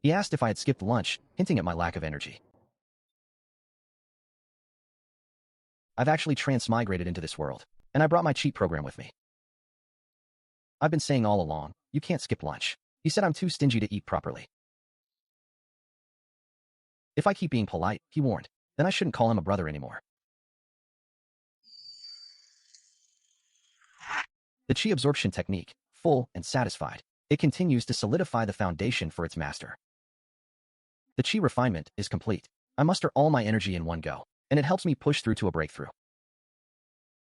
He asked if I had skipped lunch, hinting at my lack of energy. I've actually transmigrated into this world, and I brought my cheat program with me. I've been saying all along, you can't skip lunch. He said I'm too stingy to eat properly. If I keep being polite, he warned, then I shouldn't call him a brother anymore. The chi absorption technique, full and satisfied, it continues to solidify the foundation for its master. The chi refinement is complete. I muster all my energy in one go, and it helps me push through to a breakthrough.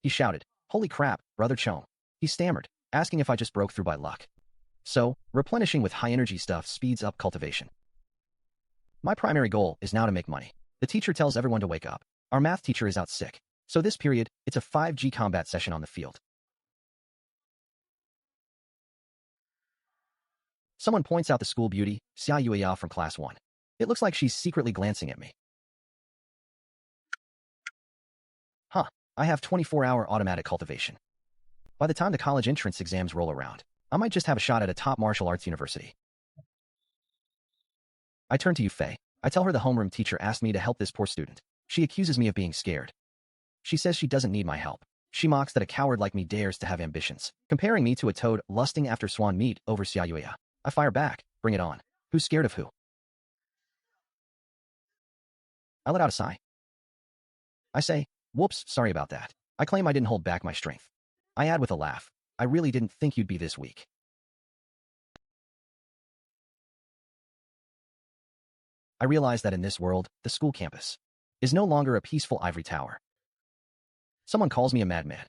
He shouted, "Holy crap, Brother Chong." He stammered, asking if I just broke through by luck. So, replenishing with high-energy stuff speeds up cultivation. My primary goal is now to make money. The teacher tells everyone to wake up. Our math teacher is out sick, so this period, it's a 5G combat session on the field. Someone points out the school beauty, Xia Yueya from class 1. It looks like she's secretly glancing at me. Huh, I have 24-hour automatic cultivation. By the time the college entrance exams roll around, I might just have a shot at a top martial arts university. I turn to Yufei. I tell her the homeroom teacher asked me to help this poor student. She accuses me of being scared. She says she doesn't need my help. She mocks that a coward like me dares to have ambitions, comparing me to a toad lusting after swan meat over Xia Yueya. I fire back, bring it on. Who's scared of who? I let out a sigh. I say, whoops, sorry about that. I claim I didn't hold back my strength. I add with a laugh, I really didn't think you'd be this weak. I realize that in this world, the school campus is no longer a peaceful ivory tower. Someone calls me a madman.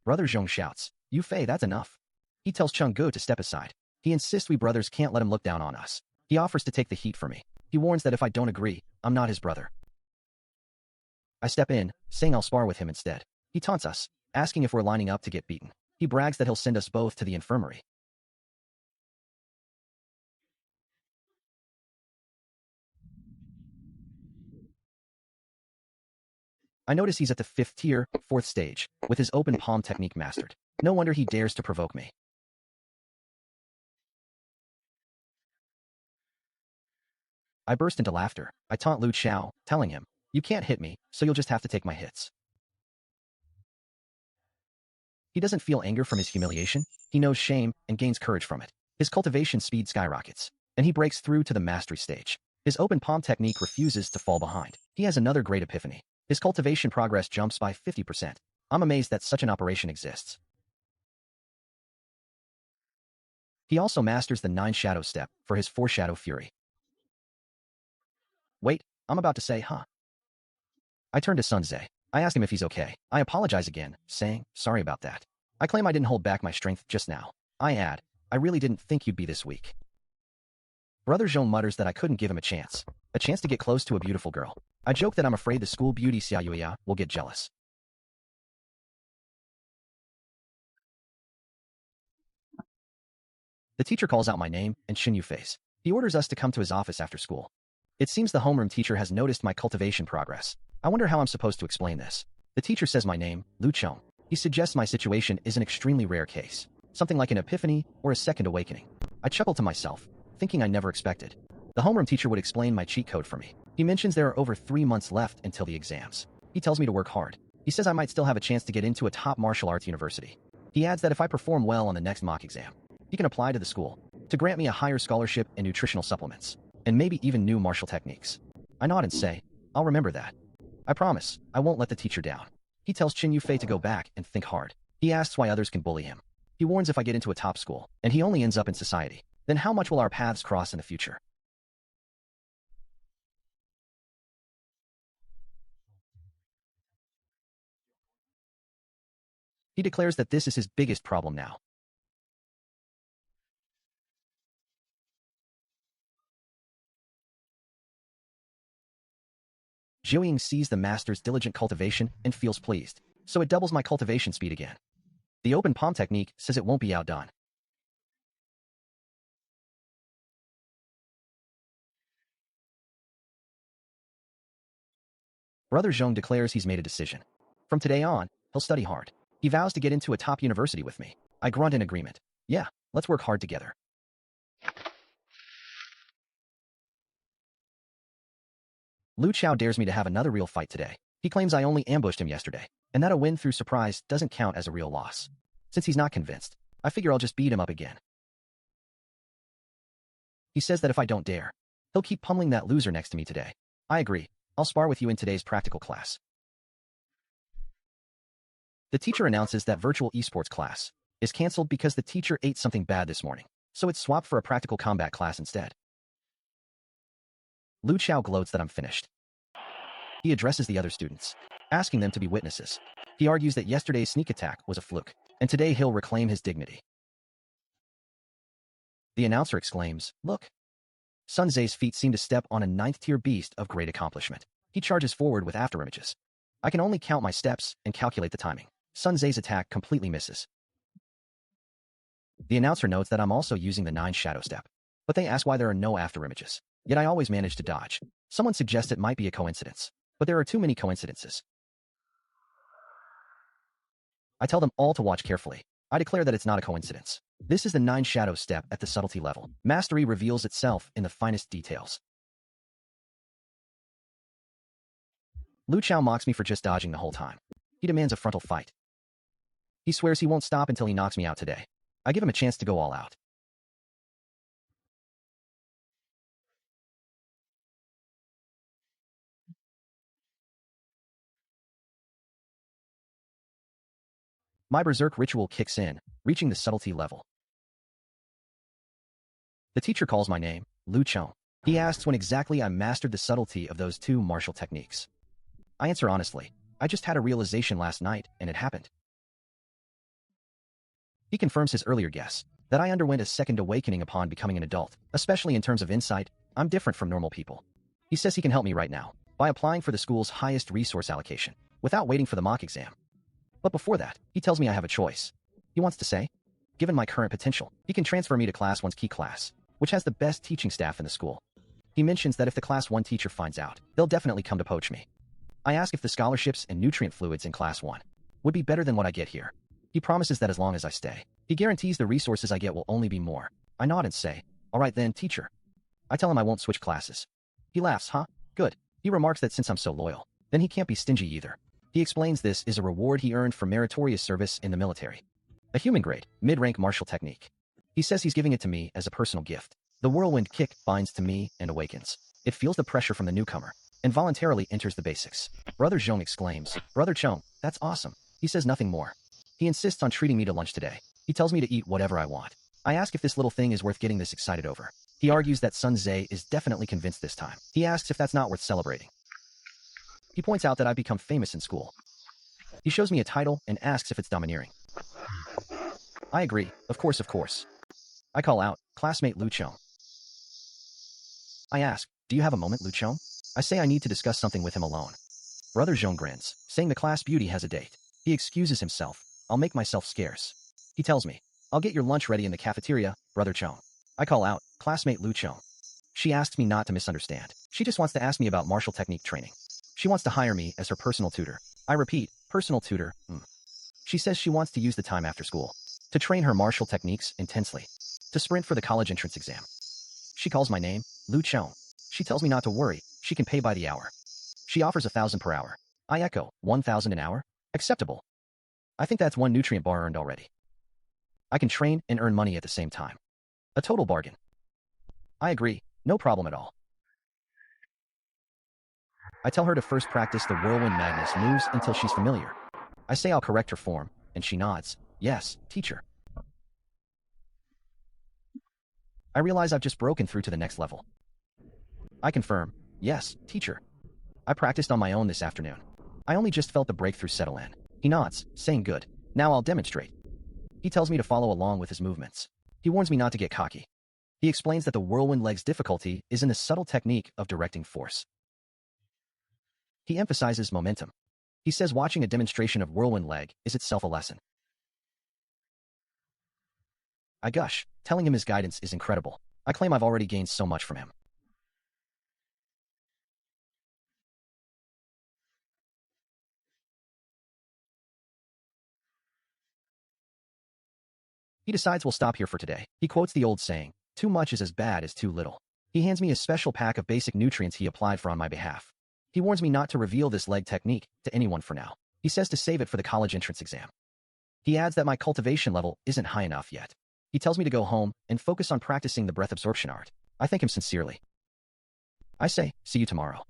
Brother Zhong shouts, Yufei, that's enough. He tells Changgu to step aside. He insists we brothers can't let him look down on us. He offers to take the heat for me. He warns that if I don't agree, I'm not his brother. I step in, saying I'll spar with him instead. He taunts us, asking if we're lining up to get beaten. He brags that he'll send us both to the infirmary. I notice he's at the 5th tier, 4th stage, with his open palm technique mastered. No wonder he dares to provoke me. I burst into laughter. I taunt Lu Chong, telling him, you can't hit me, so you'll just have to take my hits. He doesn't feel anger from his humiliation. He knows shame and gains courage from it. His cultivation speed skyrockets, and he breaks through to the mastery stage. His open palm technique refuses to fall behind. He has another great epiphany. His cultivation progress jumps by 50%. I'm amazed that such an operation exists. He also masters the 9 shadow step for his 4 shadow fury. Wait, I'm about to say, huh? I turn to Sunze. I ask him if he's okay. I apologize again, saying, sorry about that. I claim I didn't hold back my strength just now. I add, I really didn't think you'd be this weak. Brother Zhong mutters that I couldn't give him a chance to get close to a beautiful girl. I joke that I'm afraid the school beauty Xia Yueya will get jealous. The teacher calls out my name and Xin Yufei's. He orders us to come to his office after school. It seems the homeroom teacher has noticed my cultivation progress. I wonder how I'm supposed to explain this. The teacher says my name, Lu Chong. He suggests my situation is an extremely rare case, something like an epiphany or a second awakening. I chuckle to myself, thinking I never expected. The homeroom teacher would explain my cheat code for me. He mentions there are over 3 months left until the exams. He tells me to work hard. He says I might still have a chance to get into a top martial arts university. He adds that if I perform well on the next mock exam, he can apply to the school to grant me a higher scholarship and nutritional supplements, and maybe even new martial techniques. I nod and say, I'll remember that. I promise, I won't let the teacher down. He tells Qin Yufei to go back and think hard. He asks why others can bully him. He warns if I get into a top school, and he only ends up in society, then how much will our paths cross in the future? He declares that this is his biggest problem now. Zhou sees the master's diligent cultivation and feels pleased, so it doubles my cultivation speed again. The open palm technique says it won't be outdone. Brother Zhong declares he's made a decision. From today on, he'll study hard. He vows to get into a top university with me. I grunt in agreement. Yeah, let's work hard together. Lu Chao dares me to have another real fight today. He claims I only ambushed him yesterday, and that a win through surprise doesn't count as a real loss. Since he's not convinced, I figure I'll just beat him up again. He says that if I don't dare, he'll keep pummeling that loser next to me today. I agree. I'll spar with you in today's practical class. The teacher announces that virtual esports class is canceled because the teacher ate something bad this morning, so it's swapped for a practical combat class instead. Lu Chao gloats that I'm finished. He addresses the other students, asking them to be witnesses. He argues that yesterday's sneak attack was a fluke, and today he'll reclaim his dignity. The announcer exclaims, "Look!" Sun Tze's feet seem to step on a 9th-tier beast of great accomplishment. He charges forward with afterimages. I can only count my steps and calculate the timing. Sun Tze's attack completely misses. The announcer notes that I'm also using the 9 shadow step, but they ask why there are no afterimages. Yet I always manage to dodge. Someone suggests it might be a coincidence, but there are too many coincidences. I tell them all to watch carefully. I declare that it's not a coincidence. This is the 9 shadow step at the subtlety level. Mastery reveals itself in the finest details. Lu Chao mocks me for just dodging the whole time. He demands a frontal fight. He swears he won't stop until he knocks me out today. I give him a chance to go all out. My berserk ritual kicks in, reaching the subtlety level. The teacher calls my name, Lu Chong. He asks when exactly I mastered the subtlety of those 2 martial techniques. I answer honestly, I just had a realization last night, and it happened. He confirms his earlier guess, that I underwent a second awakening upon becoming an adult. Especially in terms of insight, I'm different from normal people. He says he can help me right now, by applying for the school's highest resource allocation, without waiting for the mock exam. But before that, he tells me I have a choice. He wants to say, given my current potential, he can transfer me to Class 1's key class, which has the best teaching staff in the school. He mentions that if the Class 1 teacher finds out, they'll definitely come to poach me. I ask if the scholarships and nutrient fluids in Class 1 would be better than what I get here. He promises that as long as I stay, he guarantees the resources I get will only be more. I nod and say, all right then, teacher. I tell him I won't switch classes. He laughs, huh? Good. He remarks that since I'm so loyal, then he can't be stingy either. He explains this is a reward he earned for meritorious service in the military. A human-grade, mid-rank martial technique. He says he's giving it to me as a personal gift. The whirlwind kick binds to me and awakens. It feels the pressure from the newcomer, and voluntarily enters the basics. Brother Zhong exclaims, Brother Chong, that's awesome. He says nothing more. He insists on treating me to lunch today. He tells me to eat whatever I want. I ask if this little thing is worth getting this excited over. He argues that Sun Tze is definitely convinced this time. He asks if that's not worth celebrating. He points out that I've become famous in school. He shows me a title and asks if it's domineering. I agree, of course. I call out, classmate Lu Chong. I ask, do you have a moment, Lu Chong? I say I need to discuss something with him alone. Brother Zhong grins, saying the class beauty has a date. He excuses himself. I'll make myself scarce. He tells me, I'll get your lunch ready in the cafeteria, Brother Chong. I call out, classmate Lu Chong. She asks me not to misunderstand. She just wants to ask me about martial technique training. She wants to hire me as her personal tutor. I repeat, personal tutor. She says she wants to use the time after school to train her martial techniques intensely, to sprint for the college entrance exam. She calls my name, Lu Chong. She tells me not to worry, she can pay by the hour. She offers 1,000 per hour. I echo, 1,000 an hour? Acceptable. I think that's 1 nutrient bar earned already. I can train and earn money at the same time. A total bargain. I agree, no problem at all. I tell her to first practice the whirlwind madness moves until she's familiar. I say I'll correct her form, and she nods. Yes, teacher. I realize I've just broken through to the next level. I confirm. Yes, teacher. I practiced on my own this afternoon. I only just felt the breakthrough settle in. He nods, saying good. Now I'll demonstrate. He tells me to follow along with his movements. He warns me not to get cocky. He explains that the whirlwind leg's difficulty is in the subtle technique of directing force. He emphasizes momentum. He says watching a demonstration of whirlwind leg is itself a lesson. I gush, telling him his guidance is incredible. I claim I've already gained so much from him. He decides we'll stop here for today. He quotes the old saying, too much is as bad as too little. He hands me a special pack of basic nutrients he applied for on my behalf. He warns me not to reveal this leg technique to anyone for now. He says to save it for the college entrance exam. He adds that my cultivation level isn't high enough yet. He tells me to go home and focus on practicing the breath absorption art. I thank him sincerely. I say, see you tomorrow.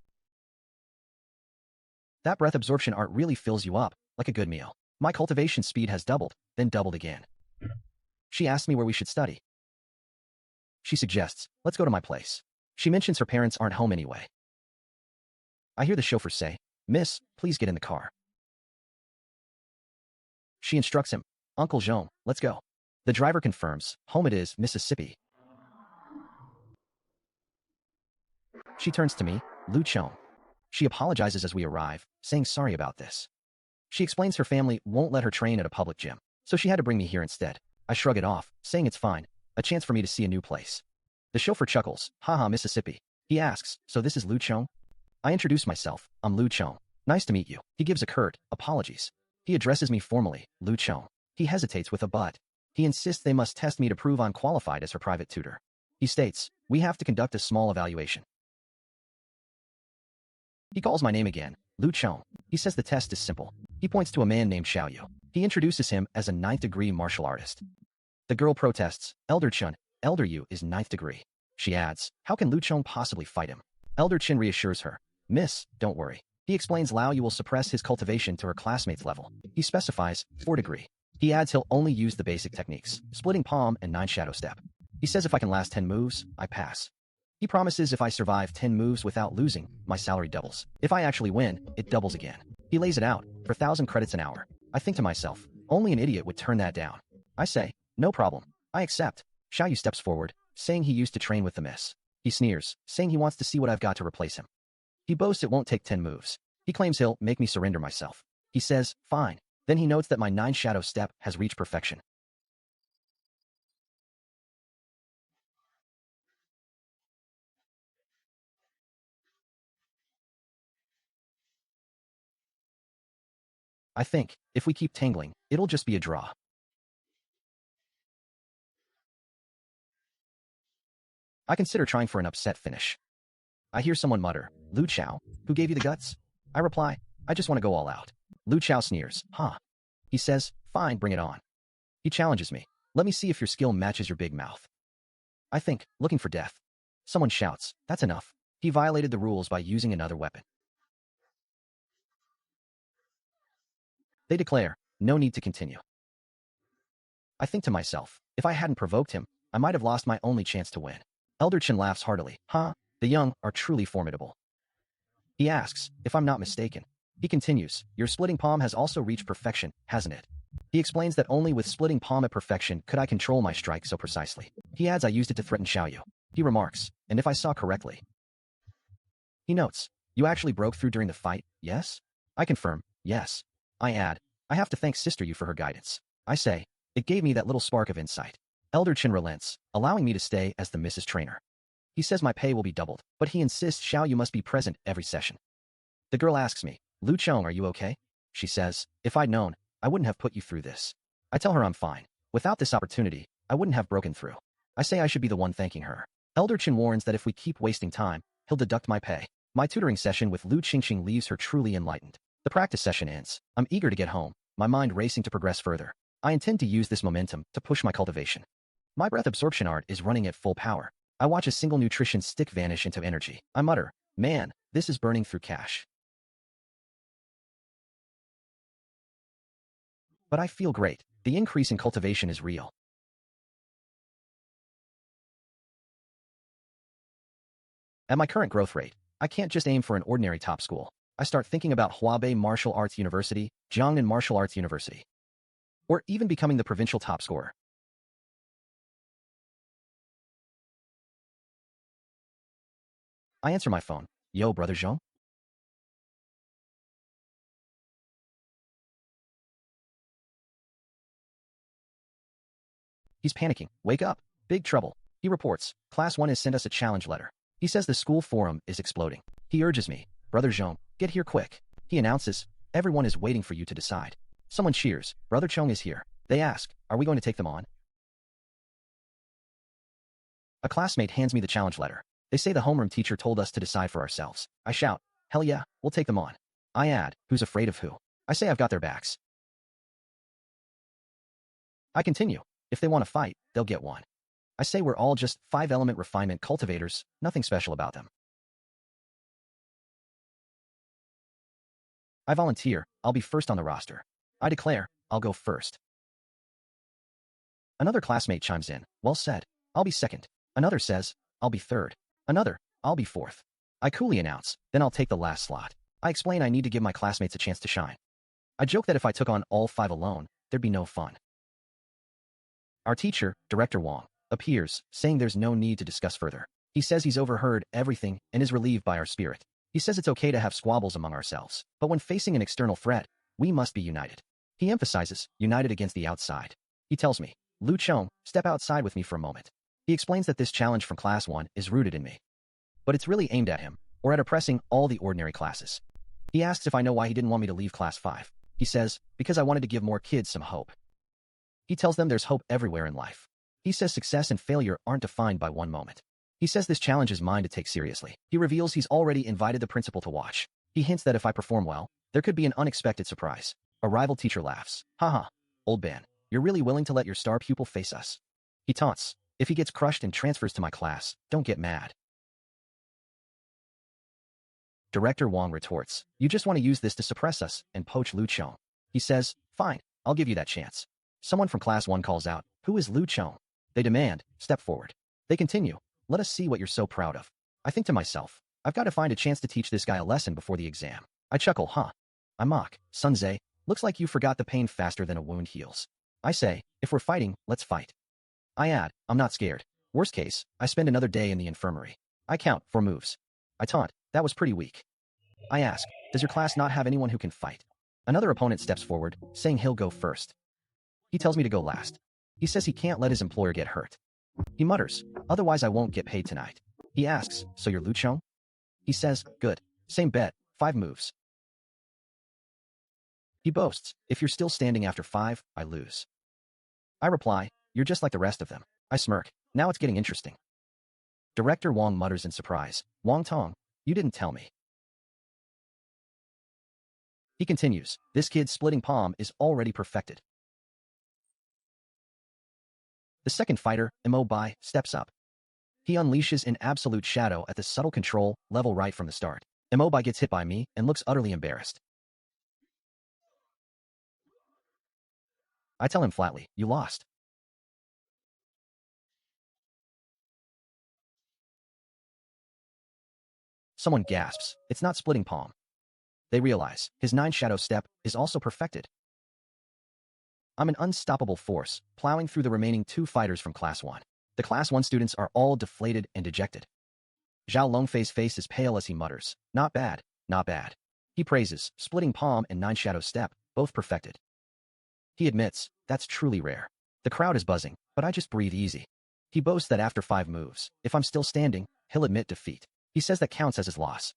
That breath absorption art really fills you up, like a good meal. My cultivation speed has doubled, then doubled again. She asks me where we should study. She suggests, let's go to my place. She mentions her parents aren't home anyway. I hear the chauffeur say, Miss, please get in the car. She instructs him, Uncle Jean, let's go. The driver confirms, home it is, Mississippi. She turns to me, Lu Chong. She apologizes as we arrive, saying sorry about this. She explains her family won't let her train at a public gym, so she had to bring me here instead. I shrug it off, saying it's fine, a chance for me to see a new place. The chauffeur chuckles, haha, Mississippi. He asks, so this is Lu Chong? I introduce myself, I'm Lu Chong. Nice to meet you. He gives a curt, apologies. He addresses me formally, Lu Chong. He hesitates with a but. He insists they must test me to prove I'm qualified as her private tutor. He states, we have to conduct a small evaluation. He calls my name again, Lu Chong. He says the test is simple. He points to a man named Xiaoyu. He introduces him as a 9th degree martial artist. The girl protests, Elder Chun, Elder Yu is 9th degree. She adds, how can Lu Chong possibly fight him? Elder Chin reassures her, Miss, don't worry. He explains Lao Yu will suppress his cultivation to her classmate's level. He specifies 4 degree. He adds he'll only use the basic techniques, splitting palm and 9 shadow step. He says if I can last 10 moves, I pass. He promises if I survive 10 moves without losing, my salary doubles. If I actually win, it doubles again. He lays it out, for 1,000 credits an hour. I think to myself, only an idiot would turn that down. I say, no problem. I accept. Xiaoyu steps forward, saying he used to train with the miss. He sneers, saying he wants to see what I've got to replace him. He boasts it won't take 10 moves. He claims he'll make me surrender myself. He says, fine. Then he notes that my 9 shadow step has reached perfection. I think, if we keep tangling, it'll just be a draw. I consider trying for an upset finish. I hear someone mutter, Lu Chao, who gave you the guts? I reply, I just want to go all out. Lu Chao sneers, huh? He says, fine, bring it on. He challenges me. Let me see if your skill matches your big mouth. I think, looking for death. Someone shouts, that's enough. He violated the rules by using another weapon. They declare, no need to continue. I think to myself, if I hadn't provoked him, I might have lost my only chance to win. Elder Chin laughs heartily, huh? The young are truly formidable. He asks, if I'm not mistaken. He continues, your splitting palm has also reached perfection, hasn't it? He explains that only with splitting palm at perfection could I control my strike so precisely. He adds I used it to threaten Xiaoyu. He remarks, and if I saw correctly. He notes, you actually broke through during the fight, yes? I confirm, yes. I add, I have to thank Sister Yu for her guidance. I say, it gave me that little spark of insight. Elder Chin relents, allowing me to stay as the Mrs. Trainer. He says my pay will be doubled, but he insists Xiaoyu must be present every session. The girl asks me, Lu Chong, are you okay? She says, if I'd known, I wouldn't have put you through this. I tell her I'm fine. Without this opportunity, I wouldn't have broken through. I say I should be the one thanking her. Elder Chin warns that if we keep wasting time, he'll deduct my pay. My tutoring session with Lu Qingqing leaves her truly enlightened. The practice session ends. I'm eager to get home, my mind racing to progress further. I intend to use this momentum to push my cultivation. My breath absorption art is running at full power. I watch a single nutrition stick vanish into energy. I mutter, man, this is burning through cash. But I feel great. The increase in cultivation is real. At my current growth rate, I can't just aim for an ordinary top school. I start thinking about Huabei Martial Arts University, Jiangnan Martial Arts University, or even becoming the provincial top scorer. I answer my phone. Yo, brother Zhong? He's panicking. Wake up. Big trouble. He reports. Class 1 has sent us a challenge letter. He says the school forum is exploding. He urges me. Brother Zhong, get here quick. He announces, everyone is waiting for you to decide. Someone cheers. Brother Chong is here. They ask, are we going to take them on? A classmate hands me the challenge letter. They say the homeroom teacher told us to decide for ourselves. I shout, Hell yeah, we'll take them on. I add, who's afraid of who? I say I've got their backs. I continue, if they want to fight, they'll get one. I say we're all just 5-element refinement cultivators, nothing special about them. I volunteer, I'll be first on the roster. I declare, I'll go first. Another classmate chimes in, well said. I'll be second. Another says, I'll be third. Another, I'll be fourth. I coolly announce, then I'll take the last slot. I explain I need to give my classmates a chance to shine. I joke that if I took on all 5 alone, there'd be no fun. Our teacher, Director Wong, appears, saying there's no need to discuss further. He says he's overheard everything and is relieved by our spirit. He says it's okay to have squabbles among ourselves, but when facing an external threat, we must be united. He emphasizes, united against the outside. He tells me, Lu Chong, step outside with me for a moment. He explains that this challenge from Class 1 is rooted in me. But it's really aimed at him, or at oppressing all the ordinary classes. He asks if I know why he didn't want me to leave Class 5. He says, because I wanted to give more kids some hope. He tells them there's hope everywhere in life. He says success and failure aren't defined by one moment. He says this challenge is mine to take seriously. He reveals he's already invited the principal to watch. He hints that if I perform well, there could be an unexpected surprise. A rival teacher laughs. Haha, old man, you're really willing to let your star pupil face us? He taunts, if he gets crushed and transfers to my class, don't get mad. Director Wong retorts, you just want to use this to suppress us and poach Lu Chong. He says, fine, I'll give you that chance. Someone from Class 1 calls out, who is Lu Chong? They demand, step forward. They continue, let us see what you're so proud of. I think to myself, I've got to find a chance to teach this guy a lesson before the exam. I chuckle, huh? I mock, Sunze, looks like you forgot the pain faster than a wound heals. I say, if we're fighting, let's fight. I add, I'm not scared. Worst case, I spend another day in the infirmary. I count 4 moves. I taunt, that was pretty weak. I ask, does your class not have anyone who can fight? Another opponent steps forward, saying he'll go first. He tells me to go last. He says he can't let his employer get hurt. He mutters, otherwise I won't get paid tonight. He asks, so you're Lu Chong? He says, good. Same bet, 5 moves. He boasts, if you're still standing after 5, I lose. I reply, you're just like the rest of them. I smirk, now it's getting interesting. Director Wong mutters in surprise, Wong Tong, you didn't tell me. He continues, this kid's splitting palm is already perfected. The second fighter, Mo Bai, steps up. He unleashes an absolute shadow at the subtle control level right from the start. Mo Bai gets hit by me and looks utterly embarrassed. I tell him flatly, you lost. Someone gasps, it's not splitting palm. They realize, his 9 shadow step is also perfected. I'm an unstoppable force, plowing through the remaining 2 fighters from Class 1. The Class 1 students are all deflated and dejected. Zhao Longfei's face is pale as he mutters, not bad, not bad. He praises, splitting palm and 9 shadow step, both perfected. He admits, that's truly rare. The crowd is buzzing, but I just breathe easy. He boasts that after 5 moves, if I'm still standing, he'll admit defeat. He says that counts as his loss.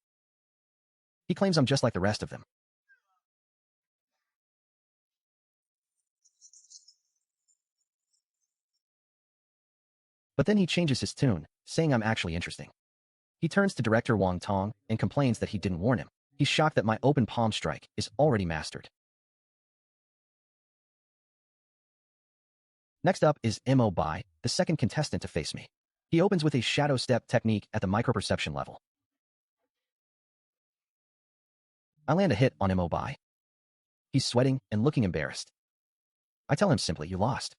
He claims I'm just like the rest of them. But then he changes his tune, saying I'm actually interesting. He turns to Director Wong Tong and complains that he didn't warn him. He's shocked that my open palm strike is already mastered. Next up is Mo Bai, the second contestant to face me. He opens with a shadow step technique at the microperception level. I land a hit on Mo Bai. He's sweating and looking embarrassed. I tell him simply, you lost.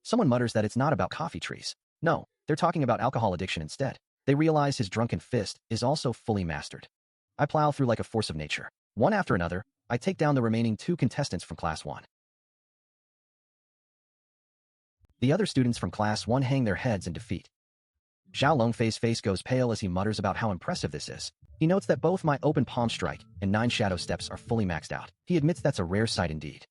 Someone mutters that it's not about coffee trees. No, they're talking about alcohol addiction instead. They realize his drunken fist is also fully mastered. I plow through like a force of nature. One after another, I take down the remaining 2 contestants from Class 1. The other students from Class 1 hang their heads in defeat. Zhao Longfei's face goes pale as he mutters about how impressive this is. He notes that both my open palm strike and 9 shadow steps are fully maxed out. He admits that's a rare sight indeed.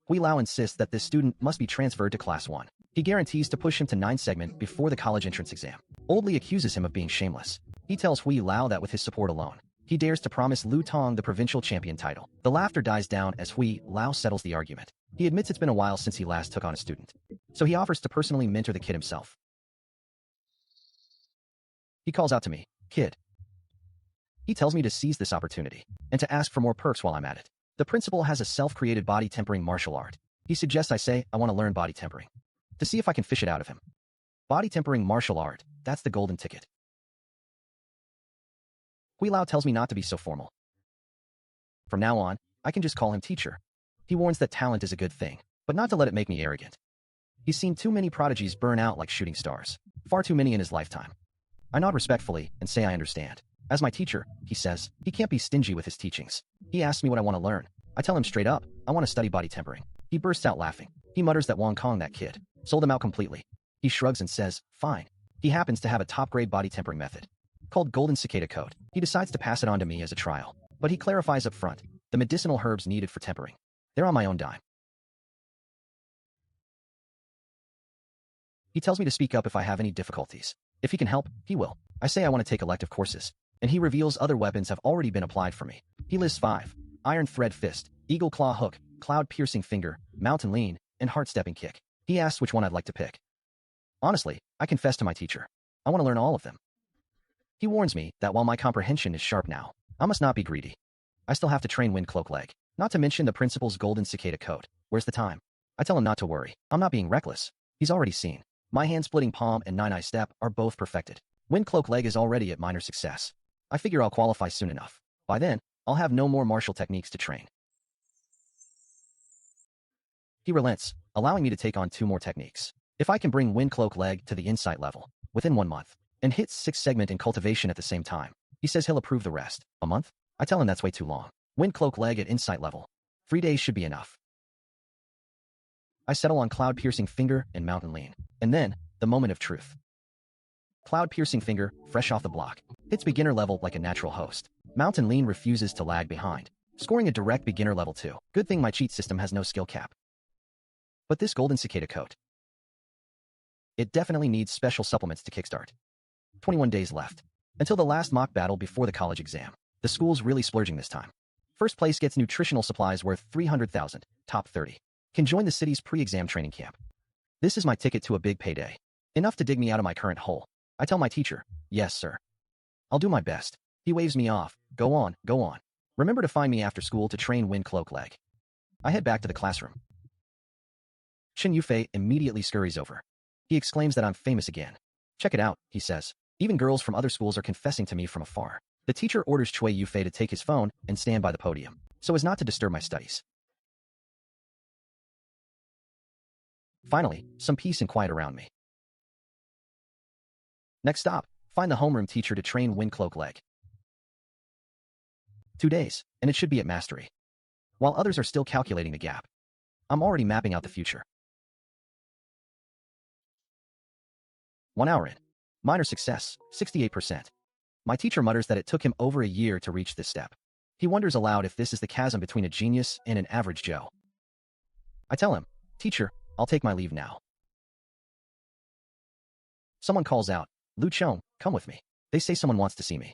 Hui Lao insists that this student must be transferred to Class 1. He guarantees to push him to 9 segment before the college entrance exam. Old Li accuses him of being shameless. He tells Hui Lao that with his support alone, he dares to promise Lu Tong the provincial champion title. The laughter dies down as Hui Lao settles the argument. He admits it's been a while since he last took on a student. so he offers to personally mentor the kid himself. He calls out to me, "Kid." He tells me to seize this opportunity and to ask for more perks while I'm at it. The principal has a self-created body tempering martial art. He suggests I say I want to learn body tempering to see if I can fish it out of him. Body tempering martial art, that's the golden ticket. Hui Lao tells me not to be so formal. From now on, I can just call him teacher. He warns that talent is a good thing, but not to let it make me arrogant. He's seen too many prodigies burn out like shooting stars, far too many in his lifetime. I nod respectfully and say I understand. As my teacher, he says, he can't be stingy with his teachings. He asks me what I want to learn. I tell him straight up, I want to study body tempering. He bursts out laughing. He mutters that Wong Kong, that kid, sold him out completely. He shrugs and says, fine. He happens to have a top-grade body tempering method called Golden Cicada Code. He decides to pass it on to me as a trial, but he clarifies up front the medicinal herbs needed for tempering. They're on my own dime. He tells me to speak up if I have any difficulties. If he can help, he will. I say I want to take elective courses, and he reveals other weapons have already been applied for me. He lists 5: Iron Thread Fist, Eagle Claw Hook, Cloud Piercing Finger, Mountain Lean, and Heart Stepping Kick. He asks which one I'd like to pick. Honestly, I confess to my teacher, I want to learn all of them. He warns me that while my comprehension is sharp now, I must not be greedy. I still have to train Wind Cloak Leg, not to mention the principal's Golden Cicada Code. Where's the time? I tell him not to worry. I'm not being reckless. He's already seen. My hand-splitting palm and 9-eye step are both perfected. Wind Cloak Leg is already at minor success. I figure I'll qualify soon enough. By then, I'll have no more martial techniques to train. He relents, allowing me to take on 2 more techniques. If I can bring Wind Cloak Leg to the insight level within 1 month and hit 6 segment in cultivation at the same time, he says he'll approve the rest. A month? I tell him that's way too long. Wind Cloak Leg at insight level. 3 days should be enough. I settle on Cloud Piercing Finger and Mountain Lean. And then, the moment of truth. Cloud Piercing Finger, fresh off the block, hits beginner level like a natural host. Mountain Lean refuses to lag behind, scoring a direct beginner level 2. Good thing my cheat system has no skill cap. But this Golden Cicada Coat, it definitely needs special supplements to kickstart. 21 days left, until the last mock battle before the college exam. The school's really splurging this time. First place gets nutritional supplies worth 300,000, top 30. Can join the city's pre-exam training camp. This is my ticket to a big payday. Enough to dig me out of my current hole. I tell my teacher, yes, sir. I'll do my best. He waves me off. Go on, go on. Remember to find me after school to train Wind Cloak Leg. I head back to the classroom. Shin Yufei immediately scurries over. He exclaims that I'm famous again. Check it out, he says. Even girls from other schools are confessing to me from afar. The teacher orders Chui Yufei to take his phone and stand by the podium, so as not to disturb my studies. Finally, some peace and quiet around me. Next stop, find the homeroom teacher to train Wind Cloak Leg. 2 days, and it should be at mastery. While others are still calculating the gap, I'm already mapping out the future. 1 hour in. Minor success, 68%. My teacher mutters that it took him over a year to reach this step. He wonders aloud if this is the chasm between a genius and an average Joe. I tell him, teacher, I'll take my leave now. Someone calls out, Lu Chong, come with me. They say someone wants to see me.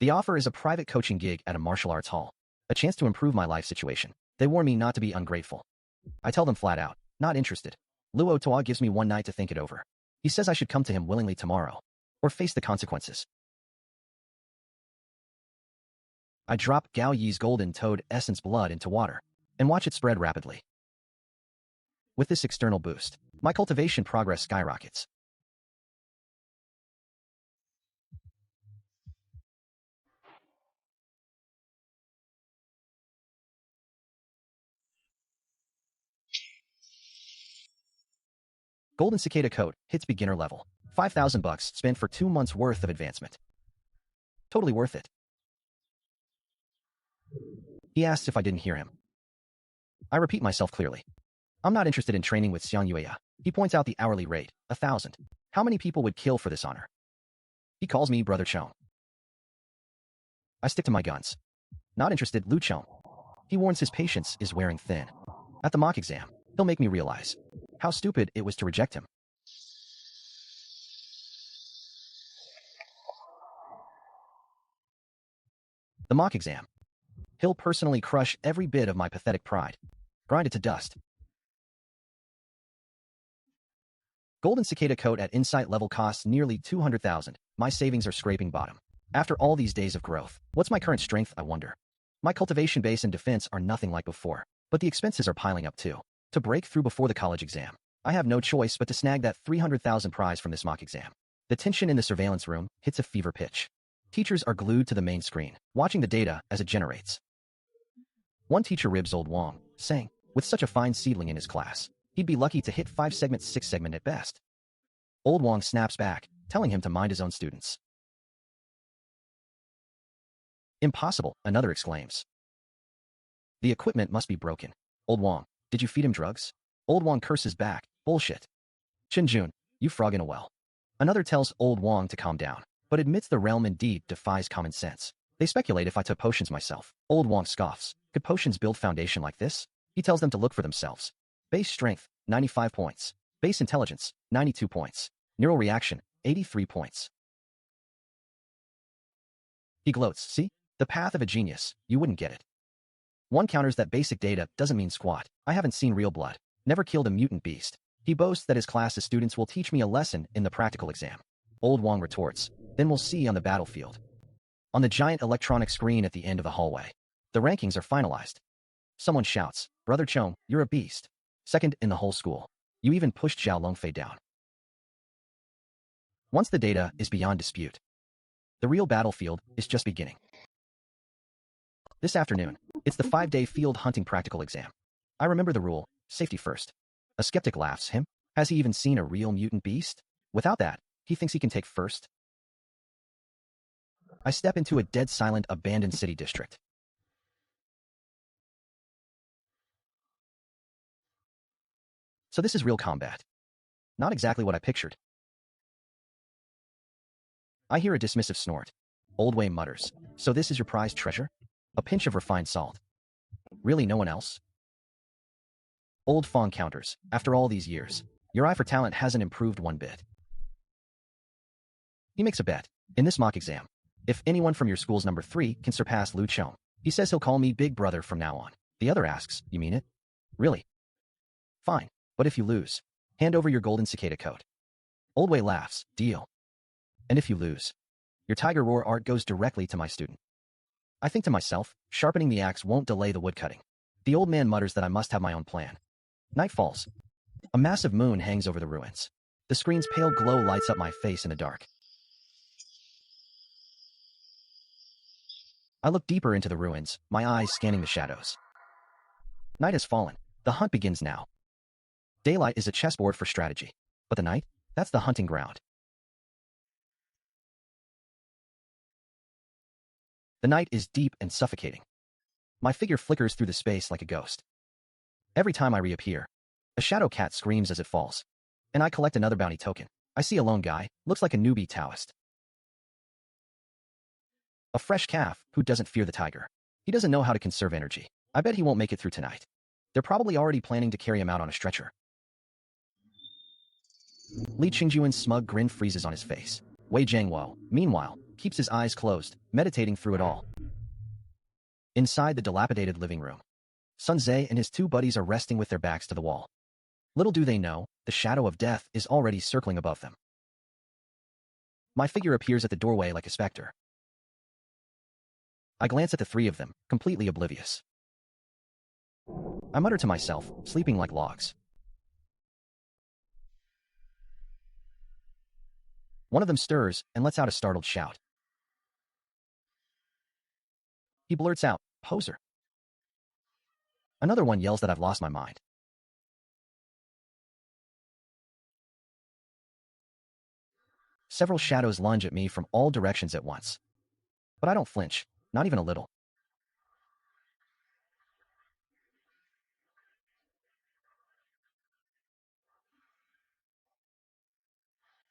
The offer is a private coaching gig at a martial arts hall, a chance to improve my life situation. They warn me not to be ungrateful. I tell them flat out, not interested. Luo Toa gives me 1 night to think it over. He says I should come to him willingly tomorrow, or face the consequences. I drop Gao Yi's Golden Toad Essence Blood into water, and watch it spread rapidly. With this external boost, my cultivation progress skyrockets. Golden Cicada Coat hits beginner level. $5,000 spent for 2 months worth of advancement. Totally worth it. He asks if I didn't hear him. I repeat myself clearly. I'm not interested in training with Xiang Yueya. He points out the hourly rate, 1,000. How many people would kill for this honor? He calls me Brother Chong. I stick to my guns. Not interested, Lu Chong. He warns his patience is wearing thin. At the mock exam, he'll make me realize how stupid it was to reject him. The mock exam. He'll personally crush every bit of my pathetic pride, grind it to dust. Golden cicada coat at insight level costs nearly 200,000. My savings are scraping bottom. After all these days of growth, what's my current strength, I wonder? My cultivation base and defense are nothing like before, but the expenses are piling up too. To break through before the college exam, I have no choice but to snag that 300,000 prize from this mock exam. The tension in the surveillance room hits a fever pitch. Teachers are glued to the main screen, watching the data as it generates. One teacher ribs old Wong, saying, with such a fine seedling in his class, he'd be lucky to hit 5 segments 6 segment at best. Old Wong snaps back, telling him to mind his own students. Impossible, another exclaims. The equipment must be broken. Old Wong, did you feed him drugs? Old Wong curses back, bullshit. Chinjun, you frog in a well. Another tells Old Wong to calm down, but admits the realm indeed defies common sense. They speculate if I took potions myself. Old Wong scoffs. Could potions build foundation like this? He tells them to look for themselves. Base strength, 95 points. Base intelligence, 92 points. Neural reaction, 83 points. He gloats, see? The path of a genius, you wouldn't get it. One counters that basic data doesn't mean squat. I haven't seen real blood. Never killed a mutant beast. He boasts that his class's students will teach me a lesson in the practical exam. Old Wong retorts, then we'll see on the battlefield. On the giant electronic screen at the end of the hallway, the rankings are finalized. Someone shouts, Brother Chong, you're a beast. Second in the whole school. You even pushed Zhao Longfei down. Once the data is beyond dispute, the real battlefield is just beginning. This afternoon, it's the 5-day field hunting practical exam. I remember the rule, safety first. A skeptic laughs, him? Has he even seen a real mutant beast? Without that, he thinks he can take first. I step into a dead silent abandoned city district. So this is real combat. Not exactly what I pictured. I hear a dismissive snort. Old Wei mutters, so this is your prized treasure? A pinch of refined salt. Really no one else? Old Fong counters, after all these years, your eye for talent hasn't improved one bit. He makes a bet. In this mock exam, if anyone from your school's number 3 can surpass Lu Chong, he says he'll call me Big Brother from now on. The other asks, you mean it? Really? Fine, but if you lose, hand over your golden cicada coat. Old Wei laughs, deal. And if you lose, your tiger roar art goes directly to my student. I think to myself, sharpening the axe won't delay the woodcutting. The old man mutters that I must have my own plan. Night falls. A massive moon hangs over the ruins. The screen's pale glow lights up my face in the dark. I look deeper into the ruins, my eyes scanning the shadows. Night has fallen. The hunt begins now. Daylight is a chessboard for strategy. But the night? That's the hunting ground. The night is deep and suffocating. My figure flickers through the space like a ghost. Every time I reappear, a shadow cat screams as it falls, and I collect another bounty token. I see a lone guy, looks like a newbie Taoist. A fresh calf who doesn't fear the tiger. He doesn't know how to conserve energy. I bet he won't make it through tonight. They're probably already planning to carry him out on a stretcher. Li Qingjuan's smug grin freezes on his face. Wei Jiangwo, meanwhile, keeps his eyes closed, meditating through it all. Inside the dilapidated living room, Sun Zhe and his 2 buddies are resting with their backs to the wall. Little do they know, the shadow of death is already circling above them. My figure appears at the doorway like a specter. I glance at the 3 of them, completely oblivious. I mutter to myself, sleeping like logs. One of them stirs and lets out a startled shout. He blurts out, poser. Another one yells that I've lost my mind. Several shadows lunge at me from all directions at once. But I don't flinch, not even a little.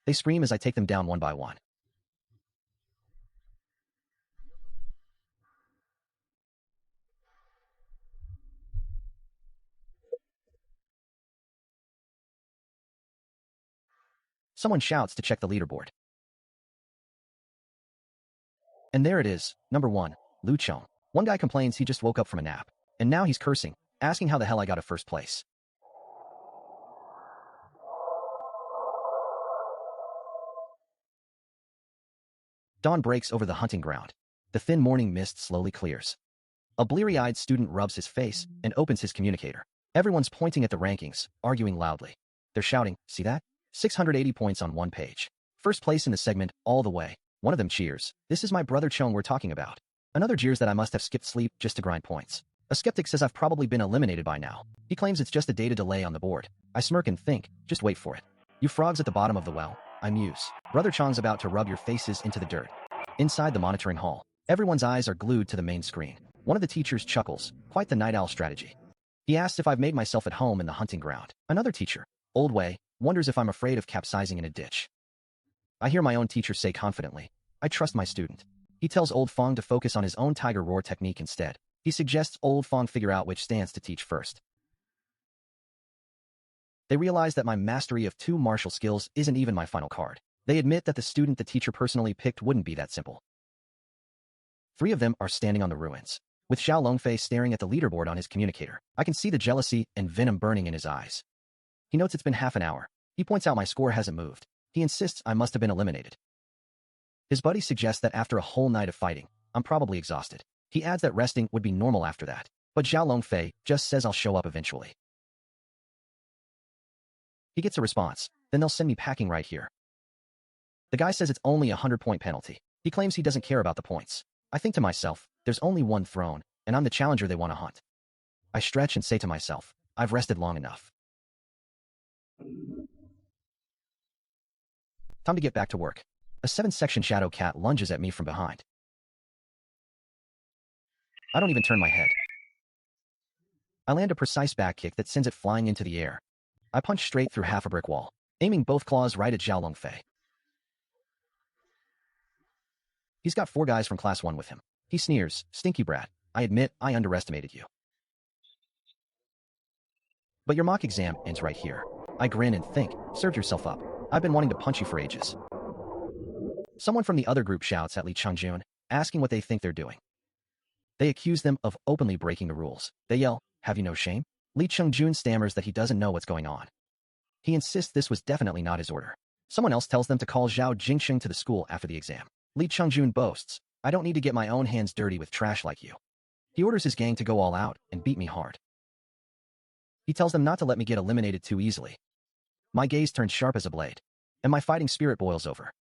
They scream as I take them down one by one. Someone shouts to check the leaderboard. And there it is, number 1, Lu Chong. One guy complains he just woke up from a nap, and now he's cursing, asking how the hell I got a first place. Dawn breaks over the hunting ground. The thin morning mist slowly clears. A bleary-eyed student rubs his face and opens his communicator. Everyone's pointing at the rankings, arguing loudly. They're shouting, "See that? 680 points on one page. First place in the segment, all the way." One of them cheers. "This is my brother Chong we're talking about." Another jeers that I must have skipped sleep just to grind points. A skeptic says I've probably been eliminated by now. He claims it's just a data delay on the board. I smirk and think, just wait for it. "You frogs at the bottom of the well," I muse. Brother Chong's about to rub your faces into the dirt. Inside the monitoring hall, everyone's eyes are glued to the main screen. One of the teachers chuckles, quite the night owl strategy. He asks if I've made myself at home in the hunting ground. Another teacher, Old Wei, wonders if I'm afraid of capsizing in a ditch. I hear my own teacher say confidently, "I trust my student." He tells Old Fong to focus on his own tiger roar technique instead. He suggests Old Fong figure out which stance to teach first. They realize that my mastery of two martial skills isn't even my final card. They admit that the student the teacher personally picked wouldn't be that simple. 3 of them are standing on the ruins, with Xiao Longfei staring at the leaderboard on his communicator. I can see the jealousy and venom burning in his eyes. He notes it's been half an hour. He points out my score hasn't moved. He insists I must have been eliminated. His buddy suggests that after a whole night of fighting, I'm probably exhausted. He adds that resting would be normal after that. But Xiao Longfei just says I'll show up eventually. He gets a response, "Then they'll send me packing right here." The guy says it's only a 100-point penalty. He claims he doesn't care about the points. I think to myself, there's only one throne, and I'm the challenger they want to hunt. I stretch and say to myself, I've rested long enough. Time to get back to work. A 7-section shadow cat lunges at me from behind. I don't even turn my head. I land a precise back kick that sends it flying into the air. I punch straight through half a brick wall, aiming both claws right at Xiao Longfei. He's got 4 guys from class 1 with him. He sneers, "Stinky brat, I admit I underestimated you. But your mock exam ends right here." I grin and think, served yourself up. I've been wanting to punch you for ages. Someone from the other group shouts at Li Chongjun, asking what they think they're doing. They accuse them of openly breaking the rules. They yell, "Have you no shame?" Li Chongjun stammers that he doesn't know what's going on. He insists this was definitely not his order. Someone else tells them to call Zhao Jingsheng to the school after the exam. Li Chongjun boasts, "I don't need to get my own hands dirty with trash like you." He orders his gang to go all out and beat me hard. He tells them not to let me get eliminated too easily. My gaze turns sharp as a blade, and my fighting spirit boils over.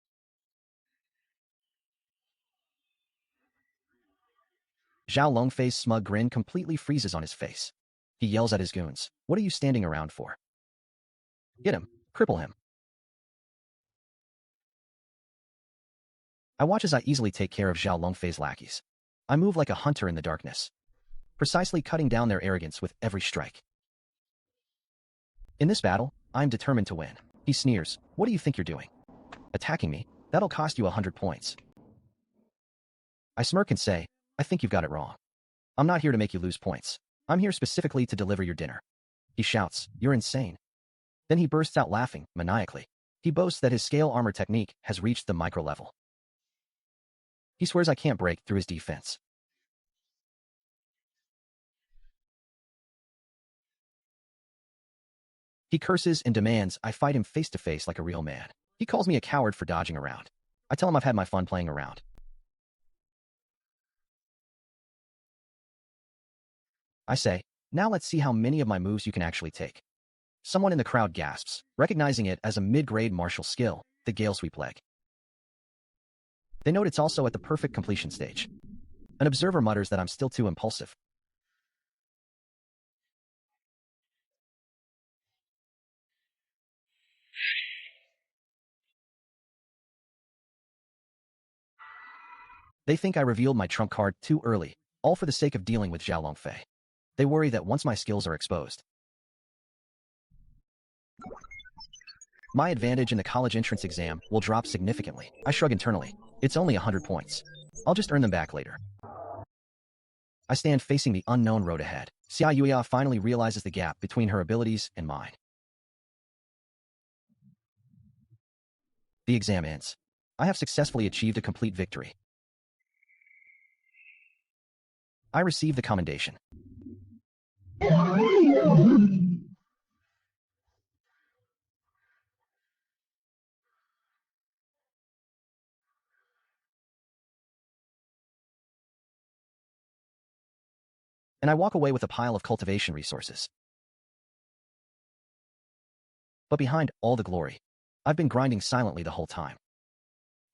Zhao Longfei's smug grin completely freezes on his face. He yells at his goons, "What are you standing around for? Get him, cripple him." I watch as I easily take care of Zhao Longfei's lackeys. I move like a hunter in the darkness, precisely cutting down their arrogance with every strike. In this battle, I'm determined to win. He sneers, "What do you think you're doing? Attacking me? That'll cost you 100 points. I smirk and say, "I think you've got it wrong. I'm not here to make you lose points. I'm here specifically to deliver your dinner." He shouts, "You're insane." Then he bursts out laughing, maniacally. He boasts that his scale armor technique has reached the micro level. He swears I can't break through his defense. He curses and demands I fight him face to face like a real man. He calls me a coward for dodging around. I tell him I've had my fun playing around. I say, "Now let's see how many of my moves you can actually take." Someone in the crowd gasps, recognizing it as a mid-grade martial skill, the Gale Sweep leg. They note it's also at the perfect completion stage. An observer mutters that I'm still too impulsive. They think I revealed my trump card too early, all for the sake of dealing with Zhao Longfei. They worry that once my skills are exposed, my advantage in the college entrance exam will drop significantly. I shrug internally. It's only 100 points. I'll just earn them back later. I stand facing the unknown road ahead. Xia Yuya finally realizes the gap between her abilities and mine. The exam ends. I have successfully achieved a complete victory. I receive the commendation. and I walk away with a pile of cultivation resources. But behind all the glory, I've been grinding silently the whole time.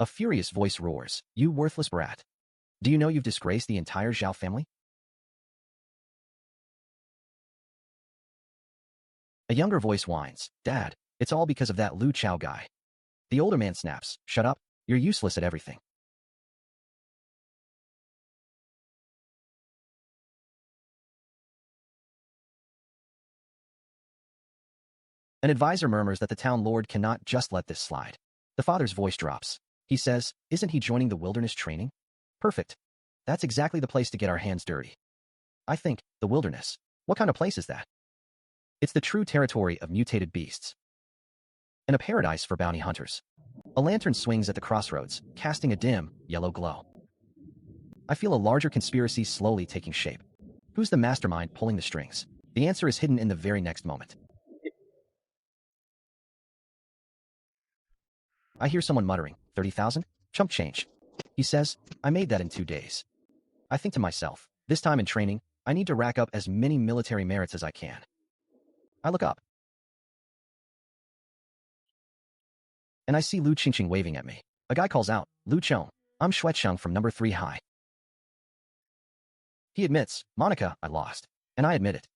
A furious voice roars, "You worthless brat. Do you know you've disgraced the entire Zhao family?" A younger voice whines, "Dad, it's all because of that Lu Chao guy." The older man snaps, "Shut up, you're useless at everything." An advisor murmurs that the town lord cannot just let this slide. The father's voice drops. He says, "Isn't he joining the wilderness training? Perfect. That's exactly the place to get our hands dirty." I think, the wilderness. What kind of place is that? It's the true territory of mutated beasts, and a paradise for bounty hunters. A lantern swings at the crossroads, casting a dim, yellow glow. I feel a larger conspiracy slowly taking shape. Who's the mastermind pulling the strings? The answer is hidden in the very next moment. I hear someone muttering, 30,000? Chump change. He says, "I made that in 2 days." I think to myself, this time in training, I need to rack up as many military merits as I can. I look up, and I see Lu Ching waving at me. A guy calls out, "Lu Chong, I'm Shuecheng from number 3 high." He admits, "Monica, I lost." And I admit it.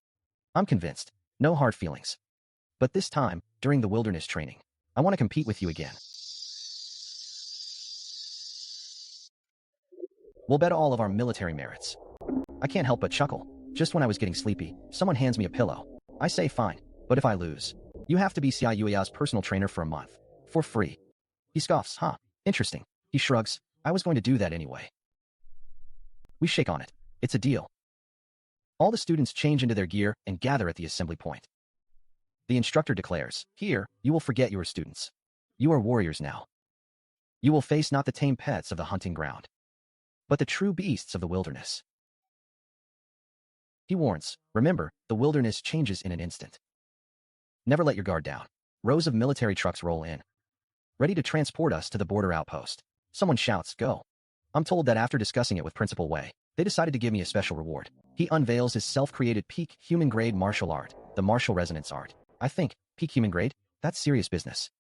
I'm convinced. No hard feelings. But this time, during the wilderness training, I want to compete with you again. We'll bet all of our military merits. I can't help but chuckle. Just when I was getting sleepy, someone hands me a pillow. I say fine, but if I lose, you have to be Xiaoyuya's personal trainer for a month. For free. He scoffs, "Huh, interesting." He shrugs, "I was going to do that anyway." We shake on it. It's a deal. All the students change into their gear and gather at the assembly point. The instructor declares, "Here, you will forget you are students. You are warriors now. You will face not the tame pets of the hunting ground, but the true beasts of the wilderness." He warns, "Remember, the wilderness changes in an instant. Never let your guard down." Rows of military trucks roll in, ready to transport us to the border outpost. Someone shouts, "Go." I'm told that after discussing it with Principal Wei, they decided to give me a special reward. He unveils his self-created peak human-grade martial art, the martial resonance art. I think, peak human-grade? That's serious business.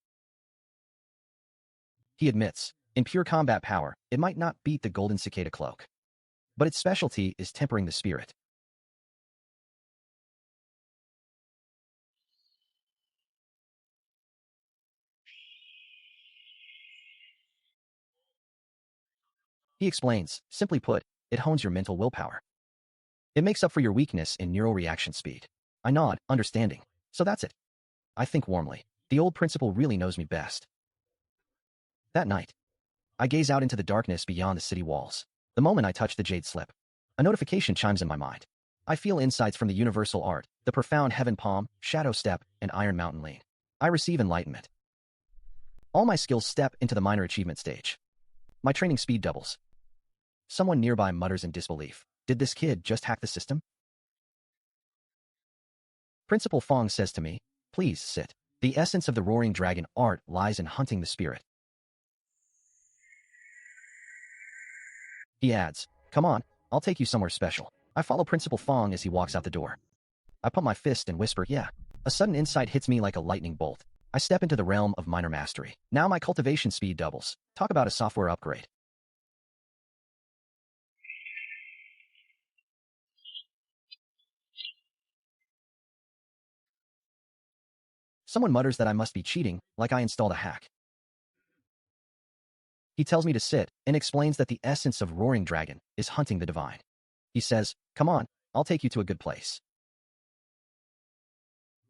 He admits, in pure combat power, it might not beat the golden cicada cloak, but its specialty is tempering the spirit. He explains, simply put, it hones your mental willpower. It makes up for your weakness in neural reaction speed. I nod, understanding. So that's it. I think warmly. The old principal really knows me best. That night, I gaze out into the darkness beyond the city walls. The moment I touch the jade slip, a notification chimes in my mind. I feel insights from the universal art, the profound heaven palm, shadow step, and iron mountain lean. I receive enlightenment. All my skills step into the minor achievement stage. My training speed doubles. Someone nearby mutters in disbelief. Did this kid just hack the system? Principal Fong says to me, "Please sit. The essence of the roaring dragon art lies in hunting the spirit." He adds, "Come on, I'll take you somewhere special." I follow Principal Fong as he walks out the door. I pump my fist and whisper, "Yeah." A sudden insight hits me like a lightning bolt. I step into the realm of minor mastery. Now my cultivation speed doubles. Talk about a software upgrade. Someone mutters that I must be cheating, like I installed a hack. He tells me to sit and explains that the essence of Roaring Dragon is hunting the divine. He says, "Come on, I'll take you to a good place."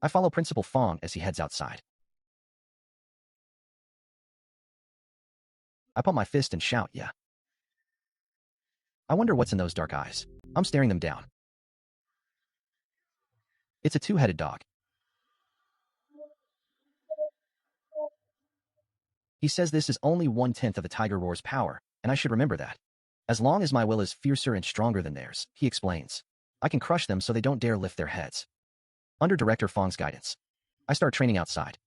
I follow Principal Fong as he heads outside. I pump my fist and shout, "Yeah." I wonder what's in those dark eyes. I'm staring them down. It's a two-headed dog. He says this is only 1/10 of a tiger roar's power, and I should remember that. As long as my will is fiercer and stronger than theirs, he explains, I can crush them so they don't dare lift their heads. Under Director Fong's guidance, I start training outside.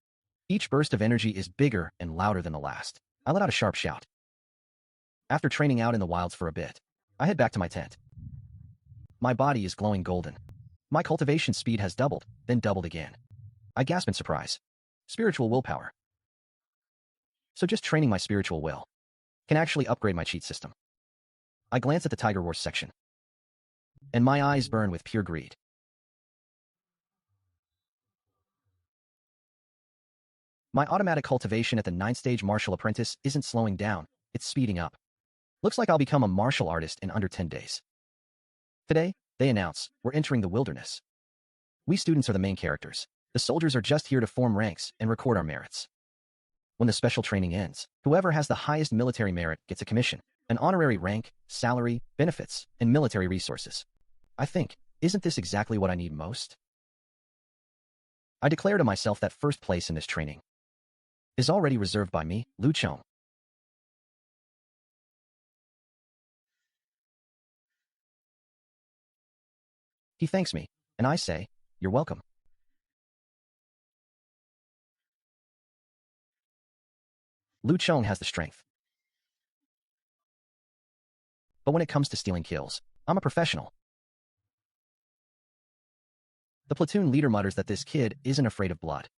Each burst of energy is bigger and louder than the last. I let out a sharp shout. After training out in the wilds for a bit, I head back to my tent. My body is glowing golden. My cultivation speed has doubled, then doubled again. I gasp in surprise. Spiritual willpower. So just training my spiritual will can actually upgrade my cheat system. I glance at the Tiger Wars section, and my eyes burn with pure greed. My automatic cultivation at the 9th-stage martial apprentice isn't slowing down, it's speeding up. Looks like I'll become a martial artist in under 10 days. Today, they announce, we're entering the wilderness. We students are the main characters. The soldiers are just here to form ranks and record our merits. When the special training ends, whoever has the highest military merit gets a commission, an honorary rank, salary, benefits, and military resources. I think, isn't this exactly what I need most? I declare to myself that first place in this training is already reserved by me, Lu Chong. He thanks me, and I say, you're welcome. Lu Chong has the strength. But when it comes to stealing kills, I'm a professional. The platoon leader mutters that this kid isn't afraid of blood.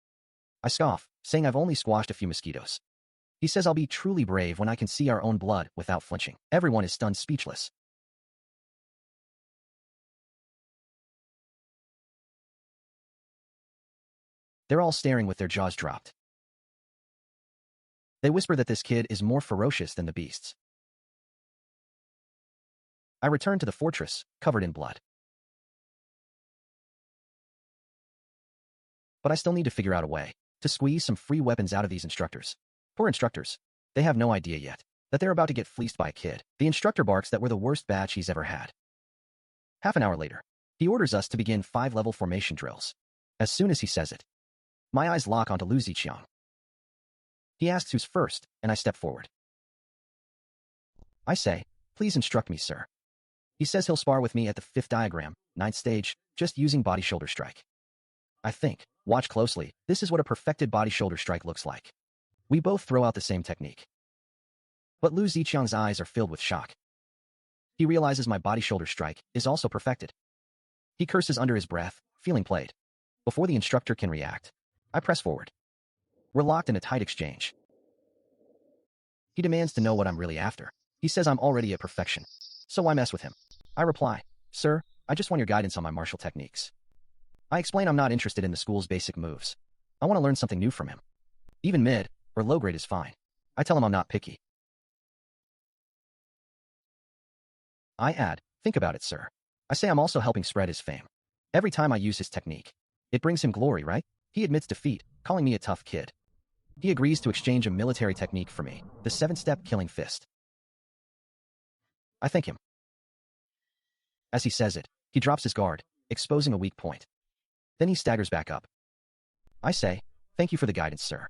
I scoff, saying I've only squashed a few mosquitoes. He says I'll be truly brave when I can see our own blood without flinching. Everyone is stunned speechless. They're all staring with their jaws dropped. They whisper that this kid is more ferocious than the beasts. I return to the fortress, covered in blood. But I still need to figure out a way to squeeze some free weapons out of these instructors. Poor instructors. They have no idea yet that they're about to get fleeced by a kid. The instructor barks that we're the worst batch he's ever had. Half an hour later, he orders us to begin 5-level formation drills. As soon as he says it, my eyes lock onto Lu Chong. He asks who's first, and I step forward. I say, please instruct me, sir. He says he'll spar with me at the 5th diagram, 9th stage, just using body-shoulder strike. I think, watch closely, this is what a perfected body-shoulder strike looks like. We both throw out the same technique. But Lu Chong's eyes are filled with shock. He realizes my body-shoulder strike is also perfected. He curses under his breath, feeling played. Before the instructor can react, I press forward. We're locked in a tight exchange. He demands to know what I'm really after. He says I'm already at perfection. So I mess with him. I reply, sir, I just want your guidance on my martial techniques. I explain I'm not interested in the school's basic moves. I want to learn something new from him. Even mid or low grade is fine. I tell him I'm not picky. I add, think about it, sir. I say I'm also helping spread his fame. Every time I use his technique, it brings him glory, right? He admits defeat, calling me a tough kid. He agrees to exchange a military technique for me, the 7-step killing fist. I thank him. As he says it, he drops his guard, exposing a weak point. Then he staggers back up. I say, thank you for the guidance, sir.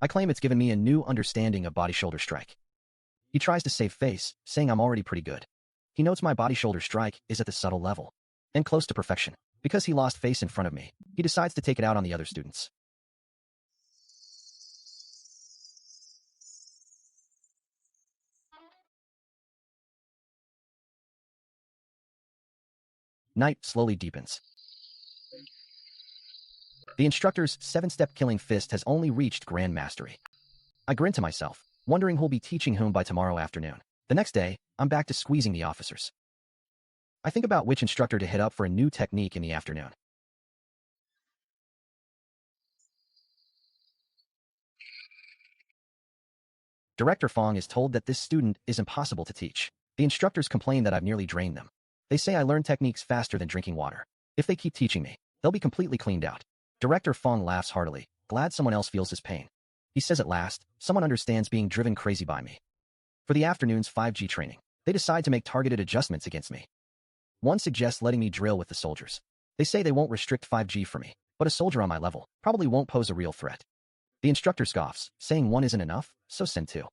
I claim it's given me a new understanding of body-shoulder strike. He tries to save face, saying I'm already pretty good. He notes my body-shoulder strike is at the subtle level, and close to perfection. Because he lost face in front of me, he decides to take it out on the other students. Night slowly deepens. The instructor's 7-step killing fist has only reached grand mastery. I grin to myself, wondering who'll be teaching whom by tomorrow afternoon. The next day, I'm back to squeezing the officers. I think about which instructor to hit up for a new technique in the afternoon. Director Fong is told that this student is impossible to teach. The instructors complain that I've nearly drained them. They say I learn techniques faster than drinking water. If they keep teaching me, they'll be completely cleaned out. Director Fong laughs heartily, glad someone else feels his pain. He says at last, someone understands being driven crazy by me. For the afternoon's 5G training, they decide to make targeted adjustments against me. One suggests letting me drill with the soldiers. They say they won't restrict 5G for me, but a soldier on my level probably won't pose a real threat. The instructor scoffs, saying one isn't enough, so send 2.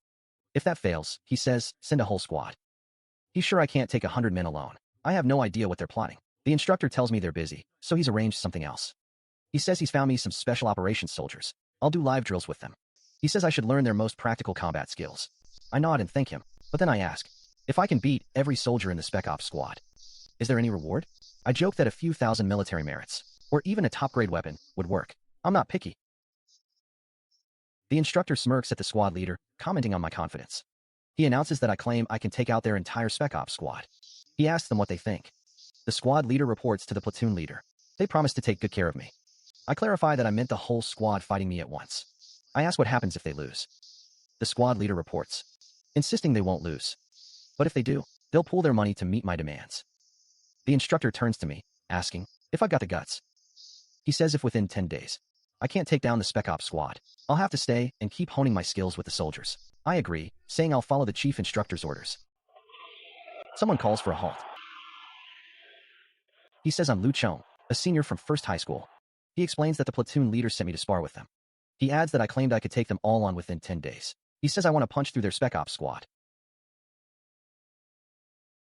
If that fails, he says, send a whole squad. He's sure I can't take 100 men alone. I have no idea what they're plotting. The instructor tells me they're busy, so he's arranged something else. He says he's found me some special operations soldiers. I'll do live drills with them. He says I should learn their most practical combat skills. I nod and thank him, but then I ask, if I can beat every soldier in the Spec Ops squad, is there any reward? I joke that a few thousand military merits, or even a top-grade weapon, would work. I'm not picky. The instructor smirks at the squad leader, commenting on my confidence. He announces that I claim I can take out their entire Spec Ops squad. He asks them what they think. The squad leader reports to the platoon leader. They promise to take good care of me. I clarify that I meant the whole squad fighting me at once. I ask what happens if they lose. The squad leader reports, insisting they won't lose. But if they do, they'll pool their money to meet my demands. The instructor turns to me, asking if I've got the guts. He says if within 10 days, I can't take down the Spec Ops squad, I'll have to stay and keep honing my skills with the soldiers. I agree, saying I'll follow the chief instructor's orders. Someone calls for a halt. He says I'm Lu Chong, a senior from First High School. He explains that the platoon leader sent me to spar with them. He adds that I claimed I could take them all on within 10 days. He says I want to punch through their Spec Ops squad.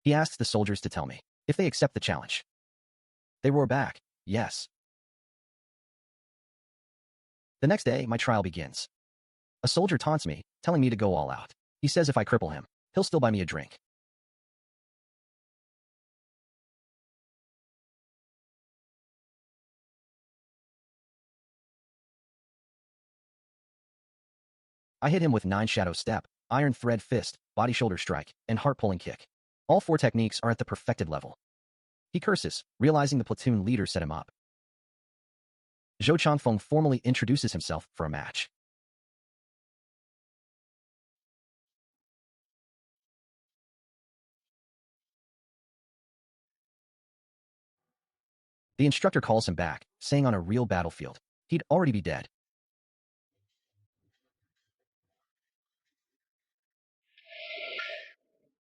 He asks the soldiers to tell me if they accept the challenge. They roar back, yes. The next day, my trial begins. A soldier taunts me, telling me to go all out. He says if I cripple him, he'll still buy me a drink. I hit him with 9 shadow step, iron thread fist, body shoulder strike, and heart-pulling kick. All 4 techniques are at the perfected level. He curses, realizing the platoon leader set him up. Zhou Changfeng formally introduces himself for a match. The instructor calls him back, saying on a real battlefield, he'd already be dead.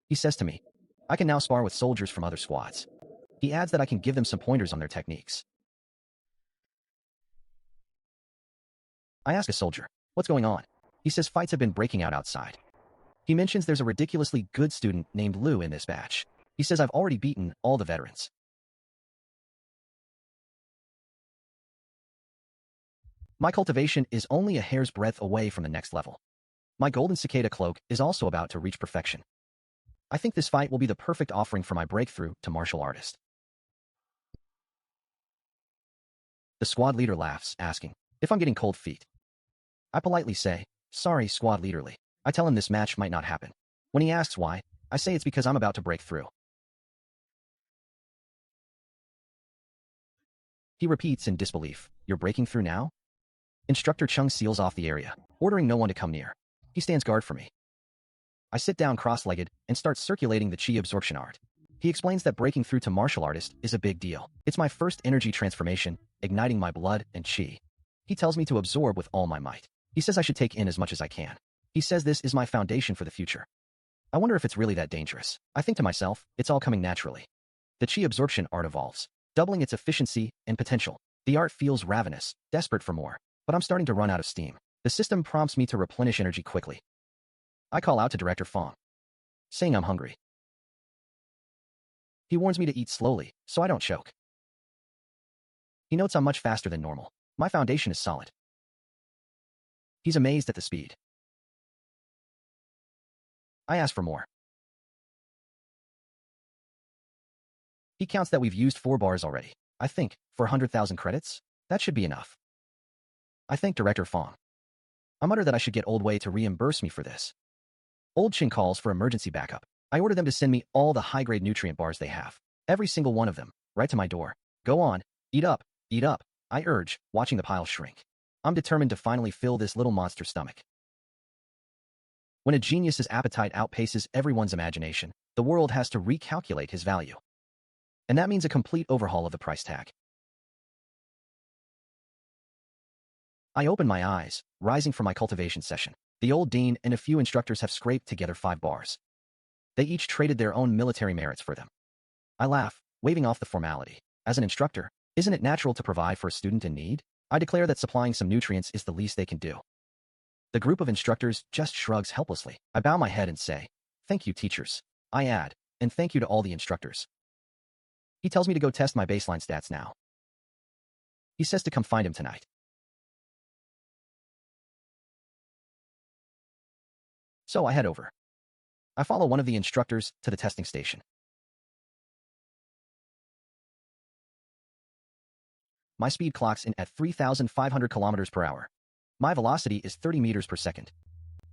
He says to me, I can now spar with soldiers from other squads. He adds that I can give them some pointers on their techniques. I ask a soldier, what's going on? He says fights have been breaking out outside. He mentions there's a ridiculously good student named Lu in this batch. He says I've already beaten all the veterans. My cultivation is only a hair's breadth away from the next level. My golden cicada cloak is also about to reach perfection. I think this fight will be the perfect offering for my breakthrough to martial artist. The squad leader laughs, asking if I'm getting cold feet. I politely say, sorry, squad leaderly. I tell him this match might not happen. When he asks why, I say it's because I'm about to break through. He repeats in disbelief, you're breaking through now? Instructor Chung seals off the area, ordering no one to come near. He stands guard for me. I sit down cross-legged and start circulating the chi absorption art. He explains that breaking through to martial artist is a big deal. It's my first energy transformation, igniting my blood and chi. He tells me to absorb with all my might. He says I should take in as much as I can. He says this is my foundation for the future. I wonder if it's really that dangerous. I think to myself, it's all coming naturally. The chi absorption art evolves, doubling its efficiency and potential. The art feels ravenous, desperate for more, but I'm starting to run out of steam. The system prompts me to replenish energy quickly. I call out to Director Fong, saying I'm hungry. He warns me to eat slowly, so I don't choke. He notes I'm much faster than normal. My foundation is solid. He's amazed at the speed. I ask for more. He counts that we've used 4 bars already. I think, for 100,000 credits, that should be enough. I thank Director Fong. I mutter that I should get Old Wei to reimburse me for this. Old Chin calls for emergency backup. I order them to send me all the high-grade nutrient bars they have. Every single one of them, right to my door. Go on, eat up, I urge, watching the pile shrink. I'm determined to finally fill this little monster stomach. When a genius's appetite outpaces everyone's imagination, the world has to recalculate his value. And that means a complete overhaul of the price tag. I open my eyes, rising from my cultivation session. The old dean and a few instructors have scraped together 5 bars. They each traded their own military merits for them. I laugh, waving off the formality. As an instructor, isn't it natural to provide for a student in need? I declare that supplying some nutrients is the least they can do. The group of instructors just shrugs helplessly. I bow my head and say, thank you, teachers. I add, and thank you to all the instructors. He tells me to go test my baseline stats now. He says to come find him tonight. So I head over. I follow one of the instructors to the testing station. My speed clocks in at 3,500 kilometers per hour. My velocity is 30 meters per second.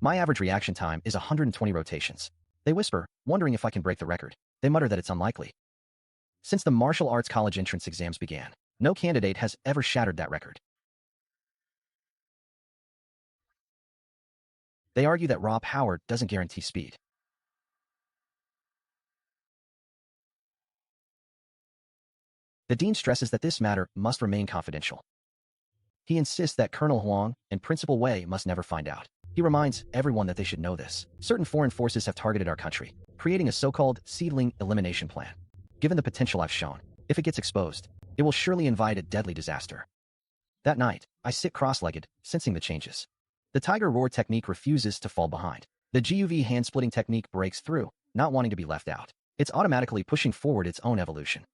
My average reaction time is 120 rotations. They whisper, wondering if I can break the record. They mutter that it's unlikely. Since the martial arts college entrance exams began, no candidate has ever shattered that record. They argue that raw power doesn't guarantee speed. The dean stresses that this matter must remain confidential. He insists that Colonel Huang and Principal Wei must never find out. He reminds everyone that they should know this. Certain foreign forces have targeted our country, creating a so-called seedling elimination plan. Given the potential I've shown, if it gets exposed, it will surely invite a deadly disaster. That night, I sit cross-legged, sensing the changes. The tiger roar technique refuses to fall behind. The GUV hand-splitting technique breaks through, not wanting to be left out. It's automatically pushing forward its own evolution.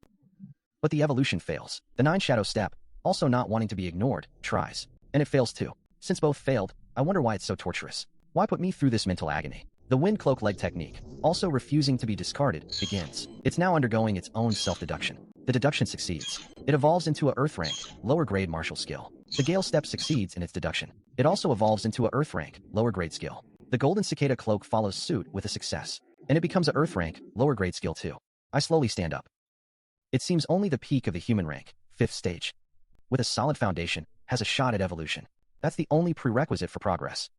But the evolution fails. The nine-shadow step, also not wanting to be ignored, tries. And it fails too. Since both failed, I wonder why it's so torturous. Why put me through this mental agony? The wind cloak leg technique, also refusing to be discarded, begins. It's now undergoing its own self-deduction. The deduction succeeds. It evolves into a Earth rank, lower grade martial skill. The Gale step succeeds in its deduction. It also evolves into a Earth rank, lower grade skill. The golden cicada cloak follows suit with a success. And it becomes a Earth rank, lower grade skill too. I slowly stand up. It seems only the peak of the human rank, 5th stage. With a solid foundation, has a shot at evolution. That's the only prerequisite for progress.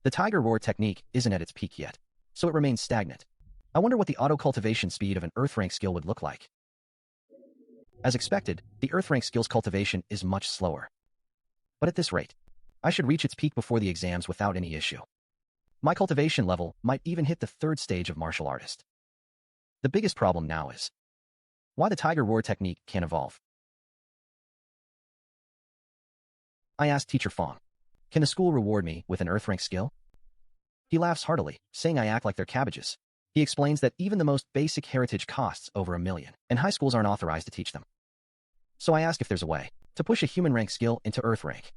The tiger roar technique isn't at its peak yet, so it remains stagnant. I wonder what the auto-cultivation speed of an Earth rank skill would look like. As expected, the Earth rank skill's cultivation is much slower. But at this rate, I should reach its peak before the exams without any issue. My cultivation level might even hit the 3rd stage of martial artist. The biggest problem now is why the tiger roar technique can't evolve. I asked Teacher Fong, can the school reward me with an Earth rank skill? He laughs heartily, saying I act like they're cabbages. He explains that even the most basic heritage costs over $1 million, and high schools aren't authorized to teach them. So I ask if there's a way to push a human rank skill into Earth rank.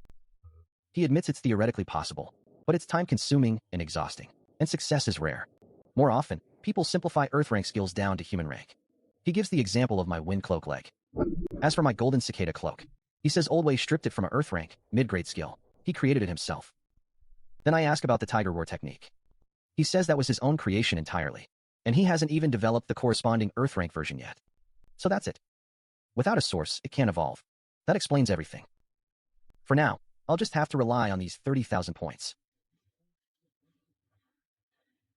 He admits it's theoretically possible, but it's time-consuming and exhausting, and success is rare. More often, people simplify Earth rank skills down to human rank. He gives the example of my wind cloak leg. As for my golden cicada cloak, he says Old Way stripped it from a Earth rank, mid-grade skill. He created it himself. Then I ask about the tiger roar technique. He says that was his own creation entirely, and he hasn't even developed the corresponding Earth rank version yet. So that's it. Without a source, it can't evolve. That explains everything. For now, I'll just have to rely on these 30,000 points.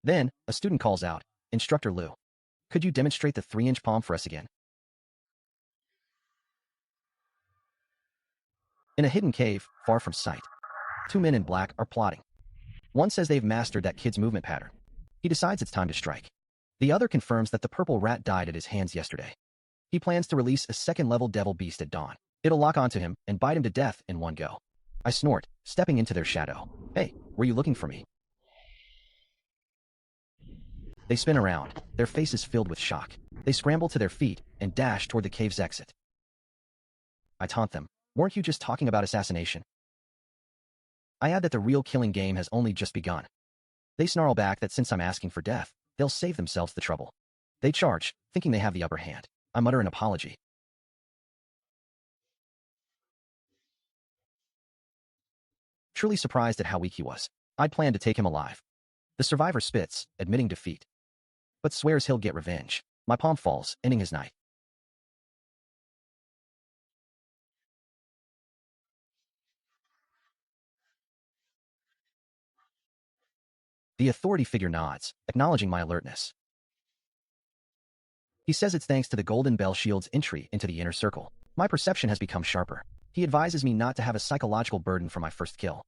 Then, a student calls out, Instructor Lu, could you demonstrate the 3-inch palm for us again? In a hidden cave, far from sight, 2 men in black are plotting. One says they've mastered that kid's movement pattern. He decides it's time to strike. The other confirms that the purple rat died at his hands yesterday. He plans to release a 2nd-level devil beast at dawn. It'll lock onto him and bite him to death in one go. I snort, stepping into their shadow. Hey, were you looking for me? They spin around, their faces filled with shock. They scramble to their feet and dash toward the cave's exit. I taunt them. Weren't you just talking about assassination? I add that the real killing game has only just begun. They snarl back that since I'm asking for death, they'll save themselves the trouble. They charge, thinking they have the upper hand. I mutter an apology. Truly surprised at how weak he was, I'd planned to take him alive. The survivor spits, admitting defeat, but swears he'll get revenge. My palm falls, ending his night. The authority figure nods, acknowledging my alertness. He says it's thanks to the Golden Bell Shield's entry into the inner circle. My perception has become sharper. He advises me not to have a psychological burden for my first kill.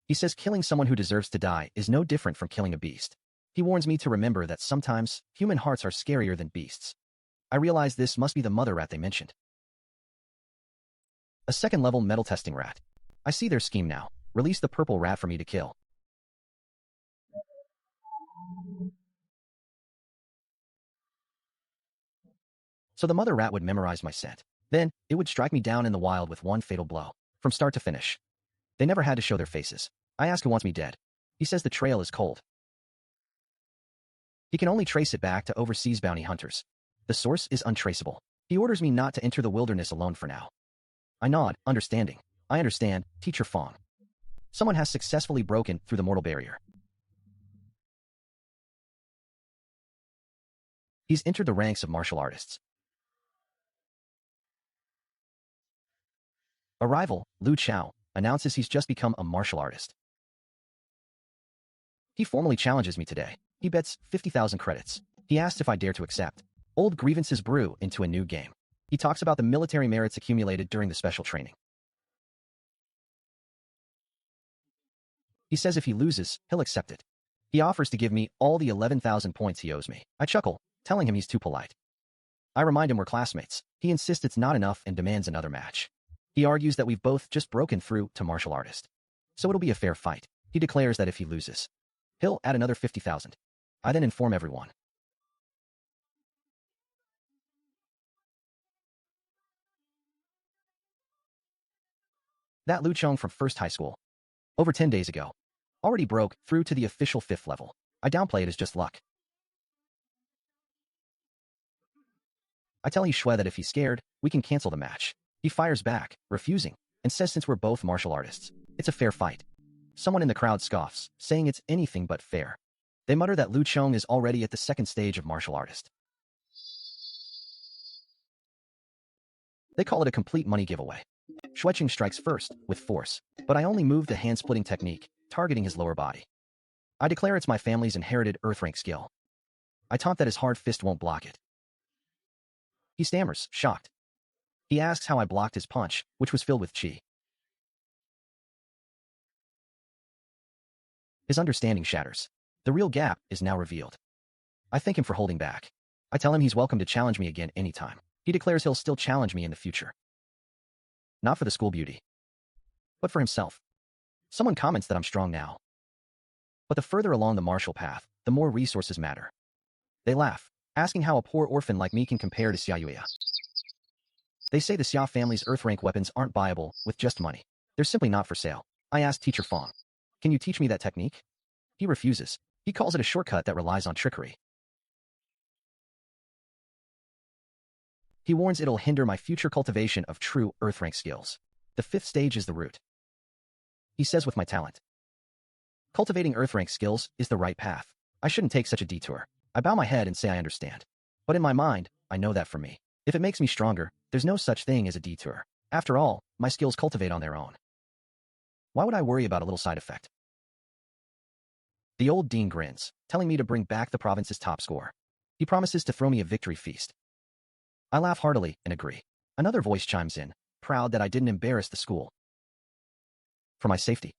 He says killing someone who deserves to die is no different from killing a beast. He warns me to remember that sometimes human hearts are scarier than beasts. I realize this must be the mother rat they mentioned. A 2nd-level metal testing rat. I see their scheme now. Release the purple rat for me to kill. So the mother rat would memorize my scent. Then, it would strike me down in the wild with one fatal blow, from start to finish. They never had to show their faces. I ask who wants me dead. He says the trail is cold. He can only trace it back to overseas bounty hunters. The source is untraceable. He orders me not to enter the wilderness alone for now. I nod, understanding. I understand, Teacher Fong. Someone has successfully broken through the mortal barrier. He's entered the ranks of martial artists. A rival, Lu Chong, announces he's just become a martial artist. He formally challenges me today. He bets 50,000 credits. He asks if I dare to accept. Old grievances brew into a new game. He talks about the military merits accumulated during the special training. He says if he loses, he'll accept it. He offers to give me all the 11,000 points he owes me. I chuckle, telling him he's too polite. I remind him we're classmates. He insists it's not enough and demands another match. He argues that we've both just broken through to martial artist. So it'll be a fair fight. He declares that if he loses, he'll add another 50,000. I then inform everyone. That Lu Chong from first high school, over 10 days ago, already broke through to the official 5th level. I downplay it as just luck. I tell Yishue that if he's scared, we can cancel the match. He fires back, refusing, and says since we're both martial artists, it's a fair fight. Someone in the crowd scoffs, saying it's anything but fair. They mutter that Lu Chong is already at the 2nd stage of martial artist. They call it a complete money giveaway. Shueching strikes first, with force, but I only move the hand-splitting technique, targeting his lower body. I declare it's my family's inherited earth-rank skill. I taunt that his hard fist won't block it. He stammers, shocked. He asks how I blocked his punch, which was filled with chi. His understanding shatters. The real gap is now revealed. I thank him for holding back. I tell him he's welcome to challenge me again anytime. He declares he'll still challenge me in the future. Not for the school beauty, but for himself. Someone comments that I'm strong now. But the further along the martial path, the more resources matter. They laugh, asking how a poor orphan like me can compare to Xia Yuya. They say the Xia family's earth-rank weapons aren't buyable with just money. They're simply not for sale. I ask Teacher Fong, can you teach me that technique? He refuses. He calls it a shortcut that relies on trickery. He warns it'll hinder my future cultivation of true earth-rank skills. The 5th stage is the root. He says with my talent. Cultivating earth-rank skills is the right path. I shouldn't take such a detour. I bow my head and say I understand. But in my mind, I know that for me, if it makes me stronger, there's no such thing as a detour. After all, my skills cultivate on their own. Why would I worry about a little side effect? The old dean grins, telling me to bring back the province's top score. He promises to throw me a victory feast. I laugh heartily and agree. Another voice chimes in, proud that I didn't embarrass the school. For my safety.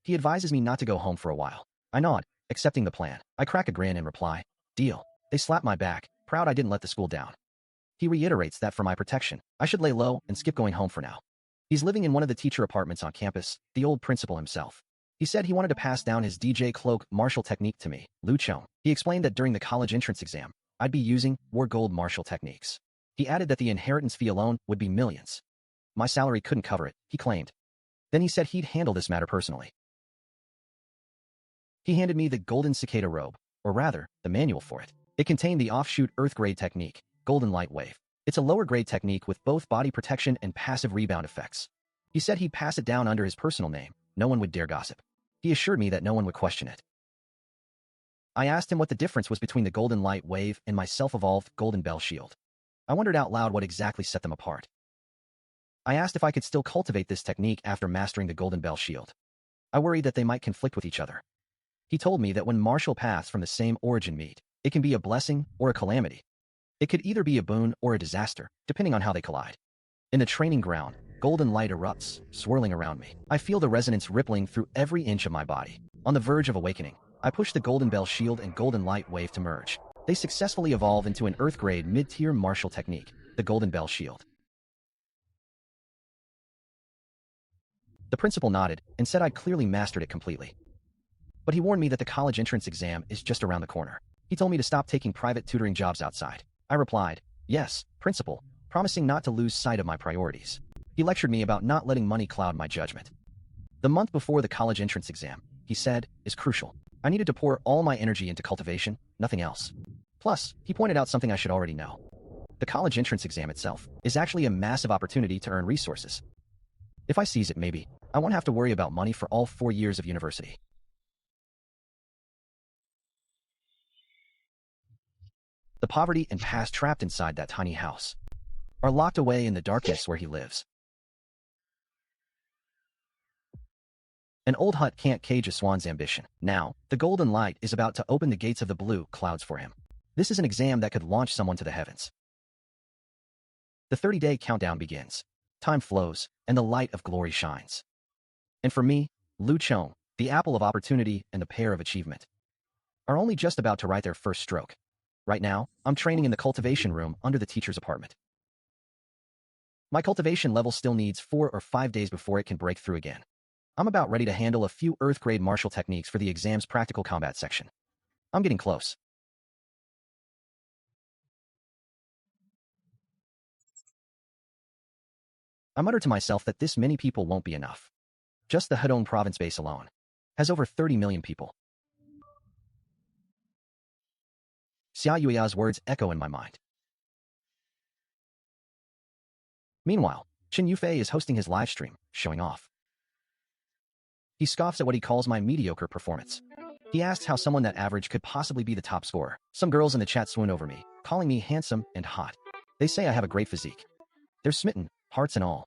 He advises me not to go home for a while. I nod, accepting the plan. I crack a grin and reply, deal. They slap my back, proud I didn't let the school down. He reiterates that for my protection, I should lay low and skip going home for now. He's living in one of the teacher apartments on campus, the old principal himself. He said he wanted to pass down his DJ cloak martial technique to me, Lu Chong. He explained that during the college entrance exam, I'd be using war gold martial techniques. He added that the inheritance fee alone would be millions. My salary couldn't cover it, he claimed. Then he said he'd handle this matter personally. He handed me the golden cicada robe, or rather, the manual for it. It contained the offshoot earth-grade technique, golden light wave. It's a lower-grade technique with both body protection and passive rebound effects. He said he'd pass it down under his personal name. No one would dare gossip. He assured me that no one would question it. I asked him what the difference was between the golden light wave and my self-evolved golden bell shield. I wondered out loud what exactly set them apart. I asked if I could still cultivate this technique after mastering the golden bell shield. I worried that they might conflict with each other. He told me that when martial paths from the same origin meet, it can be a blessing or a calamity. It could either be a boon or a disaster, depending on how they collide. In the training ground, golden light erupts, swirling around me. I feel the resonance rippling through every inch of my body. On the verge of awakening, I push the golden bell shield and golden light wave to merge. They successfully evolve into an earth-grade mid-tier martial technique, the golden bell shield. The principal nodded and said I'd clearly mastered it completely. But he warned me that the college entrance exam is just around the corner. He told me to stop taking private tutoring jobs outside. I replied, yes, principal, promising not to lose sight of my priorities. He lectured me about not letting money cloud my judgment. The month before the college entrance exam, he said, is crucial. I needed to pour all my energy into cultivation, nothing else. Plus, he pointed out something I should already know. The college entrance exam itself is actually a massive opportunity to earn resources. If I seize it, maybe I won't have to worry about money for all 4 years of university. The poverty and past trapped inside that tiny house are locked away in the darkness where he lives. An old hut can't cage a swan's ambition. Now, the golden light is about to open the gates of the blue clouds for him. This is an exam that could launch someone to the heavens. The 30-day countdown begins. Time flows, and the light of glory shines. And for me, Lu Chong, the apple of opportunity and the pear of achievement, are only just about to write their first stroke. Right now, I'm training in the cultivation room under the teacher's apartment. My cultivation level still needs 4 or 5 days before it can break through again. I'm about ready to handle a few Earth-grade martial techniques for the exam's practical combat section. I'm getting close. I mutter to myself that this many people won't be enough. Just the Hedong province base alone has over 30 million people. Xia Yuia's words echo in my mind. Meanwhile, Qin Yufei is hosting his live stream, showing off. He scoffs at what he calls my mediocre performance. He asks how someone that average could possibly be the top scorer. Some girls in the chat swoon over me, calling me handsome and hot. They say I have a great physique. They're smitten, hearts and all.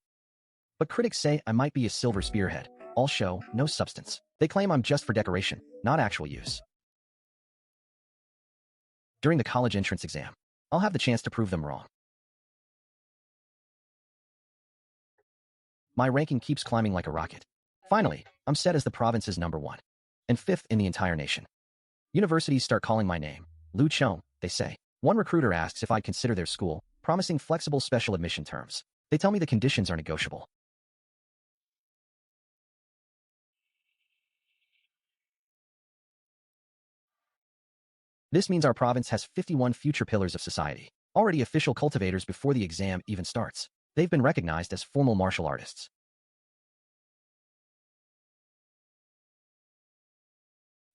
But critics say I might be a silver spearhead, all show, no substance. They claim I'm just for decoration, not actual use. During the college entrance exam, I'll have the chance to prove them wrong. My ranking keeps climbing like a rocket. Finally, I'm set as the province's #1 and 5th in the entire nation. Universities start calling my name, Lu Chong, they say. One recruiter asks if I'd consider their school, promising flexible special admission terms. They tell me the conditions are negotiable. This means our province has 51 future pillars of society, already official cultivators before the exam even starts. They've been recognized as formal martial artists.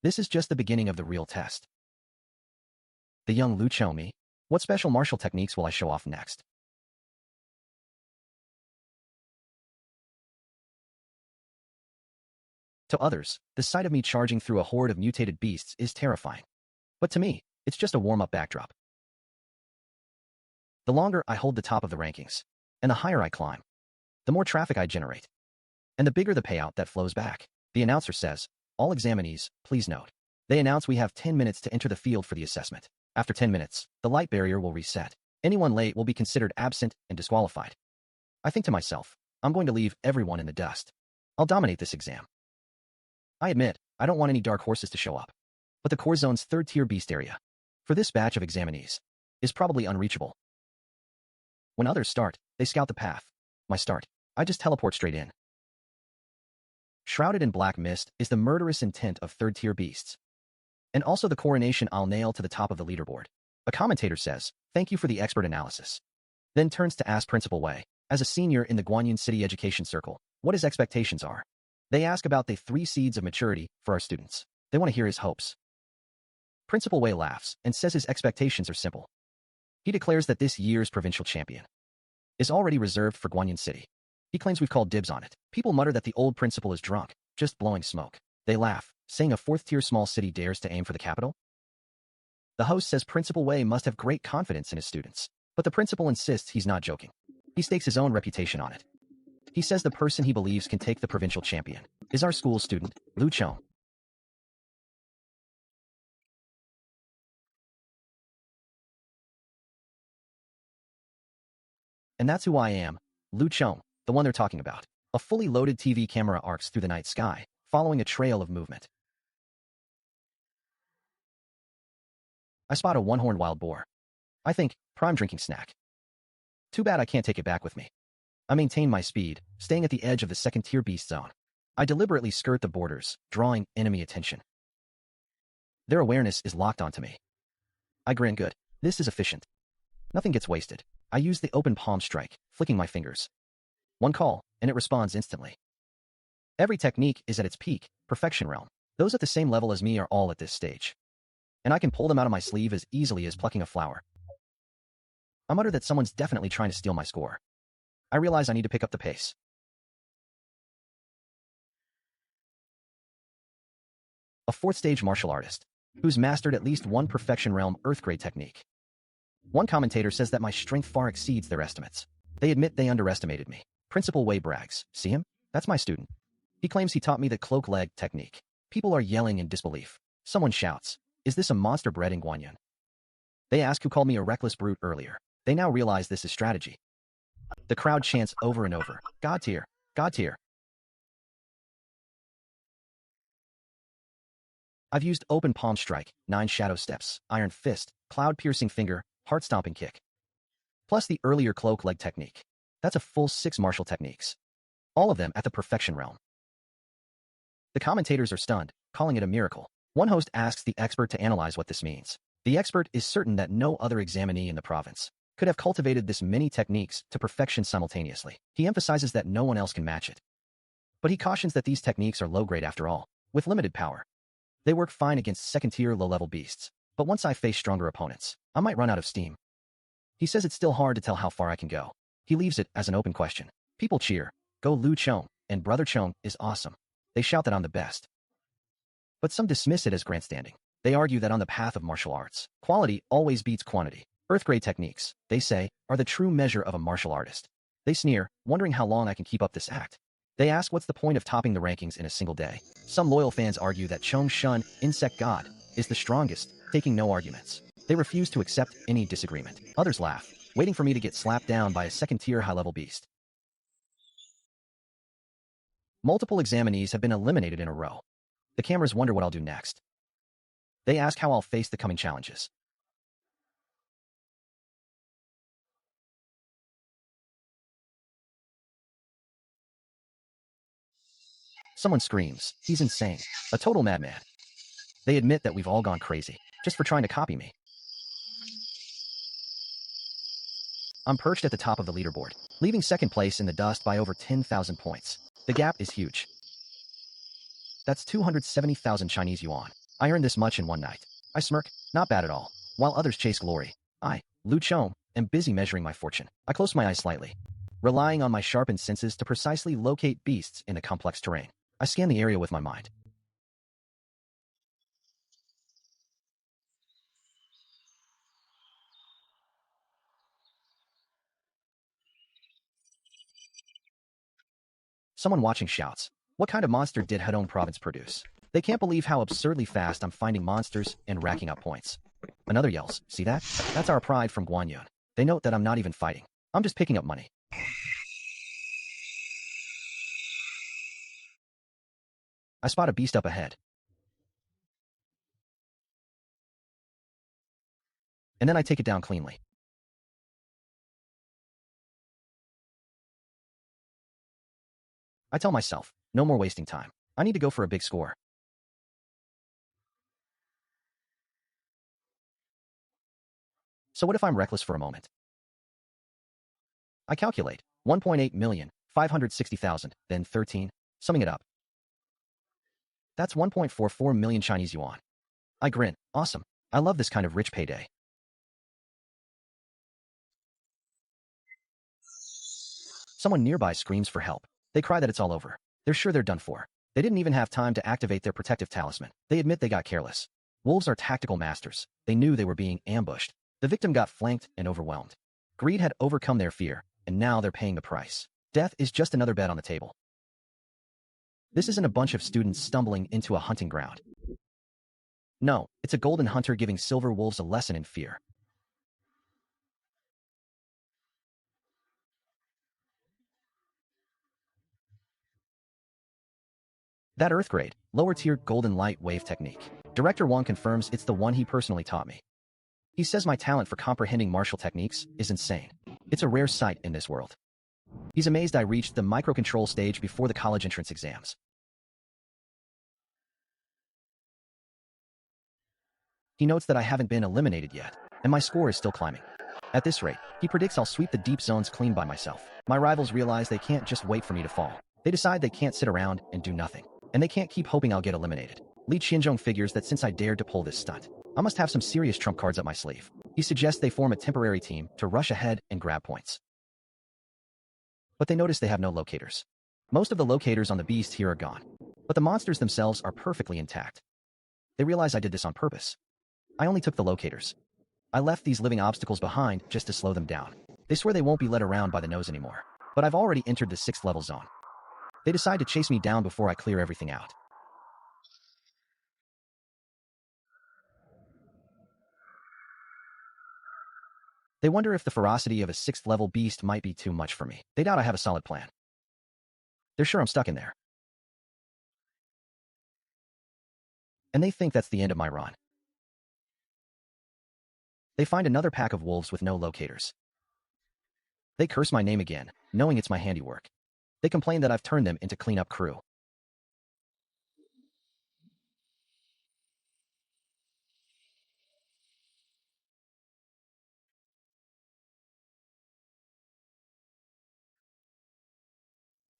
This is just the beginning of the real test. The young Lu Chong me, what special martial techniques will I show off next? To others, the sight of me charging through a horde of mutated beasts is terrifying. But to me, it's just a warm-up backdrop. The longer I hold the top of the rankings, and the higher I climb, the more traffic I generate, and the bigger the payout that flows back. The announcer says, all examinees, please note. They announce we have 10 minutes to enter the field for the assessment. After 10 minutes, the light barrier will reset. Anyone late will be considered absent and disqualified. I think to myself, I'm going to leave everyone in the dust. I'll dominate this exam. I admit, I don't want any dark horses to show up. But the core zone's 3rd-tier beast area, for this batch of examinees, is probably unreachable. When others start, they scout the path. My start, I just teleport straight in. Shrouded in black mist is the murderous intent of 3rd-tier beasts. And also the coronation I'll nail to the top of the leaderboard. A commentator says, thank you for the expert analysis. Then turns to ask Principal Wei, as a senior in the Guanyin City Education Circle, what his expectations are. They ask about the 3 seeds of maturity for our students. They want to hear his hopes. Principal Wei laughs and says his expectations are simple. He declares that this year's provincial champion is already reserved for Guanyin City. He claims we've called dibs on it. People mutter that the old principal is drunk, just blowing smoke. They laugh, saying a 4th-tier small city dares to aim for the capital? The host says Principal Wei must have great confidence in his students. But the principal insists he's not joking. He stakes his own reputation on it. He says the person he believes can take the provincial champion is our school student, Lu Chong. And that's who I am, Lu Chong, the one they're talking about. A fully loaded TV camera arcs through the night sky, following a trail of movement. I spot a one-horned wild boar. I think, prime drinking snack. Too bad I can't take it back with me. I maintain my speed, staying at the edge of the 2nd-tier beast zone. I deliberately skirt the borders, drawing enemy attention. Their awareness is locked onto me. I grin good. This is efficient. Nothing gets wasted. I use the open palm strike, flicking my fingers. One call, and it responds instantly. Every technique is at its peak, perfection realm. Those at the same level as me are all at this stage. And I can pull them out of my sleeve as easily as plucking a flower. I mutter that someone's definitely trying to steal my score. I realize I need to pick up the pace. A fourth-stage martial artist, who's mastered at least one perfection realm earth-grade technique. One commentator says that my strength far exceeds their estimates. They admit they underestimated me. Principal Wei brags. See him? That's my student. He claims he taught me the cloak leg technique. People are yelling in disbelief. Someone shouts, "Is this a monster bred in Guanyin?" They ask who called me a reckless brute earlier. They now realize this is strategy. The crowd chants over and over, "God tier, God tier." I've used open palm strike, 9 shadow steps, iron fist, cloud-piercing finger, heart-stomping kick. Plus the earlier cloak leg technique. That's a full 6 martial techniques. All of them at the perfection realm. The commentators are stunned, calling it a miracle. One host asks the expert to analyze what this means. The expert is certain that no other examinee in the province could have cultivated this many techniques to perfection simultaneously. He emphasizes that no one else can match it. But he cautions that these techniques are low-grade after all, with limited power. They work fine against second-tier low-level beasts, but once I face stronger opponents, I might run out of steam. He says it's still hard to tell how far I can go. He leaves it as an open question. People cheer, "Go Lu Chong," and "Brother Chong is awesome." They shout that I'm the best. But some dismiss it as grandstanding. They argue that on the path of martial arts, quality always beats quantity. Earth-grade techniques, they say, are the true measure of a martial artist. They sneer, wondering how long I can keep up this act. They ask what's the point of topping the rankings in a single day. Some loyal fans argue that Chong Shun, insect god, is the strongest, taking no arguments. They refuse to accept any disagreement. Others laugh, waiting for me to get slapped down by a second-tier high-level beast. Multiple examinees have been eliminated in a row. The cameras wonder what I'll do next. They ask how I'll face the coming challenges. Someone screams, "He's insane. A total madman." They admit that we've all gone crazy, just for trying to copy me. I'm perched at the top of the leaderboard, leaving second place in the dust by over 10,000 points. The gap is huge. That's 270,000 Chinese yuan. I earned this much in one night. I smirk, not bad at all. While others chase glory, I, Lu Chong, am busy measuring my fortune. I close my eyes slightly, relying on my sharpened senses to precisely locate beasts in the complex terrain. I scan the area with my mind. Someone watching shouts, "What kind of monster did Hedong province produce?" They can't believe how absurdly fast I'm finding monsters and racking up points. Another yells, "See that? That's our pride from Guanyin." They note that I'm not even fighting. I'm just picking up money. I spot a beast up ahead. And then I take it down cleanly. I tell myself, no more wasting time. I need to go for a big score. So what if I'm reckless for a moment? I calculate 1.8 million, 560,000, then 13, summing it up. That's 1.44 million Chinese yuan. I grin. Awesome. I love this kind of rich payday. Someone nearby screams for help. They cry that it's all over. They're sure they're done for. They didn't even have time to activate their protective talisman. They admit they got careless. Wolves are tactical masters. They knew they were being ambushed. The victim got flanked and overwhelmed. Greed had overcome their fear, and now they're paying the price. Death is just another bet on the table. This isn't a bunch of students stumbling into a hunting ground. No, it's a golden hunter giving silver wolves a lesson in fear. That Earth grade, lower tier golden light wave technique. Director Wong confirms it's the one he personally taught me. He says my talent for comprehending martial techniques is insane. It's a rare sight in this world. He's amazed I reached the microcontrol stage before the college entrance exams. He notes that I haven't been eliminated yet, and my score is still climbing. At this rate, he predicts I'll sweep the deep zones clean by myself. My rivals realize they can't just wait for me to fall. They decide they can't sit around and do nothing. And they can't keep hoping I'll get eliminated. Li Qianzhong figures that since I dared to pull this stunt, I must have some serious trump cards up my sleeve. He suggests they form a temporary team to rush ahead and grab points. But they notice they have no locators. Most of the locators on the beast here are gone, but the monsters themselves are perfectly intact. They realize I did this on purpose. I only took the locators. I left these living obstacles behind just to slow them down. They swear they won't be led around by the nose anymore, but I've already entered the 6th level zone. They decide to chase me down before I clear everything out. They wonder if the ferocity of a 6th level beast might be too much for me. They doubt I have a solid plan. They're sure I'm stuck in there. And they think that's the end of my run. They find another pack of wolves with no locators. They curse my name again, knowing it's my handiwork. They complain that I've turned them into cleanup crew.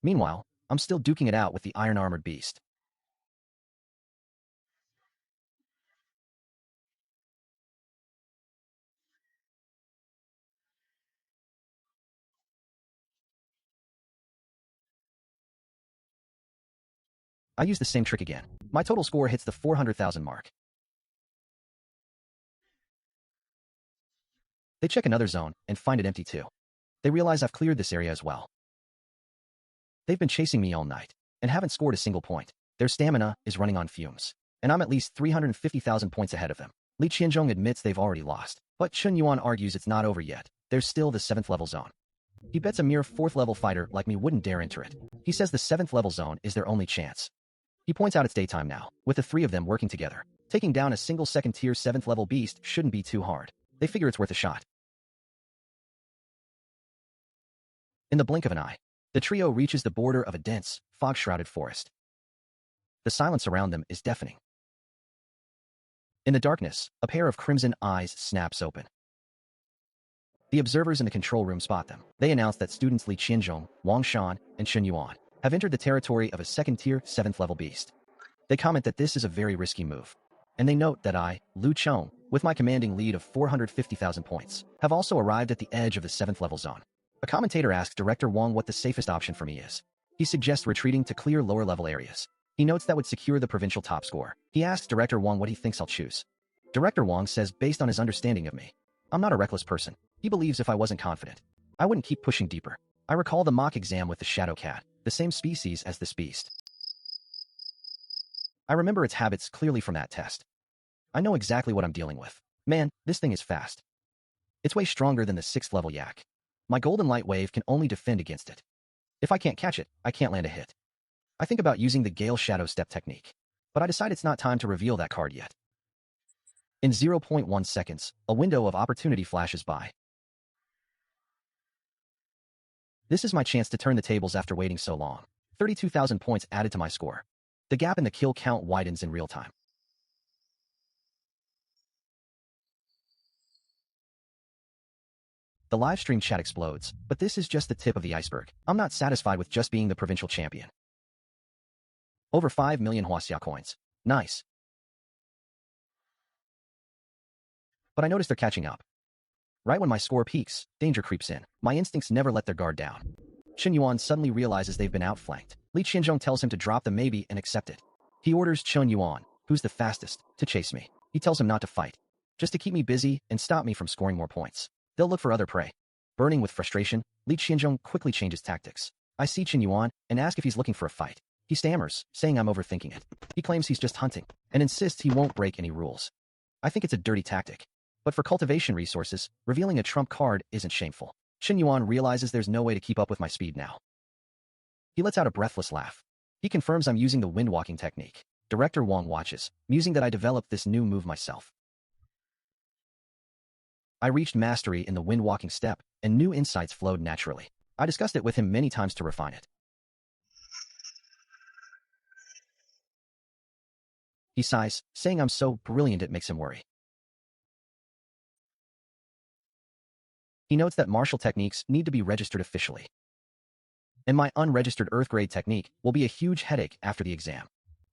Meanwhile, I'm still duking it out with the iron-armored beast. I use the same trick again. My total score hits the 400,000 mark. They check another zone and find it empty too. They realize I've cleared this area as well. They've been chasing me all night and haven't scored a single point. Their stamina is running on fumes, and I'm at least 350,000 points ahead of them. Li Qianzhong admits they've already lost, but Chun Yuan argues it's not over yet. There's still the 7th level zone. He bets a mere 4th level fighter like me wouldn't dare enter it. He says the 7th level zone is their only chance. He points out it's daytime now, with the 3 of them working together. Taking down a single 2nd tier 7th level beast shouldn't be too hard. They figure it's worth a shot. In the blink of an eye, the trio reaches the border of a dense, fog-shrouded forest. The silence around them is deafening. In the darkness, a pair of crimson eyes snaps open. The observers in the control room spot them. They announce that students Li Qianzhong, Wang Shan, and Chun Yuan have entered the territory of a 2nd tier 7th level beast. They comment that this is a very risky move, and they note that I, Lu Chong, with my commanding lead of 450,000 points, have also arrived at the edge of the 7th level zone. A commentator asks Director Wang what the safest option for me is. He suggests retreating to clear lower-level areas. He notes that would secure the provincial top score. He asks Director Wang what he thinks I'll choose. Director Wang says based on his understanding of me, I'm not a reckless person. He believes if I wasn't confident, I wouldn't keep pushing deeper. I recall the mock exam with the shadow cat, the same species as this beast. I remember its habits clearly from that test. I know exactly what I'm dealing with. Man, this thing is fast. It's way stronger than the 6th level yak. My golden light wave can only defend against it. If I can't catch it, I can't land a hit. I think about using the Gale Shadow Step technique, but I decide it's not time to reveal that card yet. In 0.1 seconds, a window of opportunity flashes by. This is my chance to turn the tables after waiting so long. 32,000 points added to my score. The gap in the kill count widens in real time. The livestream chat explodes, but this is just the tip of the iceberg. I'm not satisfied with just being the provincial champion. Over 5 million Huaxia coins. Nice. But I notice they're catching up. Right when my score peaks, danger creeps in. My instincts never let their guard down. Chun Yuan suddenly realizes they've been outflanked. Li Qianzhong tells him to drop the maybe and accept it. He orders Chun Yuan, who's the fastest, to chase me. He tells him not to fight, just to keep me busy and stop me from scoring more points. They'll look for other prey. Burning with frustration, Li Qianzhong quickly changes tactics. I see Chun Yuan and ask if he's looking for a fight. He stammers, saying I'm overthinking it. He claims he's just hunting, and insists he won't break any rules. I think it's a dirty tactic. But for cultivation resources, revealing a trump card isn't shameful. Chun Yuan realizes there's no way to keep up with my speed now. He lets out a breathless laugh. He confirms I'm using the wind-walking technique. Director Wang watches, musing that I developed this new move myself. I reached mastery in the wind-walking step, and new insights flowed naturally. I discussed it with him many times to refine it. He sighs, saying I'm so brilliant it makes him worry. He notes that martial techniques need to be registered officially. And my unregistered Earth-grade technique will be a huge headache after the exam.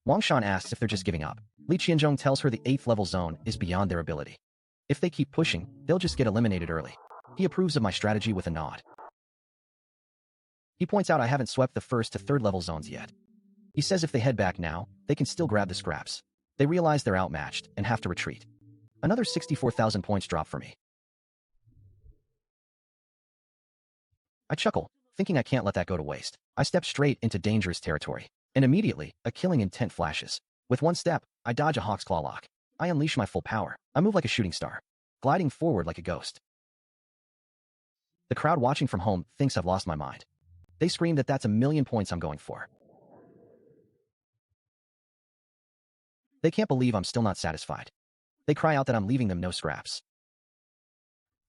Wang Shan asks if they're just giving up. Li Qianzhong tells her the 8th level zone is beyond their ability. If they keep pushing, they'll just get eliminated early. He approves of my strategy with a nod. He points out I haven't swept the first to third level zones yet. He says if they head back now, they can still grab the scraps. They realize they're outmatched and have to retreat. Another 64,000 points drop for me. I chuckle, thinking I can't let that go to waste. I step straight into dangerous territory, and immediately, a killing intent flashes. With one step, I dodge a hawk's claw lock. I unleash my full power. I move like a shooting star, gliding forward like a ghost. The crowd watching from home thinks I've lost my mind. They scream that that's a million points I'm going for. They can't believe I'm still not satisfied. They cry out that I'm leaving them no scraps.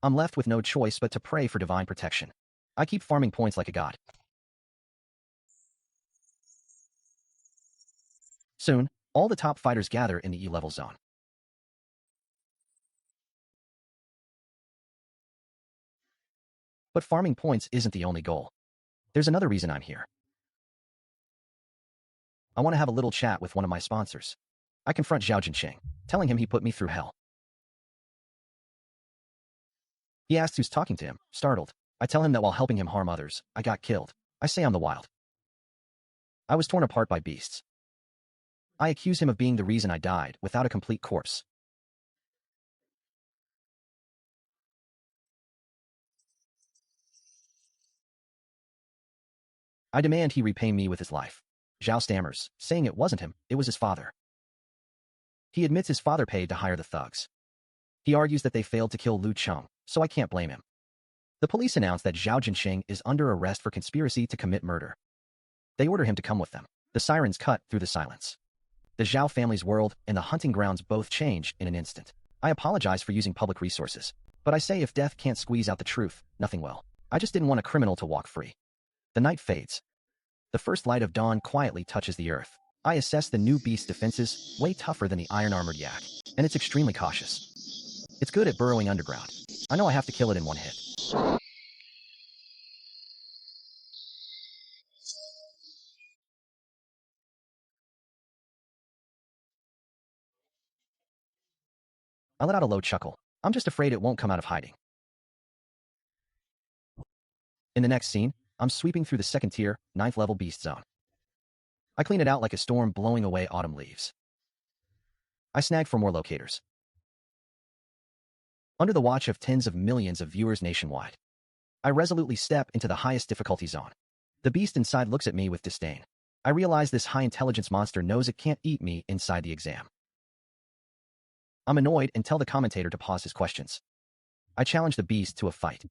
I'm left with no choice but to pray for divine protection. I keep farming points like a god. Soon, all the top fighters gather in the E-level zone. But farming points isn't the only goal. There's another reason I'm here. I want to have a little chat with one of my sponsors. I confront Zhao Jinqing, telling him he put me through hell. He asks who's talking to him, startled. I tell him that while helping him harm others, I got killed. I say I'm the wild. I was torn apart by beasts. I accuse him of being the reason I died without a complete corpse. I demand he repay me with his life. Zhao stammers, saying it wasn't him, it was his father. He admits his father paid to hire the thugs. He argues that they failed to kill Lu Chong, so I can't blame him. The police announce that Zhao Jinqing is under arrest for conspiracy to commit murder. They order him to come with them. The sirens cut through the silence. The Zhao family's world and the hunting grounds both change in an instant. I apologize for using public resources, but I say if death can't squeeze out the truth, nothing will. I just didn't want a criminal to walk free. The night fades. The first light of dawn quietly touches the earth. I assess the new beast's defenses, way tougher than the iron-armored yak, and it's extremely cautious. It's good at burrowing underground. I know I have to kill it in one hit. I let out a low chuckle. I'm just afraid it won't come out of hiding. In the next scene, I'm sweeping through the second tier, 9th level beast zone. I clean it out like a storm blowing away autumn leaves. I snag for more locators. Under the watch of tens of millions of viewers nationwide, I resolutely step into the highest difficulty zone. The beast inside looks at me with disdain. I realize this high-intelligence monster knows it can't eat me inside the exam. I'm annoyed and tell the commentator to pause his questions. I challenge the beast to a fight.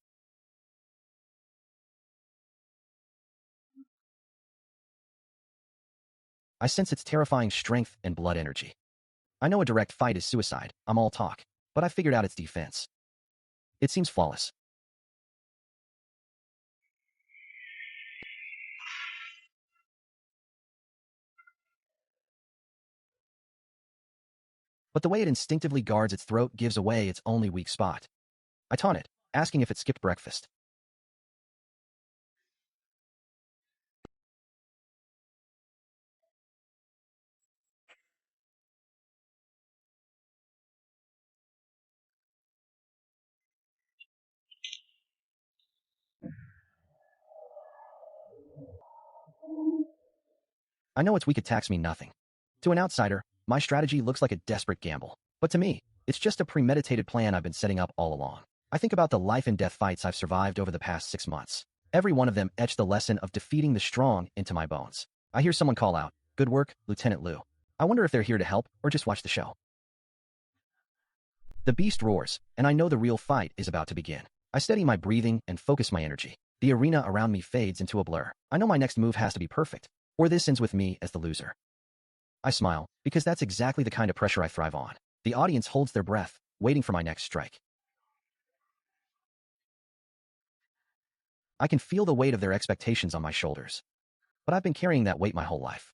I sense its terrifying strength and blood energy. I know a direct fight is suicide, I'm all talk, but I figured out its defense. It seems flawless. But the way it instinctively guards its throat gives away its only weak spot. I taunt it, asking if it skipped breakfast. I know its weak attacks mean nothing. To an outsider, my strategy looks like a desperate gamble. But to me, it's just a premeditated plan I've been setting up all along. I think about the life and death fights I've survived over the past 6 months. Every one of them etched the lesson of defeating the strong into my bones. I hear someone call out, "Good work, Lieutenant Lu." I wonder if they're here to help or just watch the show. The beast roars, and I know the real fight is about to begin. I steady my breathing and focus my energy. The arena around me fades into a blur. I know my next move has to be perfect, or this ends with me as the loser. I smile, because that's exactly the kind of pressure I thrive on. The audience holds their breath, waiting for my next strike. I can feel the weight of their expectations on my shoulders. But I've been carrying that weight my whole life.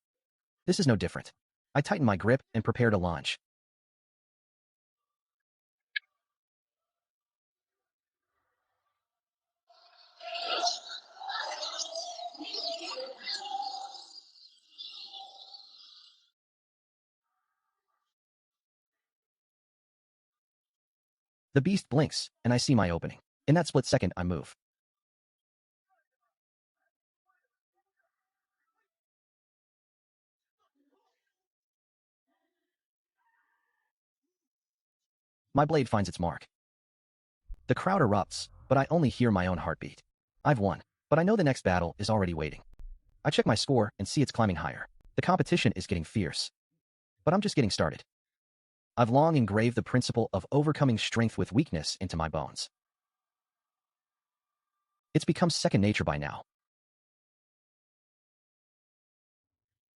This is no different. I tighten my grip and prepare to launch. The beast blinks, and I see my opening. In that split second, I move. My blade finds its mark. The crowd erupts, but I only hear my own heartbeat. I've won, but I know the next battle is already waiting. I check my score and see it's climbing higher. The competition is getting fierce. But I'm just getting started. I've long engraved the principle of overcoming strength with weakness into my bones. It's become second nature by now.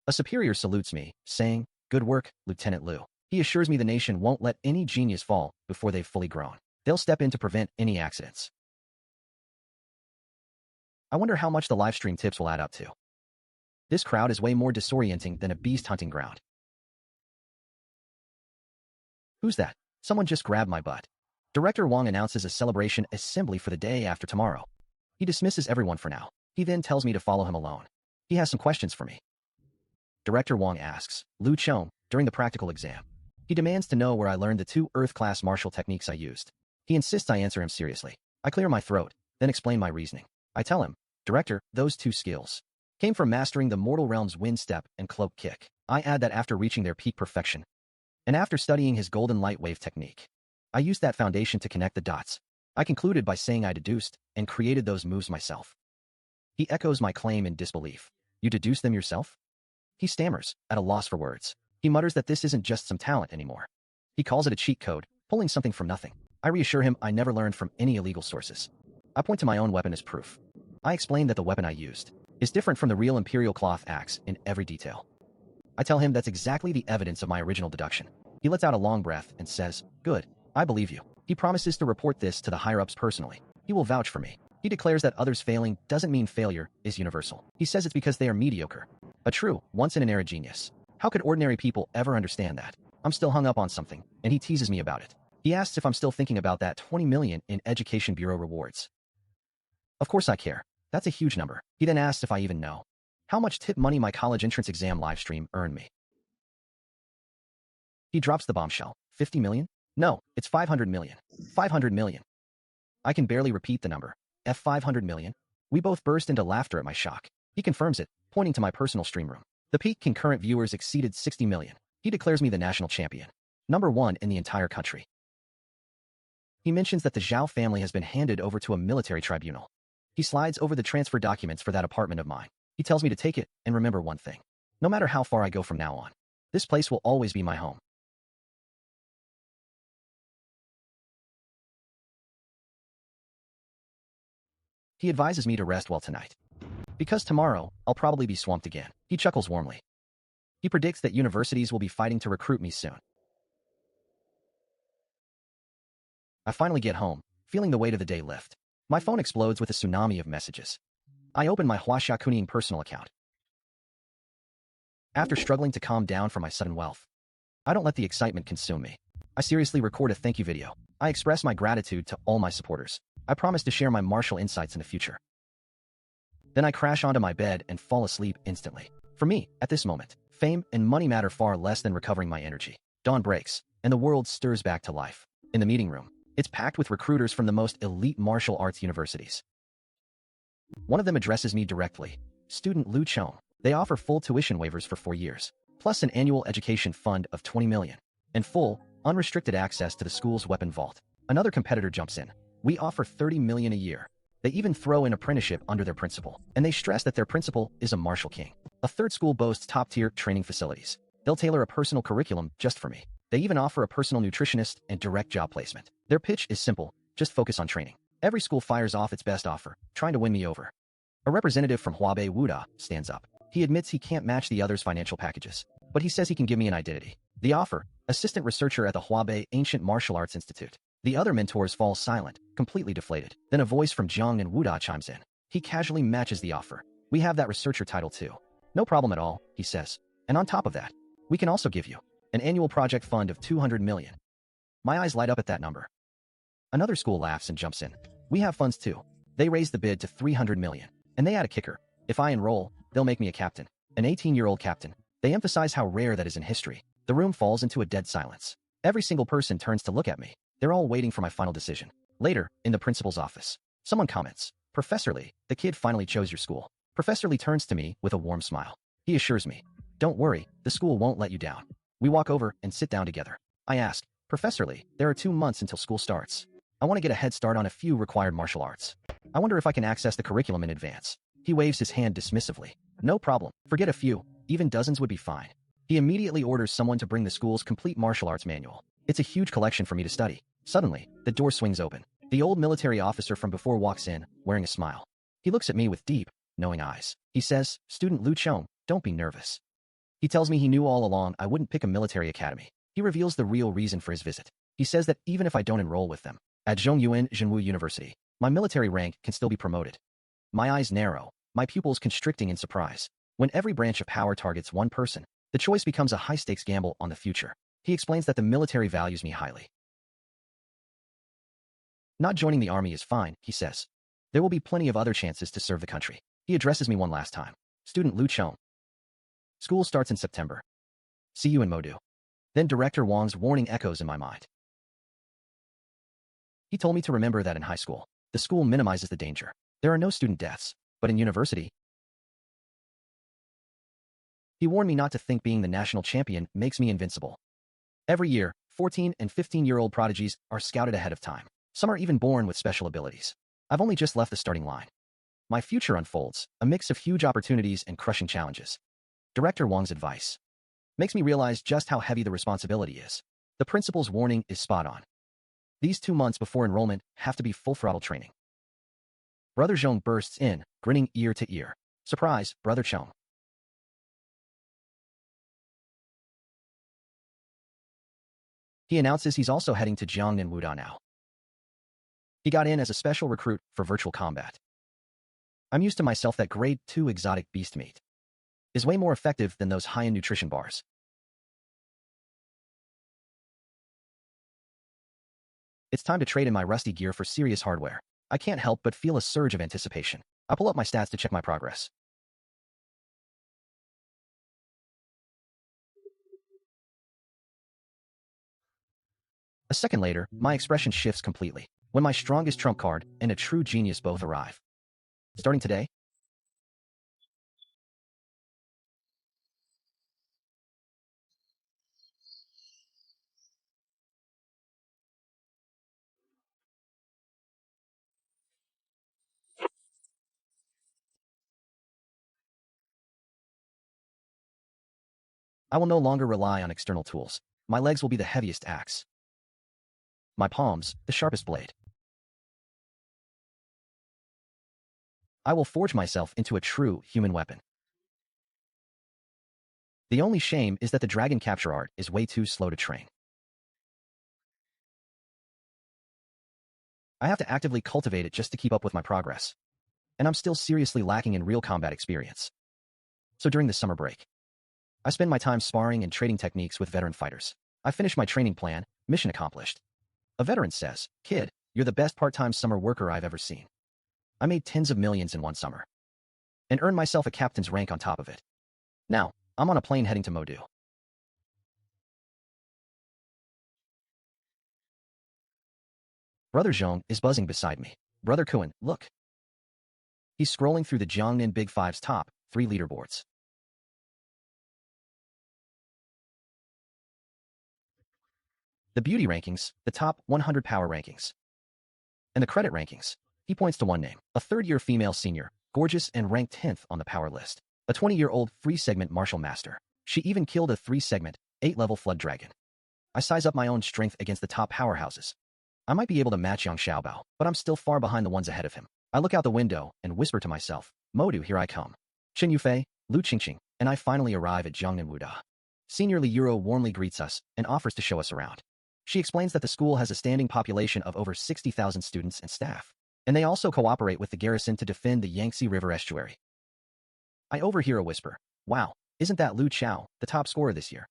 A superior salutes me, saying, "Good work, Lieutenant Lu." He assures me the nation won't let any genius fall before they've fully grown. They'll step in to prevent any accidents. I wonder how much the livestream tips will add up to. This crowd is way more disorienting than a beast hunting ground. Who's that? Someone just grabbed my butt. Director Wong announces a celebration assembly for the day after tomorrow. He dismisses everyone for now. He then tells me to follow him alone. He has some questions for me. Director Wong asks, Lu Chong, during the practical exam. He demands to know where I learned the 2 Earth-class martial techniques I used. He insists I answer him seriously. I clear my throat, then explain my reasoning. I tell him, Director, those 2 skills came from mastering the mortal realm's wind step and cloak kick. I add that after reaching their peak perfection, and after studying his golden light wave technique, I used that foundation to connect the dots. I concluded by saying I deduced and created those moves myself. He echoes my claim in disbelief. You deduced them yourself? He stammers, at a loss for words. He mutters that this isn't just some talent anymore. He calls it a cheat code, pulling something from nothing. I reassure him I never learned from any illegal sources. I point to my own weapon as proof. I explain that the weapon I used is different from the real imperial cloth axe in every detail. I tell him that's exactly the evidence of my original deduction. He lets out a long breath and says, Good, I believe you. He promises to report this to the higher-ups personally. He will vouch for me. He declares that others failing doesn't mean failure is universal. He says it's because they are mediocre. A true, once-in-an-era genius. How could ordinary people ever understand that? I'm still hung up on something, and he teases me about it. He asks if I'm still thinking about that 20 million in Education Bureau rewards. Of course I care. That's a huge number. He then asks if I even know how much tip money my college entrance exam livestream earned me. He drops the bombshell. 50 million? No, it's 500 million. 500 million. I can barely repeat the number. 500 million? We both burst into laughter at my shock. He confirms it, pointing to my personal stream room. The peak concurrent viewers exceeded 60 million. He declares me the national champion. #1 in the entire country. He mentions that the Zhao family has been handed over to a military tribunal. He slides over the transfer documents for that apartment of mine. He tells me to take it and remember one thing. No matter how far I go from now on, this place will always be my home. He advises me to rest well tonight. Because tomorrow, I'll probably be swamped again. He chuckles warmly. He predicts that universities will be fighting to recruit me soon. I finally get home, feeling the weight of the day lift. My phone explodes with a tsunami of messages. I open my Huaxia Kuning personal account. After struggling to calm down from my sudden wealth, I don't let the excitement consume me. I seriously record a thank you video. I express my gratitude to all my supporters. I promise to share my martial insights in the future. Then I crash onto my bed and fall asleep instantly. For me, at this moment, fame and money matter far less than recovering my energy. Dawn breaks, and the world stirs back to life. In the meeting room, it's packed with recruiters from the most elite martial arts universities. One of them addresses me directly. Student Lu Chong. They offer full tuition waivers for 4 years, plus an annual education fund of 20 million, and full, unrestricted access to the school's weapon vault. Another competitor jumps in. We offer 30 million a year. They even throw an apprenticeship under their principal, and they stress that their principal is a martial king. A third school boasts top-tier training facilities. They'll tailor a personal curriculum just for me. They even offer a personal nutritionist and direct job placement. Their pitch is simple, just focus on training. Every school fires off its best offer, trying to win me over. A representative from Huabei Wuda stands up. He admits he can't match the others' financial packages, but he says he can give me an identity. The offer, assistant researcher at the Huabei Ancient Martial Arts Institute. The other mentors fall silent, completely deflated. Then a voice from Zhang and Wuda chimes in. He casually matches the offer. We have that researcher title too. No problem at all, he says. And on top of that, we can also give you an annual project fund of 200 million. My eyes light up at that number. Another school laughs and jumps in. We have funds too. They raise the bid to 300 million. And they add a kicker. If I enroll, they'll make me a captain. An 18-year-old captain. They emphasize how rare that is in history. The room falls into a dead silence. Every single person turns to look at me. They're all waiting for my final decision. Later, in the principal's office, someone comments, "Professor Lee, the kid finally chose your school." Professor Lee turns to me with a warm smile. He assures me, "Don't worry, the school won't let you down." We walk over and sit down together. I ask, "Professor Lee, there are 2 months until school starts. I want to get a head start on a few required martial arts. I wonder if I can access the curriculum in advance." He waves his hand dismissively. "No problem. Forget a few. Even dozens would be fine." He immediately orders someone to bring the school's complete martial arts manual. It's a huge collection for me to study. Suddenly, the door swings open. The old military officer from before walks in, wearing a smile. He looks at me with deep, knowing eyes. He says, "Student Lu Chong, don't be nervous." He tells me he knew all along I wouldn't pick a military academy. He reveals the real reason for his visit. He says that even if I don't enroll with them, at Zhongyuan Zhenwu University, my military rank can still be promoted. My eyes narrow, my pupils constricting in surprise. When every branch of power targets one person, the choice becomes a high-stakes gamble on the future. He explains that the military values me highly. Not joining the army is fine, he says. There will be plenty of other chances to serve the country. He addresses me one last time. "Student Lu Chong. School starts in September. See you in Modu." Then Director Wang's warning echoes in my mind. He told me to remember that in high school, the school minimizes the danger. There are no student deaths, but in university, he warned me not to think being the national champion makes me invincible. Every year, 14 and 15-year-old prodigies are scouted ahead of time. Some are even born with special abilities. I've only just left the starting line. My future unfolds, a mix of huge opportunities and crushing challenges. Director Wang's advice makes me realize just how heavy the responsibility is. The principal's warning is spot on. These 2 months before enrollment have to be full-throttle training. Brother Zhong bursts in, grinning ear to ear. "Surprise, Brother Chong." He announces he's also heading to Jiangnan Wuda now. He got in as a special recruit for virtual combat. I'm used to myself that grade 2 exotic beast meat is way more effective than those high-end nutrition bars. It's time to trade in my rusty gear for serious hardware. I can't help but feel a surge of anticipation. I pull up my stats to check my progress. A second later, my expression shifts completely, when my strongest trump card and a true genius both arrive. Starting today, I will no longer rely on external tools. My legs will be the heaviest axe. My palms, the sharpest blade. I will forge myself into a true human weapon. The only shame is that the dragon capture art is way too slow to train. I have to actively cultivate it just to keep up with my progress. And I'm still seriously lacking in real combat experience. So during the summer break, I spend my time sparring and trading techniques with veteran fighters. I finish my training plan, mission accomplished. A veteran says, "Kid, you're the best part-time summer worker I've ever seen. I made tens of millions in one summer. And earned myself a captain's rank on top of it. Now, I'm on a plane heading to Modu." Brother Zhong is buzzing beside me. "Brother Kuan, look." He's scrolling through the Jiangnan Big Five's top 3 leaderboards. The beauty rankings, the top 100 power rankings, and the credit rankings. He points to one name, a third-year female senior, gorgeous and ranked 10th on the power list. A 20-year-old 3-segment martial master. She even killed a 3-segment, 8-level flood dragon. I size up my own strength against the top powerhouses. I might be able to match Yang Xiaobao, but I'm still far behind the ones ahead of him. I look out the window and whisper to myself, "Modu, here I come." Chen Yufei, Lu Qingqing, and I finally arrive at Jiangnan Wuda. Senior Li Euro warmly greets us and offers to show us around. She explains that the school has a standing population of over 60,000 students and staff, and they also cooperate with the garrison to defend the Yangtze River estuary. I overhear a whisper, "Wow, isn't that Lu Chao, the top scorer this year?"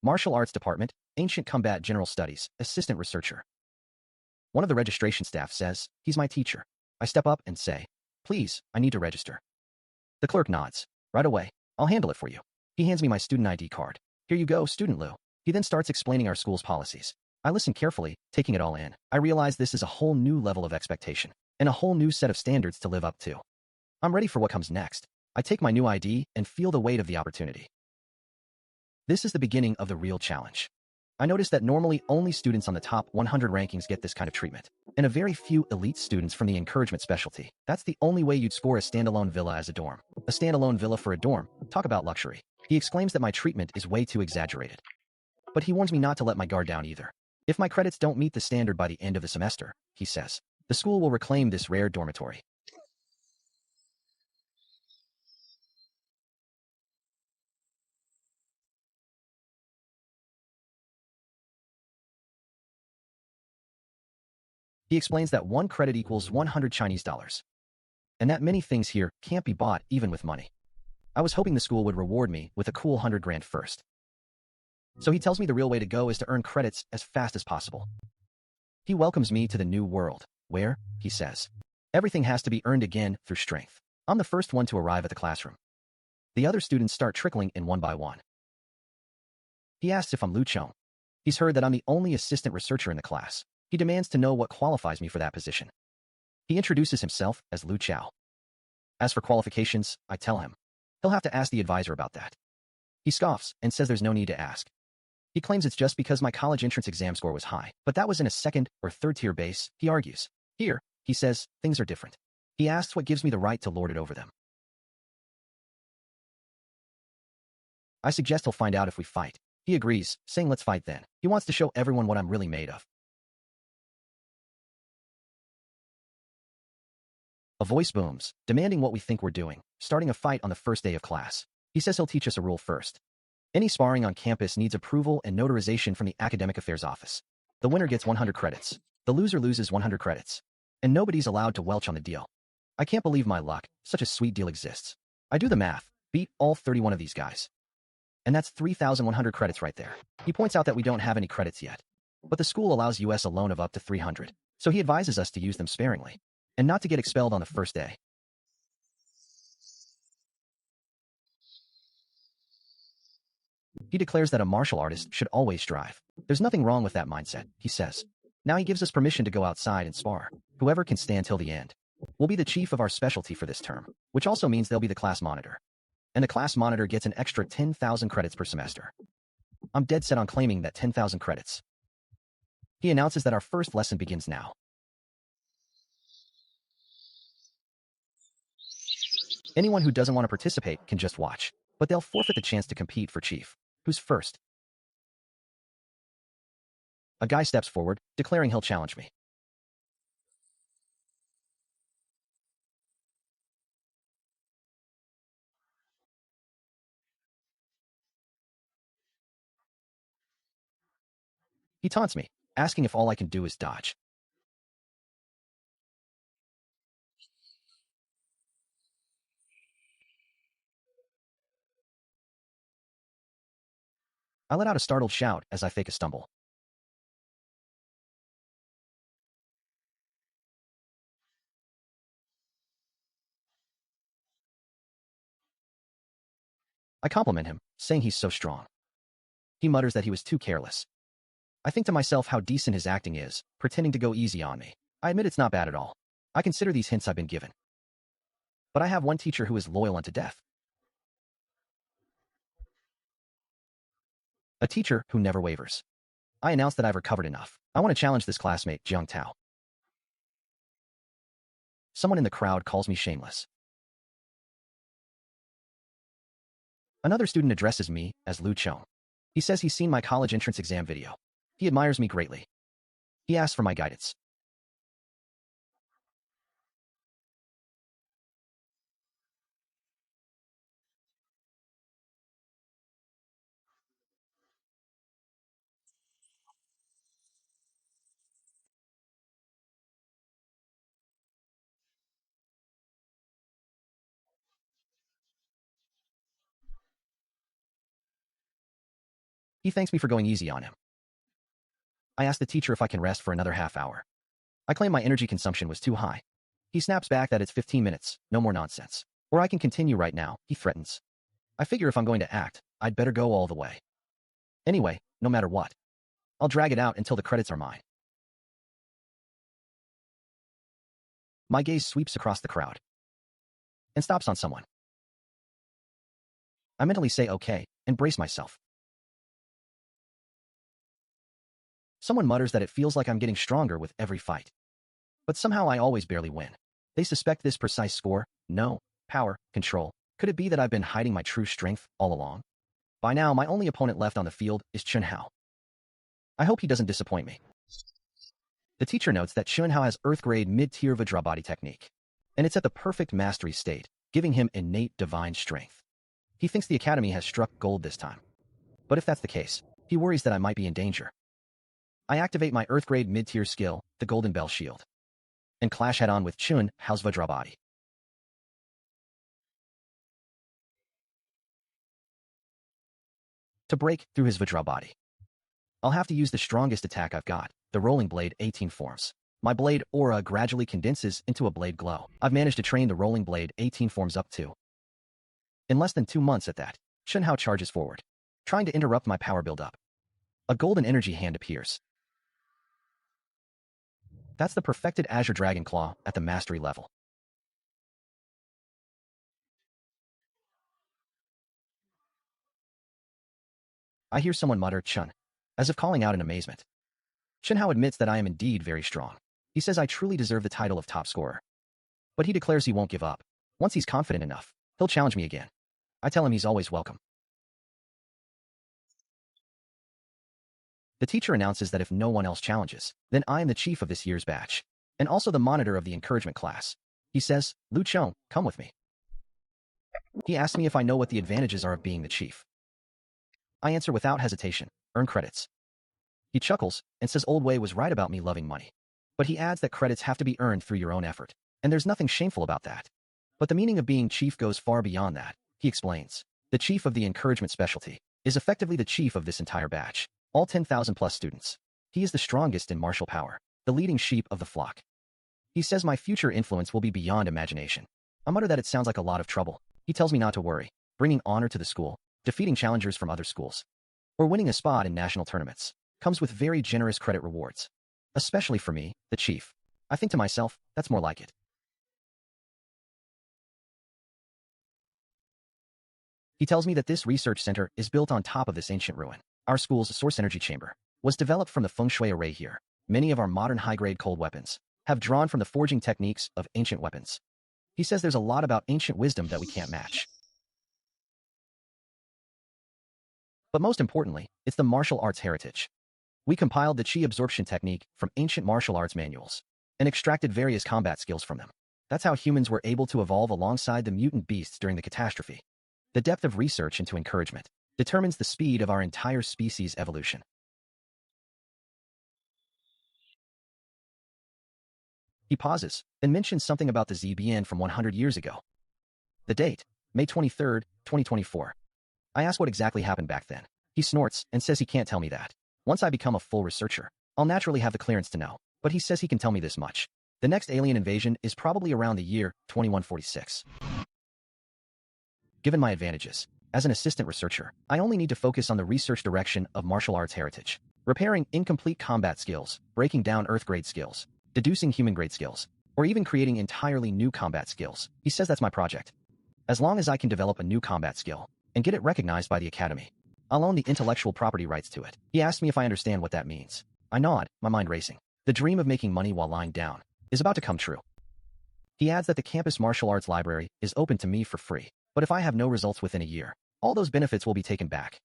Martial Arts Department, Ancient Combat General Studies, Assistant Researcher. One of the registration staff says, "He's my teacher." I step up and say, "Please, I need to register." The clerk nods. "Right away. I'll handle it for you." He hands me my student ID card. "Here you go, Student Lu." He then starts explaining our school's policies. I listen carefully, taking it all in. I realize this is a whole new level of expectation and a whole new set of standards to live up to. I'm ready for what comes next. I take my new ID and feel the weight of the opportunity. This is the beginning of the real challenge. I notice that normally only students on the top 100 rankings get this kind of treatment, and a very few elite students from the encouragement specialty. That's the only way you'd score a standalone villa as a dorm. A standalone villa for a dorm. Talk about luxury. He exclaims that my treatment is way too exaggerated. But he warns me not to let my guard down either. If my credits don't meet the standard by the end of the semester, he says, the school will reclaim this rare dormitory. He explains that 1 credit equals 100 Chinese dollars. And that many things here can't be bought even with money. I was hoping the school would reward me with a cool 100 grand first. So he tells me the real way to go is to earn credits as fast as possible. He welcomes me to the new world, where, he says, everything has to be earned again through strength. I'm the first one to arrive at the classroom. The other students start trickling in one by one. He asks if I'm Lu Chong. He's heard that I'm the only assistant researcher in the class. He demands to know what qualifies me for that position. He introduces himself as Lu Chao. As for qualifications, I tell him. He'll have to ask the advisor about that. He scoffs and says there's no need to ask. He claims it's just because my college entrance exam score was high, but that was in a second or third tier base, he argues. Here, he says, things are different. He asks what gives me the right to lord it over them. I suggest he'll find out if we fight. He agrees, saying let's fight then. He wants to show everyone what I'm really made of. A voice booms, demanding what we think we're doing, starting a fight on the first day of class. He says he'll teach us a rule first. Any sparring on campus needs approval and notarization from the Academic Affairs Office. The winner gets 100 credits. The loser loses 100 credits. And nobody's allowed to welch on the deal. I can't believe my luck. Such a sweet deal exists. I do the math. Beat all 31 of these guys. And that's 3,100 credits right there. He points out that we don't have any credits yet. But the school allows US a loan of up to 300. So he advises us to use them sparingly. And not to get expelled on the first day. He declares that a martial artist should always strive. There's nothing wrong with that mindset, he says. Now he gives us permission to go outside and spar. Whoever can stand till the end will be the chief of our specialty for this term, which also means they'll be the class monitor. And the class monitor gets an extra 10,000 credits per semester. I'm dead set on claiming that 10,000 credits. He announces that our first lesson begins now. Anyone who doesn't want to participate can just watch, but they'll forfeit the chance to compete for chief. Who's first? A guy steps forward, declaring he'll challenge me. He taunts me, asking if all I can do is dodge. I let out a startled shout as I fake a stumble. I compliment him, saying he's so strong. He mutters that he was too careless. I think to myself how decent his acting is, pretending to go easy on me. I admit it's not bad at all. I consider these hints I've been given. But I have one teacher who is loyal unto death. A teacher who never wavers. I announce that I've recovered enough. I want to challenge this classmate, Jiang Tao. Someone in the crowd calls me shameless. Another student addresses me as Lu Chong. He says he's seen my college entrance exam video. He admires me greatly. He asks for my guidance. He thanks me for going easy on him. I ask the teacher if I can rest for another half hour. I claim my energy consumption was too high. He snaps back that it's 15 minutes, no more nonsense. Or I can continue right now, he threatens. I figure if I'm going to act, I'd better go all the way. Anyway, no matter what, I'll drag it out until the credits are mine. My gaze sweeps across the crowd and stops on someone. I mentally say okay and brace myself. Someone mutters that it feels like I'm getting stronger with every fight. But somehow I always barely win. They suspect this precise score, no, power, control. Could it be that I've been hiding my true strength all along? By now, my only opponent left on the field is Chunhao. I hope he doesn't disappoint me. The teacher notes that Chunhao has Earth-grade mid-tier Vajra body technique, and it's at the perfect mastery state, giving him innate divine strength. He thinks the academy has struck gold this time. But if that's the case, he worries that I might be in danger. I activate my Earth-grade mid-tier skill, the Golden Bell Shield, and clash head-on with Chunhao's Vajra body. To break through his Vajra body, I'll have to use the strongest attack I've got, the Rolling Blade 18 forms. My blade aura gradually condenses into a blade glow. I've managed to train the Rolling Blade 18 forms up to. In less than 2 months at that, Chunhao charges forward, trying to interrupt my power build-up. A golden energy hand appears. That's the perfected Azure Dragon Claw at the mastery level. I hear someone mutter Chun, as if calling out in amazement. Chunhao admits that I am indeed very strong. He says I truly deserve the title of top scorer. But he declares he won't give up. Once he's confident enough, he'll challenge me again. I tell him he's always welcome. The teacher announces that if no one else challenges, then I am the chief of this year's batch, and also the monitor of the encouragement class. He says, Lu Chong, come with me. He asks me if I know what the advantages are of being the chief. I answer without hesitation, earn credits. He chuckles and says Old Wei was right about me loving money. But he adds that credits have to be earned through your own effort, and there's nothing shameful about that. But the meaning of being chief goes far beyond that, he explains. The chief of the encouragement specialty is effectively the chief of this entire batch, all 10,000 plus students. He is the strongest in martial power, the leading sheep of the flock. He says my future influence will be beyond imagination. I mutter that it sounds like a lot of trouble. He tells me not to worry, bringing honor to the school, defeating challengers from other schools, or winning a spot in national tournaments comes with very generous credit rewards. Especially for me, the chief. I think to myself, that's more like it. He tells me that this research center is built on top of this ancient ruin. Our school's source energy chamber was developed from the feng shui array here. Many of our modern high-grade cold weapons have drawn from the forging techniques of ancient weapons. He says there's a lot about ancient wisdom that we can't match. But most importantly, it's the martial arts heritage. We compiled the chi absorption technique from ancient martial arts manuals and extracted various combat skills from them. That's how humans were able to evolve alongside the mutant beasts during the catastrophe. The depth of research into encouragement determines the speed of our entire species' evolution. He pauses, then mentions something about the ZBN from 100 years ago. The date, May 23rd, 2024. I ask what exactly happened back then. He snorts and says he can't tell me that. Once I become a full researcher, I'll naturally have the clearance to know, but he says he can tell me this much. The next alien invasion is probably around the year 2146. Given my advantages, as an assistant researcher, I only need to focus on the research direction of martial arts heritage, repairing incomplete combat skills, breaking down Earth-grade skills, deducing human-grade skills, or even creating entirely new combat skills. He says that's my project. As long as I can develop a new combat skill and get it recognized by the Academy, I'll own the intellectual property rights to it. He asks me if I understand what that means. I nod, my mind racing. The dream of making money while lying down is about to come true. He adds that the campus martial arts library is open to me for free, but if I have no results within a year, all those benefits will be taken back.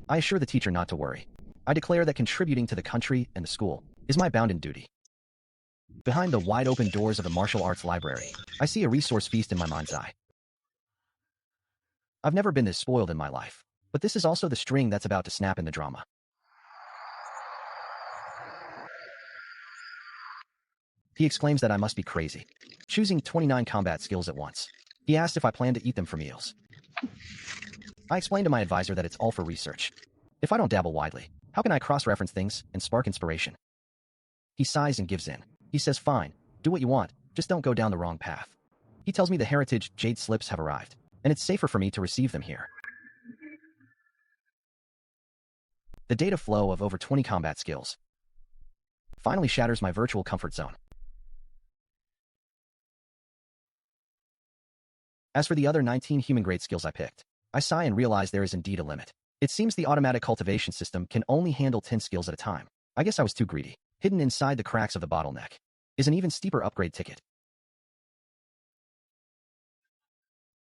I assure the teacher not to worry. I declare that contributing to the country and the school is my bounden duty. Behind the wide-open doors of the martial arts library, I see a resource feast in my mind's eye. I've never been this spoiled in my life, but this is also the string that's about to snap in the drama. He exclaims that I must be crazy, choosing 29 combat skills at once. He asks if I plan to eat them for meals. I explain to my advisor that it's all for research. If I don't dabble widely, how can I cross-reference things and spark inspiration? He sighs and gives in. He says, fine, do what you want, just don't go down the wrong path. He tells me the heritage jade slips have arrived, and it's safer for me to receive them here. The data flow of over 20 combat skills finally shatters my virtual comfort zone. As for the other 19 human-grade skills I picked, I sigh and realize there is indeed a limit. It seems the automatic cultivation system can only handle 10 skills at a time. I guess I was too greedy. Hidden inside the cracks of the bottleneck is an even steeper upgrade ticket.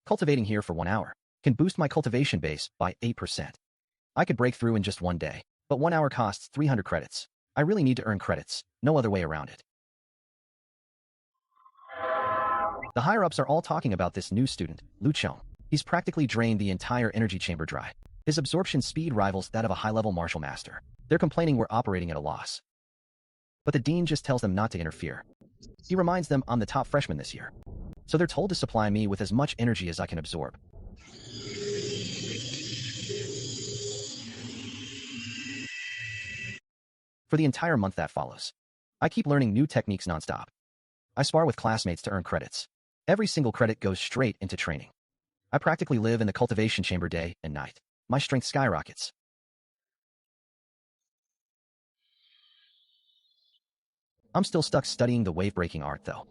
Cultivating here for 1 hour can boost my cultivation base by 8%. I could break through in just 1 day, but 1 hour costs 300 credits. I really need to earn credits, no other way around it. The higher-ups are all talking about this new student, Lu Chong. He's practically drained the entire energy chamber dry. His absorption speed rivals that of a high-level martial master. They're complaining we're operating at a loss. But the dean just tells them not to interfere. He reminds them I'm the top freshman this year. So they're told to supply me with as much energy as I can absorb. For the entire month that follows, I keep learning new techniques nonstop. I spar with classmates to earn credits. Every single credit goes straight into training. I practically live in the cultivation chamber day and night. My strength skyrockets. I'm still stuck studying the wave-breaking art, though.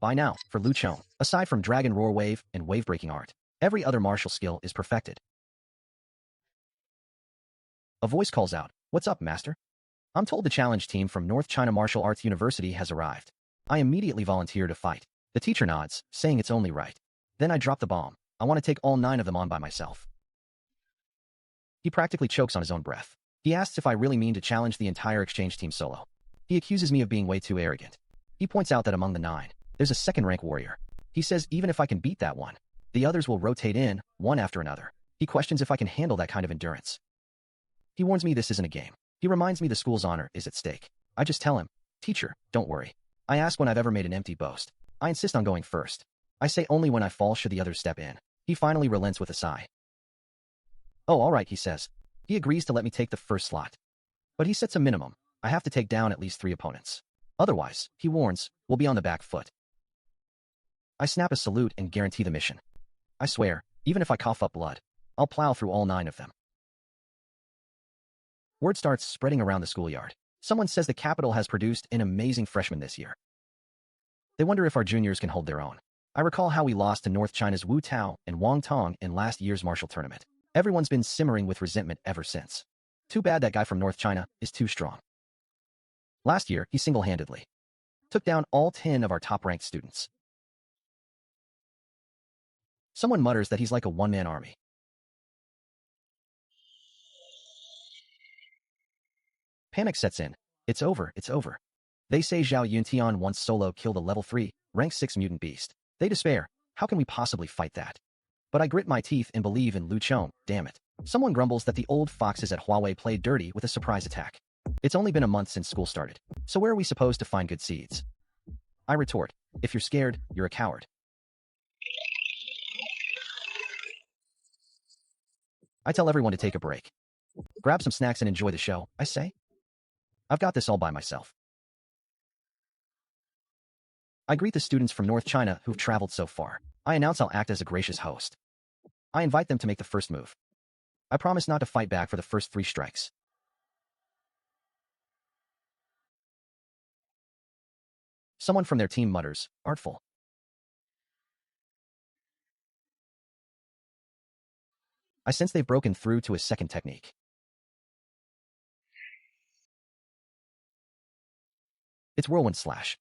By now, for Lu Chong, aside from Dragon Roar Wave and wave-breaking art, every other martial skill is perfected. A voice calls out, "What's up, master?" I'm told the challenge team from North China Martial Arts University has arrived. I immediately volunteer to fight. The teacher nods, saying it's only right. Then I drop the bomb. I want to take all 9 of them on by myself. He practically chokes on his own breath. He asks if I really mean to challenge the entire exchange team solo. He accuses me of being way too arrogant. He points out that among the 9, there's a second-rank warrior. He says even if I can beat that one, the others will rotate in, one after another. He questions if I can handle that kind of endurance. He warns me this isn't a game. He reminds me the school's honor is at stake. I just tell him, "Teacher, don't worry." I ask when I've ever made an empty boast. I insist on going first. I say only when I fall should the others step in. He finally relents with a sigh. "Oh, all right," he says. He agrees to let me take the first slot. But he sets a minimum. I have to take down at least 3 opponents. Otherwise, he warns, we'll be on the back foot. I snap a salute and guarantee the mission. I swear, even if I cough up blood, I'll plow through all 9 of them. Word starts spreading around the schoolyard. Someone says the capital has produced an amazing freshman this year. They wonder if our juniors can hold their own. I recall how we lost to North China's Wu Tao and Wang Tong in last year's martial tournament. Everyone's been simmering with resentment ever since. Too bad that guy from North China is too strong. Last year, he single-handedly took down all 10 of our top-ranked students. Someone mutters that he's like a one-man army. Panic sets in. It's over, it's over. They say Zhao Yuntian once solo killed a level 3, rank 6 mutant beast. They despair. How can we possibly fight that? But I grit my teeth and believe in Lu Chong, damn it. Someone grumbles that the old foxes at Huawei played dirty with a surprise attack. It's only been a month since school started, so where are we supposed to find good seeds? I retort, if you're scared, you're a coward. I tell everyone to take a break. Grab some snacks and enjoy the show, I say. I've got this all by myself. I greet the students from North China who've traveled so far. I announce I'll act as a gracious host. I invite them to make the first move. I promise not to fight back for the first 3 strikes. Someone from their team mutters, artful. I sense they've broken through to a second technique. It's Whirlwind Slash.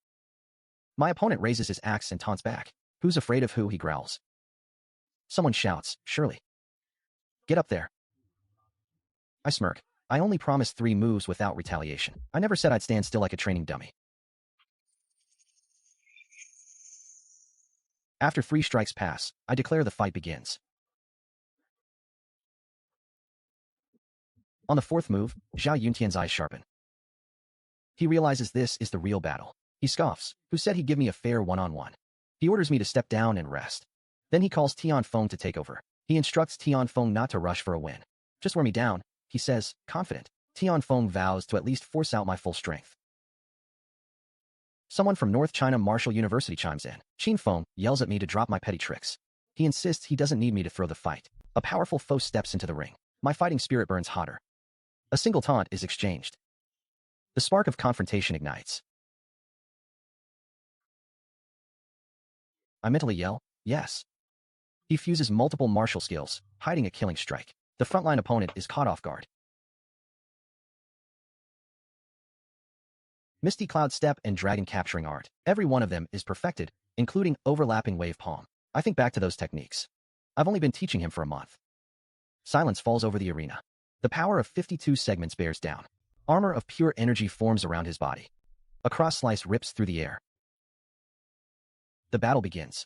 My opponent raises his axe and taunts back. Who's afraid of who, he growls. Someone shouts, surely. Get up there. I smirk. I only promised 3 moves without retaliation. I never said I'd stand still like a training dummy. After 3 strikes pass, I declare the fight begins. On the 4th move, Zhao Yuntian's eyes sharpen. He realizes this is the real battle. He scoffs, who said he'd give me a fair one-on-one. He orders me to step down and rest. Then he calls Tian Feng to take over. He instructs Tian Feng not to rush for a win. Just wear me down, he says, confident. Tian Feng vows to at least force out my full strength. Someone from North China Martial University chimes in. Qin Feng yells at me to drop my petty tricks. He insists he doesn't need me to throw the fight. A powerful foe steps into the ring. My fighting spirit burns hotter. A single taunt is exchanged. The spark of confrontation ignites. I mentally yell, yes. He fuses multiple martial skills, hiding a killing strike. The frontline opponent is caught off guard. Misty Cloud Step and Dragon Capturing Art. Every one of them is perfected, including overlapping wave palm. I think back to those techniques. I've only been teaching him for a month. Silence falls over the arena. The power of 52 segments bears down. Armor of pure energy forms around his body. A cross slice rips through the air. The battle begins.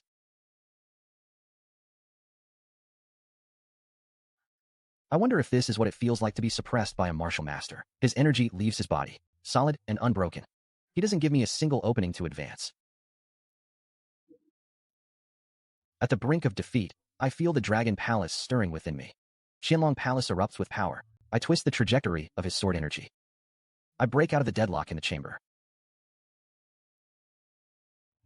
I wonder if this is what it feels like to be suppressed by a martial master. His energy leaves his body, solid and unbroken. He doesn't give me a single opening to advance. At the brink of defeat, I feel the Dragon Palace stirring within me. Qianlong Palace erupts with power. I twist the trajectory of his sword energy. I break out of the deadlock in the chamber.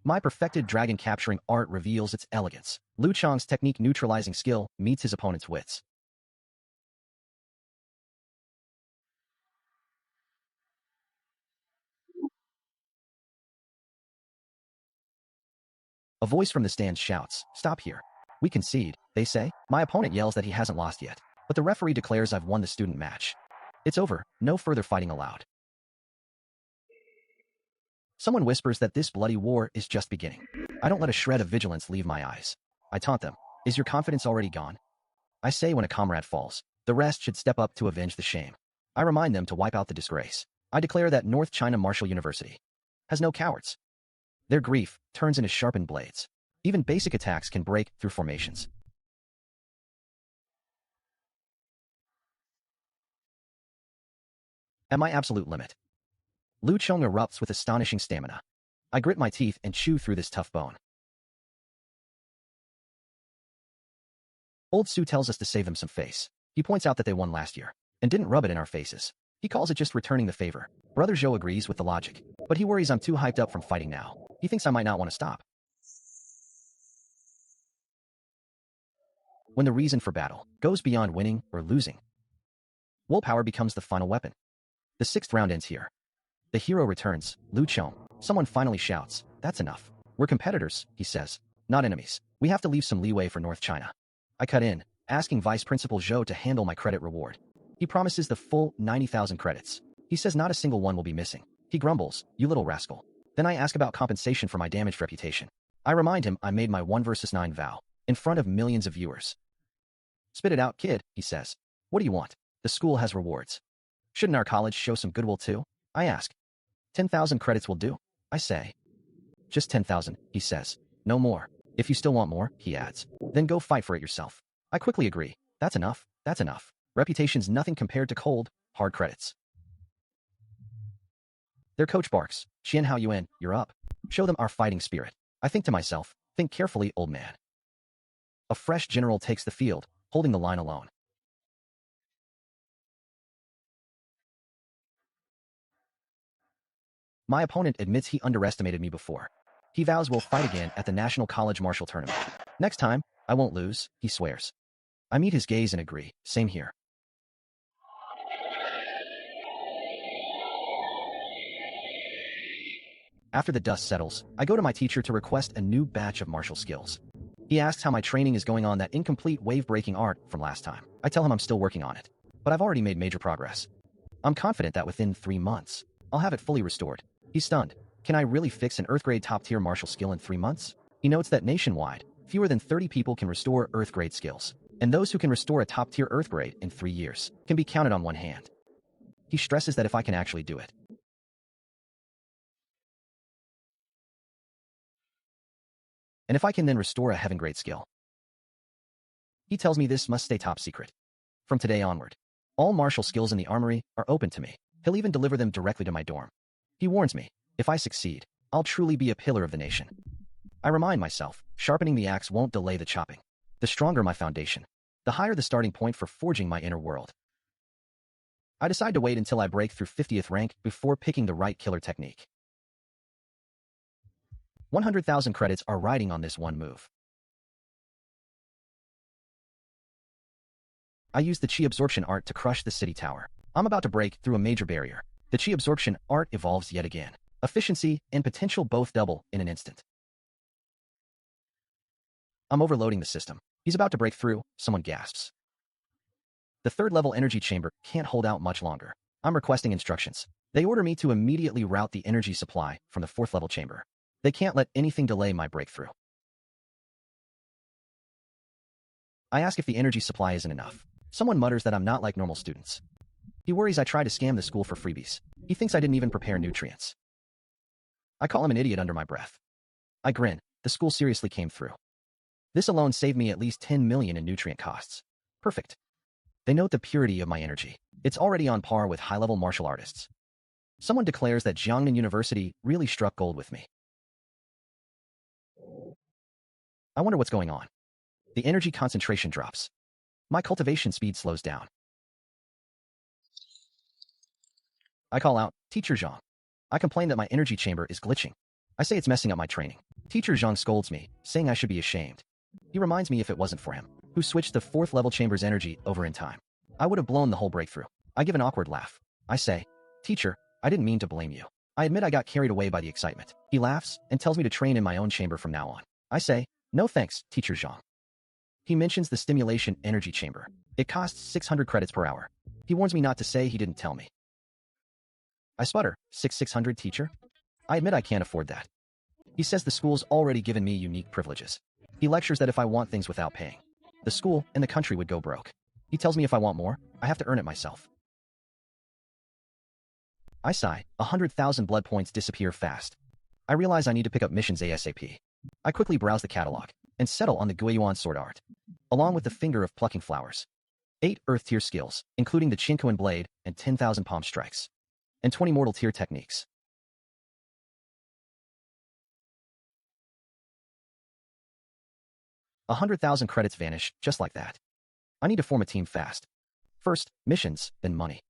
My perfected dragon capturing art reveals its elegance. Lu Chong's technique neutralizing skill meets his opponent's wits. A voice from the stands shouts, "Stop here. We concede," they say. My opponent yells that he hasn't lost yet, but the referee declares I've won the student match. It's over, no further fighting allowed. Someone whispers that this bloody war is just beginning. I don't let a shred of vigilance leave my eyes. I taunt them, "Is your confidence already gone?" I say when a comrade falls, the rest should step up to avenge the shame. I remind them to wipe out the disgrace. I declare that North China Martial University has no cowards. Their grief turns into sharpened blades. Even basic attacks can break through formations. At my absolute limit, Lu Chong erupts with astonishing stamina. I grit my teeth and chew through this tough bone. Old Su tells us to save them some face. He points out that they won last year and didn't rub it in our faces. He calls it just returning the favor. Brother Zhou agrees with the logic, but he worries I'm too hyped up from fighting now. He thinks I might not want to stop. When the reason for battle goes beyond winning or losing, willpower becomes the final weapon. The sixth round ends here. The hero returns, Lu Chong. Someone finally shouts, "That's enough. We're competitors," he says, "not enemies. We have to leave some leeway for North China." I cut in, asking Vice Principal Zhou to handle my credit reward. He promises the full 90,000 credits. He says not a single one will be missing. He grumbles, "You little rascal." Then I ask about compensation for my damaged reputation. I remind him I made my 1 versus 9 vow, in front of millions of viewers. "Spit it out, kid," he says. "What do you want? The school has rewards. Shouldn't our college show some goodwill too?" I ask. 10,000 credits will do, I say. "Just 10,000, he says. "No more. If you still want more," he adds, "then go fight for it yourself." I quickly agree. That's enough. That's enough. Reputation's nothing compared to cold, hard credits. Their coach barks, "Qian Hao Yuan, you're up. Show them our fighting spirit." I think to myself, "Think carefully, old man." A fresh general takes the field, holding the line alone. My opponent admits he underestimated me before. He vows we'll fight again at the National College Martial Tournament. Next time, I won't lose, he swears. I meet his gaze and agree, same here. After the dust settles, I go to my teacher to request a new batch of martial skills. He asks how my training is going on that incomplete wave-breaking art from last time. I tell him I'm still working on it, but I've already made major progress. I'm confident that within 3 months, I'll have it fully restored. He's stunned. Can I really fix an Earth-grade top-tier martial skill in 3 months? He notes that nationwide, fewer than 30 people can restore Earth-grade skills, and those who can restore a top-tier Earth-grade in 3 years can be counted on one hand. He stresses that if I can actually do it, and if I can then restore a heaven-grade skill. He tells me this must stay top secret. From today onward, all martial skills in the armory are open to me. He'll even deliver them directly to my dorm. He warns me, if I succeed, I'll truly be a pillar of the nation. I remind myself, sharpening the axe won't delay the chopping. The stronger my foundation, the higher the starting point for forging my inner world. I decide to wait until I break through 50th rank before picking the right killer technique. 100,000 credits are riding on this one move. I use the chi absorption art to crush the city tower. I'm about to break through a major barrier. The chi absorption art evolves yet again. Efficiency and potential both double in an instant. I'm overloading the system. He's about to break through, someone gasps. The third level energy chamber can't hold out much longer. I'm requesting instructions. They order me to immediately route the energy supply from the fourth level chamber. They can't let anything delay my breakthrough. I ask if the energy supply isn't enough. Someone mutters that I'm not like normal students. He worries I try to scam the school for freebies. He thinks I didn't even prepare nutrients. I call him an idiot under my breath. I grin. The school seriously came through. This alone saved me at least 10 million in nutrient costs. Perfect. They note the purity of my energy. It's already on par with high-level martial artists. Someone declares that Jiangnan University really struck gold with me. I wonder what's going on. The energy concentration drops. My cultivation speed slows down. I call out, Teacher Zhang. I complain that my energy chamber is glitching. I say it's messing up my training. Teacher Zhang scolds me, saying I should be ashamed. He reminds me if it wasn't for him, who switched the fourth level chamber's energy over in time, I would have blown the whole breakthrough. I give an awkward laugh. I say, Teacher, I didn't mean to blame you. I admit I got carried away by the excitement. He laughs and tells me to train in my own chamber from now on. I say, no thanks, Teacher Zhang. He mentions the stimulation energy chamber. It costs 600 credits per hour. He warns me not to say he didn't tell me. I sputter, 600 teacher? I admit I can't afford that. He says the school's already given me unique privileges. He lectures that if I want things without paying, the school and the country would go broke. He tells me if I want more, I have to earn it myself. I sigh. 100,000 blood points disappear fast. I realize I need to pick up missions ASAP. I quickly browse the catalog and settle on the Guiyuan sword art, along with the finger of plucking flowers. 8 earth tier skills, including the Chinkuan blade and 10,000 palm strikes, and 20 mortal tier techniques. A 100,000 credits vanish just like that. I need to form a team fast. First, missions, then money.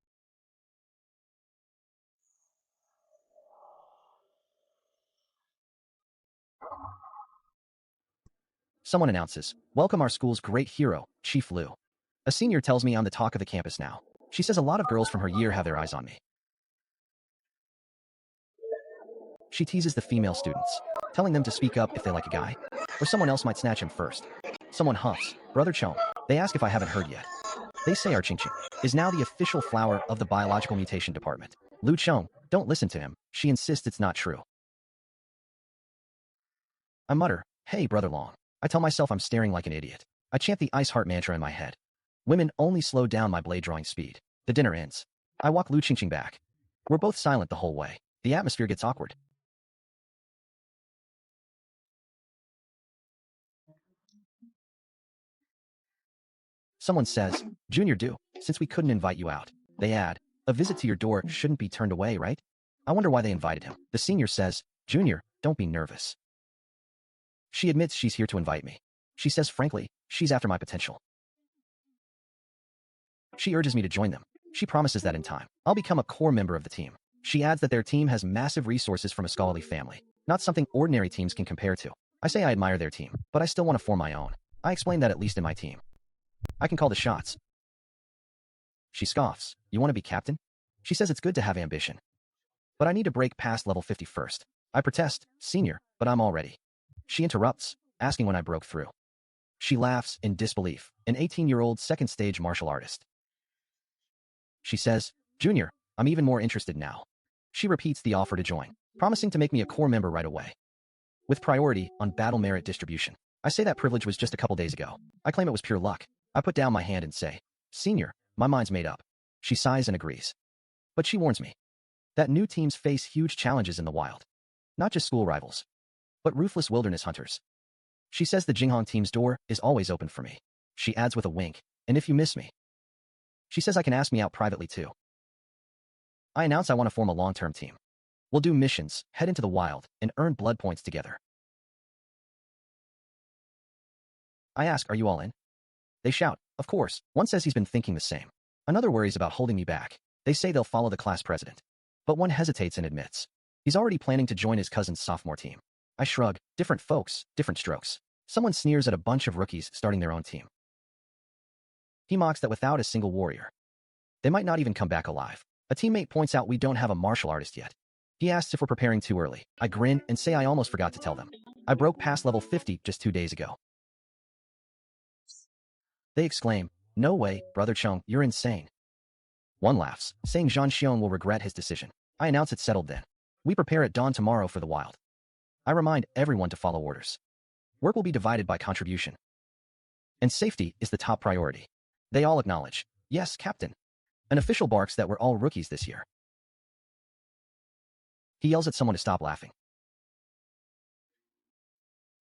Someone announces, welcome our school's great hero, Chief Lu. A senior tells me I'm the talk of the campus now. She says a lot of girls from her year have their eyes on me. She teases the female students, telling them to speak up if they like a guy, or someone else might snatch him first. Someone huffs, Brother Chong. They ask if I haven't heard yet. They say our Ching is now the official flower of the biological mutation department. Lu Chong, don't listen to him. She insists it's not true. I mutter, hey, Brother Long. I tell myself I'm staring like an idiot. I chant the ice heart mantra in my head. Women only slow down my blade drawing speed. The dinner ends. I walk Lu Ching back. We're both silent the whole way. The atmosphere gets awkward. Someone says, Junior do, since we couldn't invite you out. They add, a visit to your door shouldn't be turned away, right? I wonder why they invited him. The senior says, Junior, don't be nervous. She admits she's here to invite me. She says frankly, she's after my potential. She urges me to join them. She promises that in time, I'll become a core member of the team. She adds that their team has massive resources from a scholarly family, not something ordinary teams can compare to. I say I admire their team, but I still want to form my own. I explain that at least in my team, I can call the shots. She scoffs. You want to be captain? She says it's good to have ambition. But I need to break past level 50 first. I protest, senior, but I'm all ready. She interrupts, asking when I broke through. She laughs in disbelief, an 18-year-old second-stage martial artist. She says, Junior, I'm even more interested now. She repeats the offer to join, promising to make me a core member right away, with priority on battle merit distribution. I say that privilege was just a couple days ago. I claim it was pure luck. I put down my hand and say, Senior, my mind's made up. She sighs and agrees. But she warns me that new teams face huge challenges in the wild. Not just school rivals, but ruthless wilderness hunters. She says the Jinghong team's door is always open for me. She adds with a wink, and if you miss me. She says I can ask me out privately too. I announce I want to form a long-term team. We'll do missions, head into the wild, and earn blood points together. I ask, are you all in? They shout, of course. One says he's been thinking the same. Another worries about holding me back. They say they'll follow the class president. But one hesitates and admits he's already planning to join his cousin's sophomore team. I shrug. Different folks, different strokes. Someone sneers at a bunch of rookies starting their own team. He mocks that without a single warrior, they might not even come back alive. A teammate points out we don't have a martial artist yet. He asks if we're preparing too early. I grin and say I almost forgot to tell them. I broke past level 50 just 2 days ago. They exclaim, "No way, Brother Chong, you're insane." One laughs, saying Zhang Xiong will regret his decision. I announce it's settled then. We prepare at dawn tomorrow for the wild. I remind everyone to follow orders. Work will be divided by contribution. And safety is the top priority. They all acknowledge, "Yes, Captain." An official barks that we're all rookies this year. He yells at someone to stop laughing.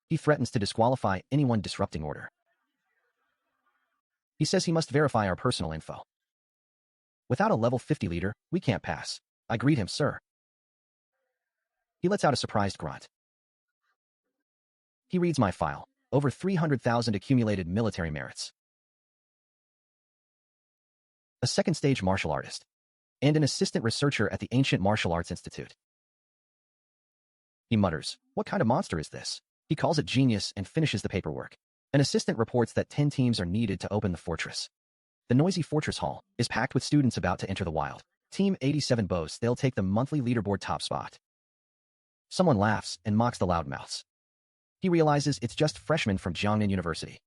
He threatens to disqualify anyone disrupting order. He says he must verify our personal info. Without a level 50 leader, we can't pass. I greet him, "Sir." He lets out a surprised grunt. He reads my file. Over 300,000 accumulated military merits. A second-stage martial artist. And an assistant researcher at the Ancient Martial Arts Institute. He mutters, "What kind of monster is this?" He calls it genius and finishes the paperwork. An assistant reports that 10 teams are needed to open the fortress. The noisy fortress hall is packed with students about to enter the wild. Team 87 boasts they'll take the monthly leaderboard top spot. Someone laughs and mocks the loudmouths. He realizes it's just freshmen from Jiangnan University.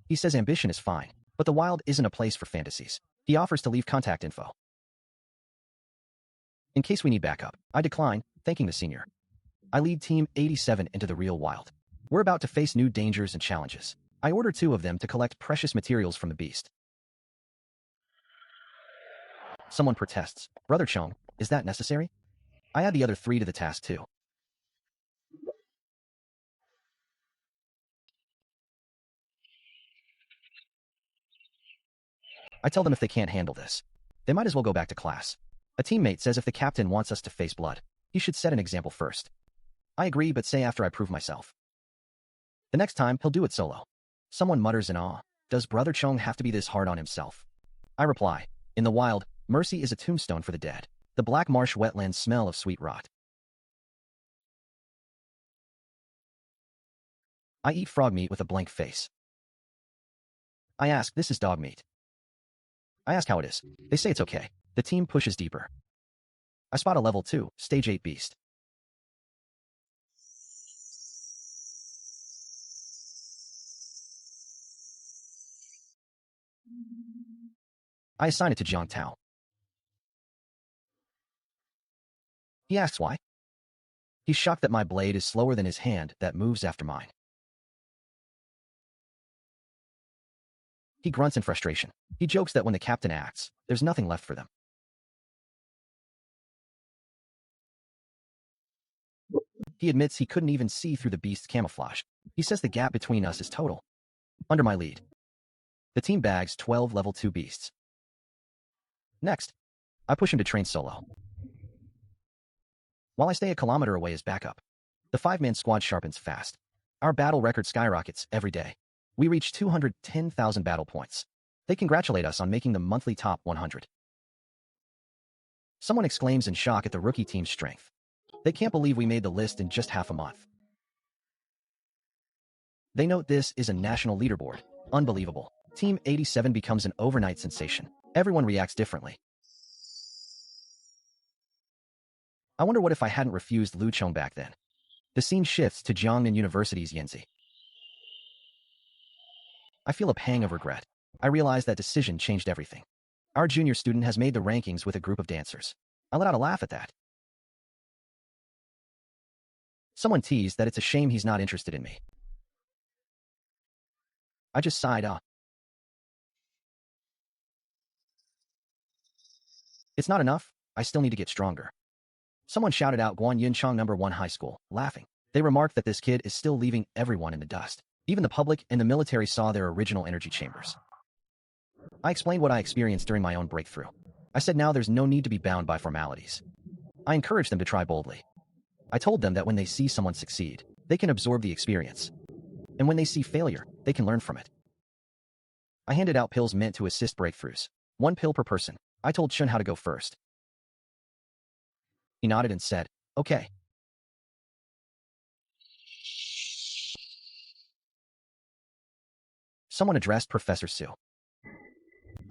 He says ambition is fine, but the wild isn't a place for fantasies. He offers to leave contact info. In case we need backup, I decline, thanking the senior. I lead Team 87 into the real wild. We're about to face new dangers and challenges. I order 2 of them to collect precious materials from the beast. Someone protests, "Brother Chong, is that necessary?" I add the other 3 to the task too. I tell them if they can't handle this, they might as well go back to class. A teammate says if the captain wants us to face blood, he should set an example first. I agree, but say after I prove myself. The next time, he'll do it solo. Someone mutters in awe, "Does Brother Chong have to be this hard on himself?" I reply, "In the wild, mercy is a tombstone for the dead. The black marsh wetlands smell of sweet rot." I eat frog meat with a blank face. I ask, "This is dog meat." I ask how it is. They say it's okay. The team pushes deeper. I spot a level 2, stage 8 beast. I assign it to Jiang Tao. He asks why. He's shocked that my blade is slower than his hand that moves after mine. He grunts in frustration. He jokes that when the captain acts, there's nothing left for them. He admits he couldn't even see through the beast's camouflage. He says the gap between us is total. Under my lead, the team bags 12 level 2 beasts. Next, I push him to train solo. While I stay a kilometer away as backup, the 5-man squad sharpens fast. Our battle record skyrockets every day. We reach 210,000 battle points. They congratulate us on making the monthly top 100. Someone exclaims in shock at the rookie team's strength. They can't believe we made the list in just half a month. They note this is a national leaderboard. Unbelievable. Team 87 becomes an overnight sensation. Everyone reacts differently. I wonder what if I hadn't refused Lu Chong back then. The scene shifts to Jiangnan University's Yanzi. I feel a pang of regret. I realize that decision changed everything. Our junior student has made the rankings with a group of dancers. I let out a laugh at that. Someone teased that it's a shame he's not interested in me. I just sighed up. It's not enough. I still need to get stronger. Someone shouted out Guan Yunchang No. 1 High School, laughing. They remarked that this kid is still leaving everyone in the dust. Even the public and the military saw their original energy chambers. I explained what I experienced during my own breakthrough. I said now there's no need to be bound by formalities. I encouraged them to try boldly. I told them that when they see someone succeed, they can absorb the experience. And when they see failure, they can learn from it. I handed out pills meant to assist breakthroughs. 1 pill per person. I told Shun how to go first. He nodded and said, "Okay." Someone addressed Professor Su.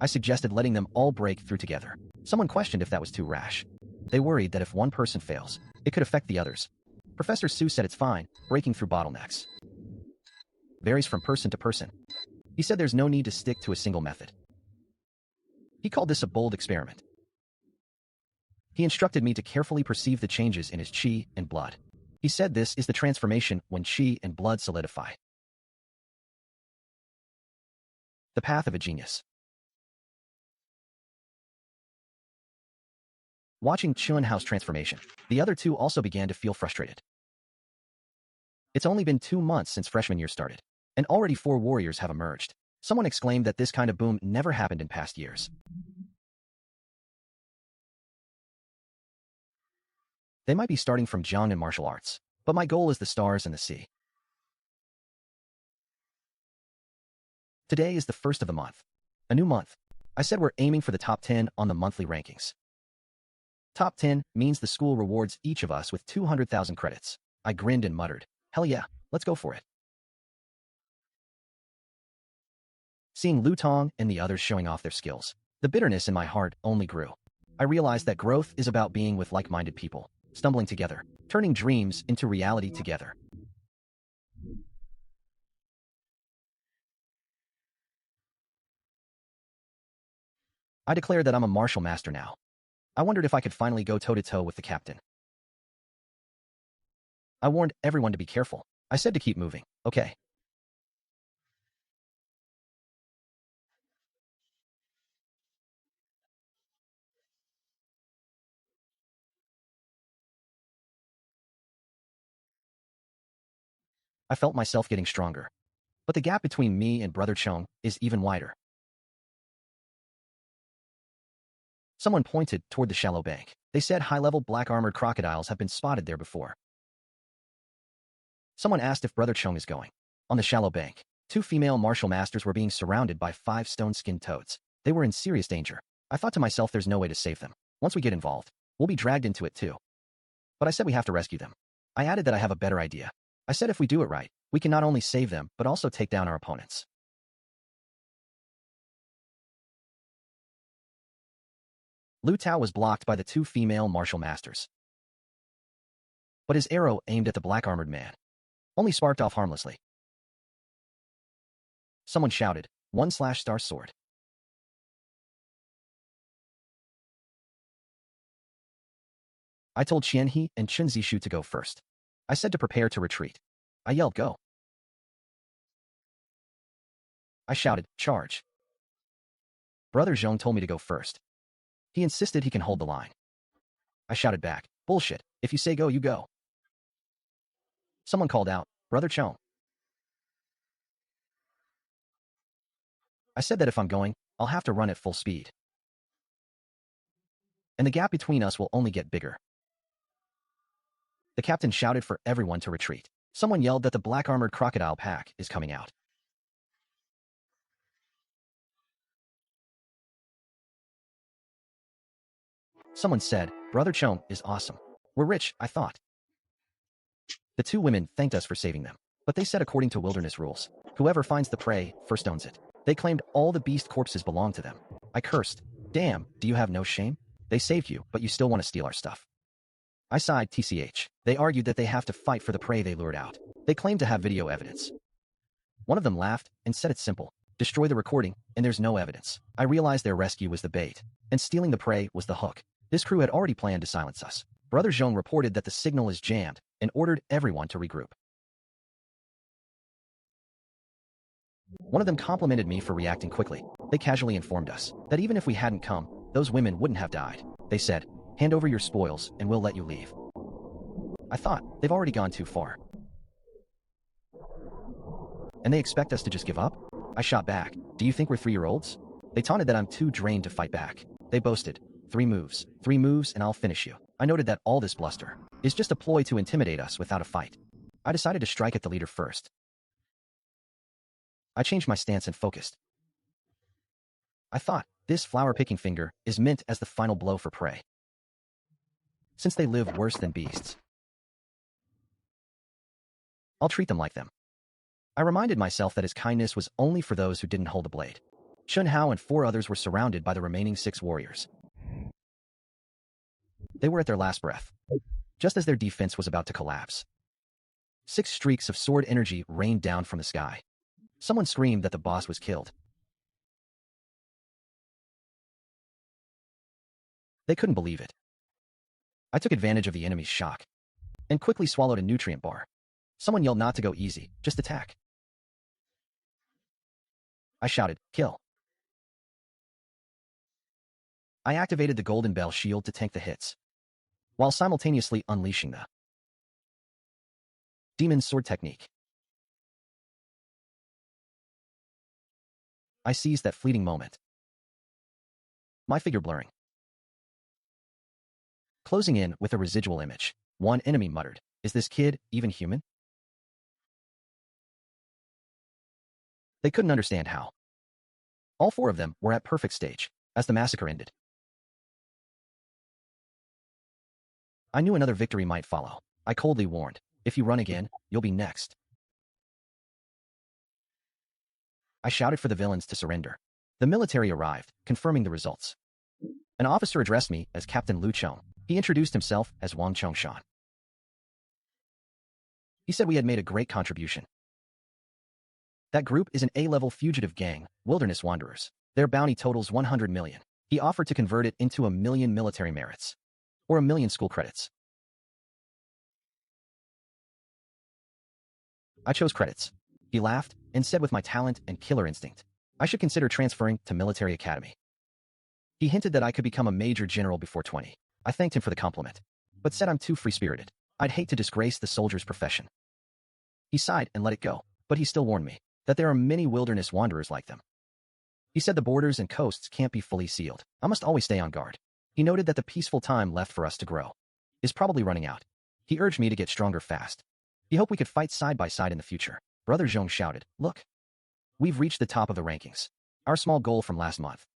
I suggested letting them all break through together. Someone questioned if that was too rash. They worried that if one person fails, it could affect the others. Professor Su said it's fine, breaking through bottlenecks varies from person to person. He said there's no need to stick to a single method. He called this a bold experiment. He instructed me to carefully perceive the changes in his chi and blood. He said this is the transformation when chi and blood solidify. The path of a genius. Watching Chunhao's transformation, the other two also began to feel frustrated. It's only been 2 months since freshman year started, and already 4 warriors have emerged. Someone exclaimed that this kind of boom never happened in past years. They might be starting from Jiang and martial arts, but my goal is the stars and the sea. Today is the first of the month. A new month. I said we're aiming for the top 10 on the monthly rankings. Top 10 means the school rewards each of us with 200,000 credits. I grinned and muttered, hell yeah, let's go for it. Seeing Lu Chong and the others showing off their skills, the bitterness in my heart only grew. I realized that growth is about being with like-minded people, stumbling together, turning dreams into reality together. I declared that I'm a martial master now. I wondered if I could finally go toe-to-toe with the captain. I warned everyone to be careful. I said to keep moving. Okay. I felt myself getting stronger. But the gap between me and Brother Chong is even wider. Someone pointed toward the shallow bank. They said high-level black-armored crocodiles have been spotted there before. Someone asked if Brother Chong is going. On the shallow bank, 2 female martial masters were being surrounded by 5 stone-skinned toads. They were in serious danger. I thought to myself there's no way to save them. Once we get involved, we'll be dragged into it too. But I said we have to rescue them. I added that I have a better idea. I said if we do it right, we can not only save them, but also take down our opponents. Lu Tao was blocked by the 2 female martial masters. But his arrow aimed at the black-armored man only sparked off harmlessly. Someone shouted, 1/star sword. I told Qianhe and Chun Zishu to go first. I said to prepare to retreat. I yelled, go. I shouted, charge. Brother Zhong told me to go first. He insisted he can hold the line. I shouted back, bullshit, if you say go, you go. Someone called out, Brother Chong. I said that if I'm going, I'll have to run at full speed. And the gap between us will only get bigger. The captain shouted for everyone to retreat. Someone yelled that the black-armored crocodile pack is coming out. Someone said, Brother Chong is awesome. We're rich, I thought. The 2 women thanked us for saving them. But they said according to wilderness rules, whoever finds the prey first owns it. They claimed all the beast corpses belonged to them. I cursed. Damn, do you have no shame? They saved you, but you still want to steal our stuff. I sighed tch. They argued that they have to fight for the prey they lured out. They claimed to have video evidence. One of them laughed and said it's simple. Destroy the recording, and there's no evidence. I realized their rescue was the bait, and stealing the prey was the hook. This crew had already planned to silence us. Brother Zhong reported that the signal is jammed and ordered everyone to regroup. One of them complimented me for reacting quickly. They casually informed us that even if we hadn't come, those women wouldn't have died. They said, hand over your spoils and we'll let you leave. I thought, they've already gone too far. And they expect us to just give up? I shot back, do you think we're 3-year-olds? They taunted that I'm too drained to fight back. They boasted, 3 moves and I'll finish you. I noted that all this bluster is just a ploy to intimidate us without a fight. I decided to strike at the leader first. I changed my stance and focused. I thought, this flower-picking finger is meant as the final blow for prey. Since they live worse than beasts, I'll treat them like them. I reminded myself that his kindness was only for those who didn't hold a blade. Chun Hao and 4 others were surrounded by the remaining 6 warriors. They were at their last breath, just as their defense was about to collapse. 6 streaks of sword energy rained down from the sky. Someone screamed that the boss was killed. They couldn't believe it. I took advantage of the enemy's shock and quickly swallowed a nutrient bar. Someone yelled not to go easy, just attack. I shouted, kill. I activated the Golden Bell shield to tank the hits, while simultaneously unleashing the Demon's Sword technique. I seized that fleeting moment, my figure blurring, closing in with a residual image. One enemy muttered, "Is this kid even human?" They couldn't understand how. All 4 of them were at perfect stage as the massacre ended. I knew another victory might follow. I coldly warned, "If you run again, you'll be next." I shouted for the villains to surrender. The military arrived, confirming the results. An officer addressed me as Captain Lu Chong. He introduced himself as Wang Chongshan. He said we had made a great contribution. That group is an A-level fugitive gang, wilderness wanderers. Their bounty totals 100 million. He offered to convert it into 1,000,000 military merits, or 1,000,000 school credits. I chose credits. He laughed and said with my talent and killer instinct, I should consider transferring to military academy. He hinted that I could become a major general before 20. I thanked him for the compliment, but said I'm too free-spirited. I'd hate to disgrace the soldier's profession. He sighed and let it go, but he still warned me that there are many wilderness wanderers like them. He said the borders and coasts can't be fully sealed. I must always stay on guard. He noted that the peaceful time left for us to grow is probably running out. He urged me to get stronger fast. He hoped we could fight side by side in the future. Brother Zhong shouted, "Look! We've reached the top of the rankings. Our small goal from last month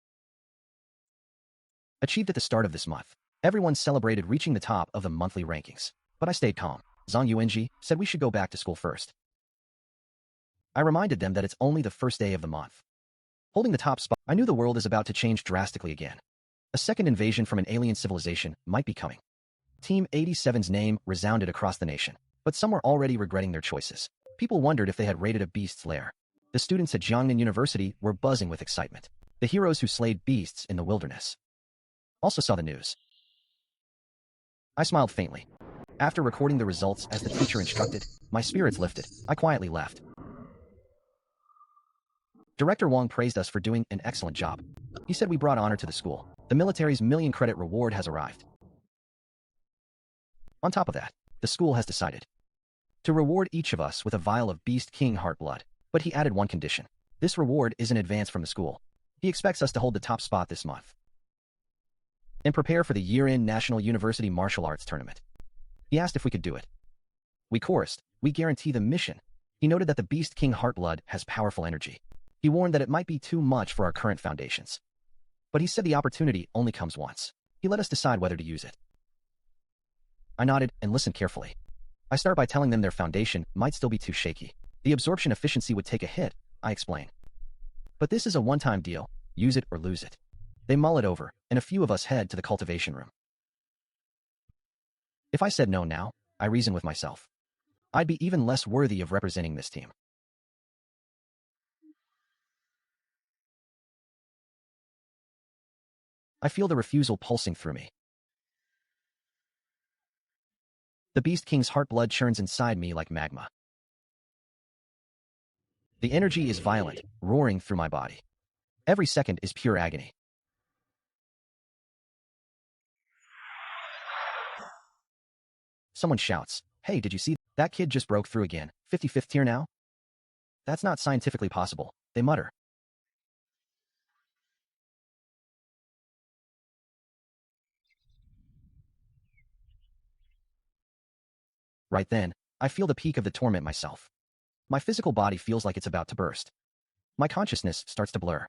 achieved at the start of this month." Everyone celebrated reaching the top of the monthly rankings, but I stayed calm. Zhang Yuanji said we should go back to school first. I reminded them that it's only the first day of the month. Holding the top spot, I knew the world is about to change drastically again. A second invasion from an alien civilization might be coming. Team 87's name resounded across the nation, but some were already regretting their choices. People wondered if they had raided a beast's lair. The students at Jiangnan University were buzzing with excitement. The heroes who slayed beasts in the wilderness also saw the news. I smiled faintly. After recording the results as the teacher instructed, my spirits lifted. I quietly left. Director Wang praised us for doing an excellent job. He said we brought honor to the school. The military's 1,000,000 credit reward has arrived. On top of that, the school has decided to reward each of us with a vial of Beast King Heartblood. But he added one condition. This reward is an advance from the school. He expects us to hold the top spot this month and prepare for the year-end National University Martial Arts Tournament. He asked if we could do it. We chorused, "We guarantee the mission." He noted that the Beast King Heartblood has powerful energy. He warned that it might be too much for our current foundations. But he said the opportunity only comes once. He let us decide whether to use it. I nodded and listened carefully. I start by telling them their foundation might still be too shaky. The absorption efficiency would take a hit, I explain. But this is a one-time deal. Use it or lose it. They mull it over, and a few of us head to the cultivation room. If I said no now, I reason with myself, I'd be even less worthy of representing this team. I feel the refusal pulsing through me. The Beast King's heartblood churns inside me like magma. The energy is violent, roaring through my body. Every second is pure agony. Someone shouts, "Hey, did you see that kid just broke through again? 55th tier now?" "That's not scientifically possible," they mutter. Right then, I feel the peak of the torment myself. My physical body feels like it's about to burst. My consciousness starts to blur.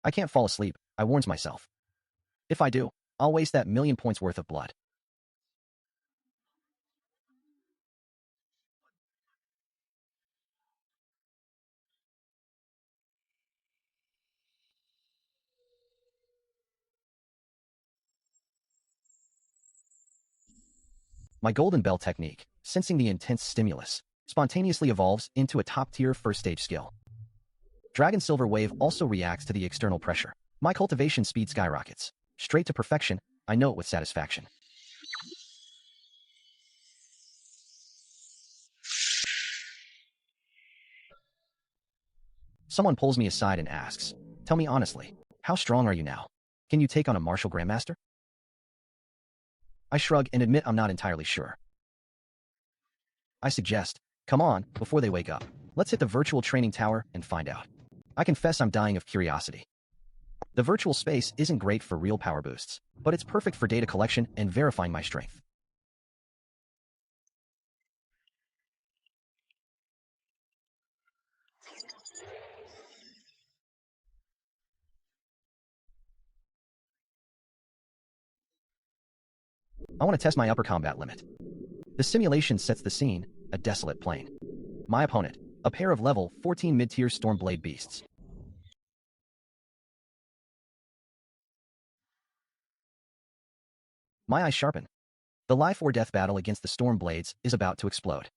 I can't fall asleep, I warns myself. If I do, I'll waste that 1,000,000 points worth of blood. My golden bell technique, sensing the intense stimulus, spontaneously evolves into a top-tier first-stage skill. Dragon Silver Wave also reacts to the external pressure. My cultivation speed skyrockets. Straight to perfection, I know it with satisfaction. Someone pulls me aside and asks, "Tell me honestly, how strong are you now? Can you take on a martial grandmaster?" I shrug and admit I'm not entirely sure. I suggest, "Come on, before they wake up. Let's hit the virtual training tower and find out." I confess I'm dying of curiosity. The virtual space isn't great for real power boosts, but it's perfect for data collection and verifying my strength. I want to test my upper combat limit. The simulation sets the scene, a desolate plain. My opponent, a pair of level 14 mid-tier Stormblade beasts. My eyes sharpen. The life-or-death battle against the Stormblades is about to explode.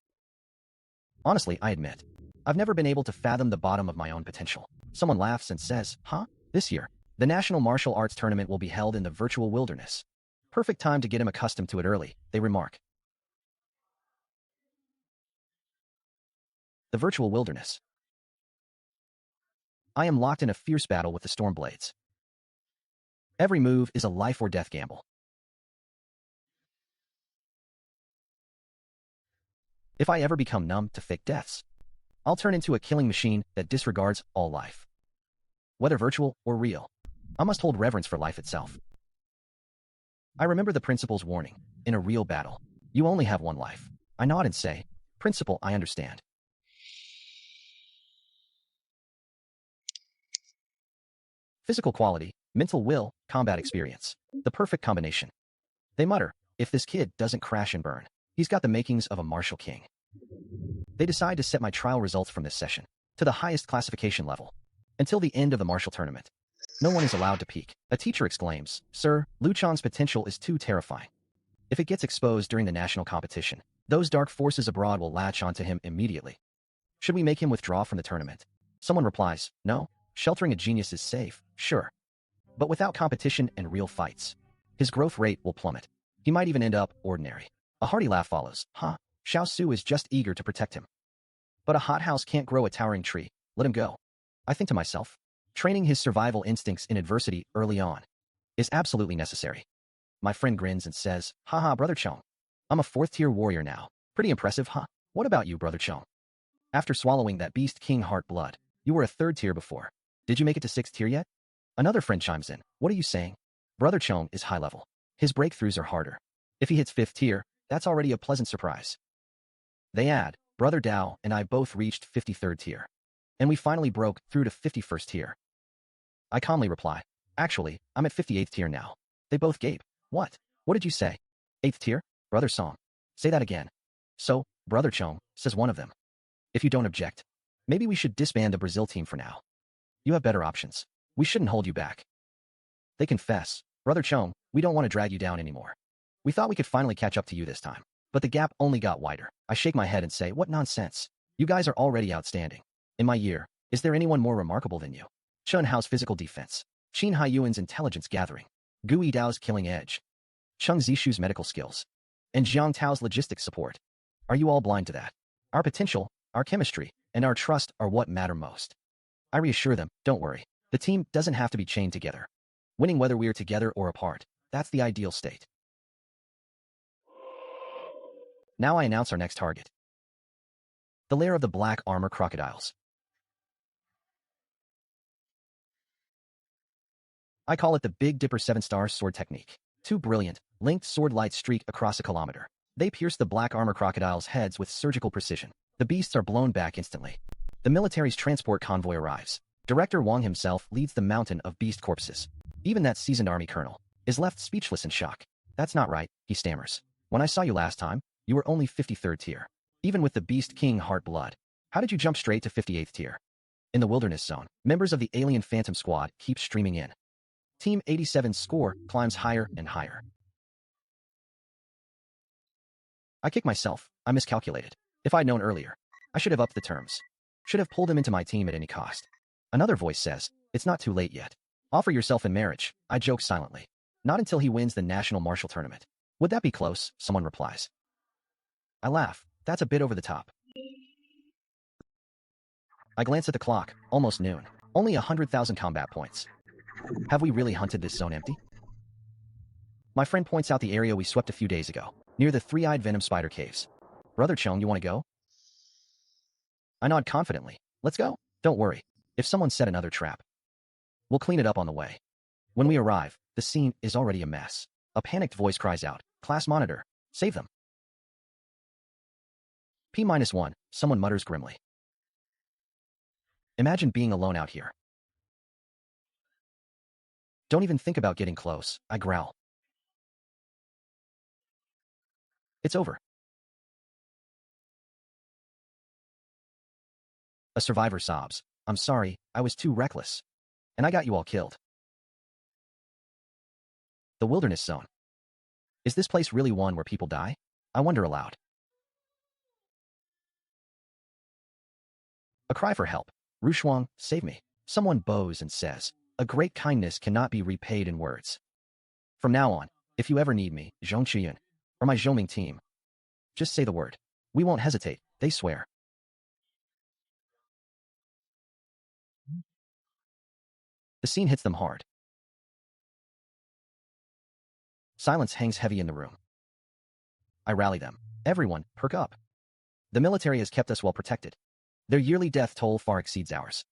Honestly, I admit, I've never been able to fathom the bottom of my own potential. Someone laughs and says, "Huh? This year, the National Martial Arts Tournament will be held in the virtual wilderness. Perfect time to get him accustomed to it early," they remark. The virtual wilderness. I am locked in a fierce battle with the Stormblades. Every move is a life-or-death gamble. If I ever become numb to fake deaths, I'll turn into a killing machine that disregards all life. Whether virtual or real, I must hold reverence for life itself. I remember the principal's warning. In a real battle, you only have one life. I nod and say, "Principal, I understand." Physical quality, mental will, combat experience. The perfect combination. They mutter, "If this kid doesn't crash and burn, he's got the makings of a martial king." They decide to set my trial results from this session to the highest classification level. Until the end of the martial tournament, no one is allowed to peek. A teacher exclaims, "Sir, Lu Chong's potential is too terrifying. If it gets exposed during the national competition, those dark forces abroad will latch onto him immediately. Should we make him withdraw from the tournament?" Someone replies, "No, sheltering a genius is safe, sure. But without competition and real fights, his growth rate will plummet. He might even end up ordinary." A hearty laugh follows. "Huh, Xiao Su is just eager to protect him. But a hothouse can't grow a towering tree. Let him go." I think to myself, training his survival instincts in adversity early on is absolutely necessary. My friend grins and says, "Haha, Brother Chong. I'm a 4th-tier warrior now. Pretty impressive, huh? What about you, Brother Chong? After swallowing that Beast King Heartblood, you were a 3rd tier before. Did you make it to 6th tier yet?" Another friend chimes in. "What are you saying? Brother Chong is high level. His breakthroughs are harder. If he hits 5th tier, that's already a pleasant surprise." They add, "Brother Dao and I both reached 53rd tier. And we finally broke through to 51st tier." I calmly reply, "Actually, I'm at 58th tier now." They both gape. "What? What did you say? 8th tier? Brother Song. Say that again." "So, Brother Chong," says one of them, "if you don't object, maybe we should disband the Brazil team for now. You have better options. We shouldn't hold you back." They confess, "Brother Chong, we don't want to drag you down anymore. We thought we could finally catch up to you this time." But the gap only got wider. I shake my head and say, "What nonsense. You guys are already outstanding. In my year, is there anyone more remarkable than you? Chun Hao's physical defense, Qin Haiyuan's intelligence gathering, Gu Yidao's killing edge, Cheng Zishu's medical skills, and Jiang Tao's logistics support. Are you all blind to that? Our potential, our chemistry, and our trust are what matter most." I reassure them, "Don't worry. The team doesn't have to be chained together. Winning whether we're together or apart, that's the ideal state." Now I announce our next target. The lair of the black armor crocodiles. I call it the Big Dipper 7-star sword technique. Two brilliant, linked sword lights streak across a kilometer. They pierce the black armor crocodiles' heads with surgical precision. The beasts are blown back instantly. The military's transport convoy arrives. Director Wang himself leads the mountain of beast corpses. Even that seasoned army colonel is left speechless in shock. "That's not right," he stammers. "When I saw you last time, you were only 53rd tier. Even with the Beast King Heartblood. How did you jump straight to 58th tier?" In the wilderness zone, members of the alien Phantom Squad keep streaming in. Team 87's score climbs higher and higher. I kick myself. I miscalculated. If I'd known earlier, I should have upped the terms. Should have pulled him into my team at any cost. Another voice says, it's not too late yet. Offer yourself in marriage, I joke silently. Not until he wins the national martial tournament. Would that be close? Someone replies. I laugh. That's a bit over the top. I glance at the clock. Almost noon. Only 100,000 combat points. Have we really hunted this zone empty? My friend points out the area we swept a few days ago, near the three-eyed venom spider caves. Brother Chong, you want to go? I nod confidently. Let's go. Don't worry. If someone set another trap, we'll clean it up on the way. When we arrive, the scene is already a mess. A panicked voice cries out, class monitor, save them. P-1, someone mutters grimly. Imagine being alone out here. Don't even think about getting close, I growl. It's over. A survivor sobs. I'm sorry, I was too reckless. And I got you all killed. The wilderness zone. Is this place really one where people die? I wonder aloud. A cry for help. Lu Chong, save me. Someone bows and says, a great kindness cannot be repaid in words. From now on, if you ever need me, Zhongqian, or my Zhoming team, just say the word. We won't hesitate, they swear. The scene hits them hard. Silence hangs heavy in the room. I rally them. Everyone, perk up. The military has kept us well protected. Their yearly death toll far exceeds ours.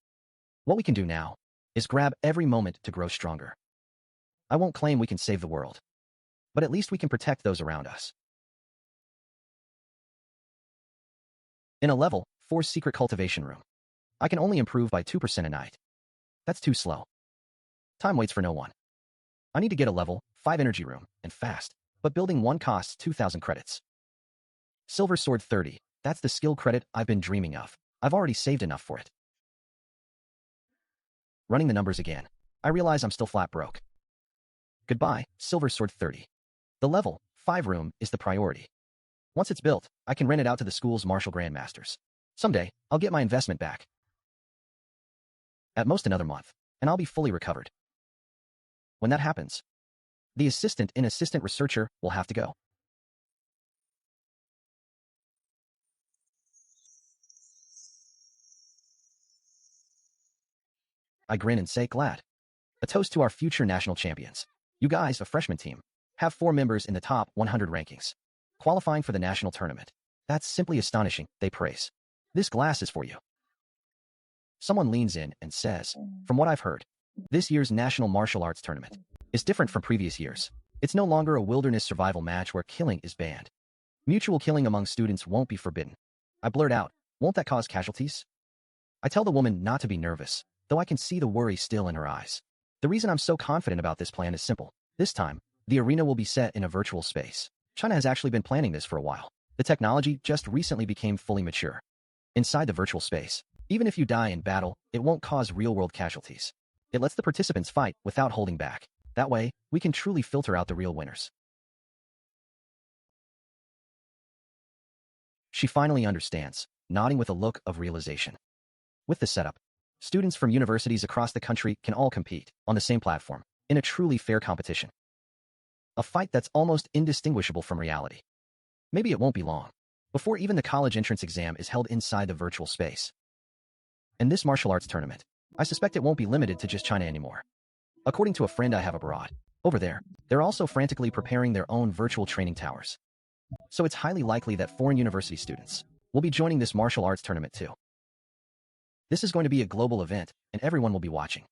What we can do now is grab every moment to grow stronger. I won't claim we can save the world, but at least we can protect those around us. In a level 4 secret cultivation room, I can only improve by 2% a night. That's too slow. Time waits for no one. I need to get a level 5 energy room, and fast, but building one costs 2,000 credits. Silver Sword 30, that's the skill credit I've been dreaming of. I've already saved enough for it. Running the numbers again, I realize I'm still flat broke. Goodbye, Silver Sword 30. The level 5 room is the priority. Once it's built, I can rent it out to the school's martial grandmasters. Someday, I'll get my investment back. At most another month, and I'll be fully recovered. When that happens, the assistant researcher will have to go. I grin and say, glad. A toast to our future national champions. You guys, a freshman team, have 4 members in the top 100 rankings, qualifying for the national tournament. That's simply astonishing, they praise. This glass is for you. Someone leans in and says, from what I've heard, this year's national martial arts tournament is different from previous years. It's no longer a wilderness survival match where killing is banned. Mutual killing among students won't be forbidden. I blurt out, won't that cause casualties? I tell the woman not to be nervous, though I can see the worry still in her eyes. The reason I'm so confident about this plan is simple. This time, the arena will be set in a virtual space. China has actually been planning this for a while. The technology just recently became fully mature. Inside the virtual space, even if you die in battle, it won't cause real-world casualties. It lets the participants fight without holding back. That way, we can truly filter out the real winners. She finally understands, nodding with a look of realization. With the setup, students from universities across the country can all compete on the same platform, in a truly fair competition. A fight that's almost indistinguishable from reality. Maybe it won't be long before even the college entrance exam is held inside the virtual space. And this martial arts tournament, I suspect it won't be limited to just China anymore. According to a friend I have abroad, over there, they're also frantically preparing their own virtual training towers. So it's highly likely that foreign university students will be joining this martial arts tournament too. This is going to be a global event, and everyone will be watching.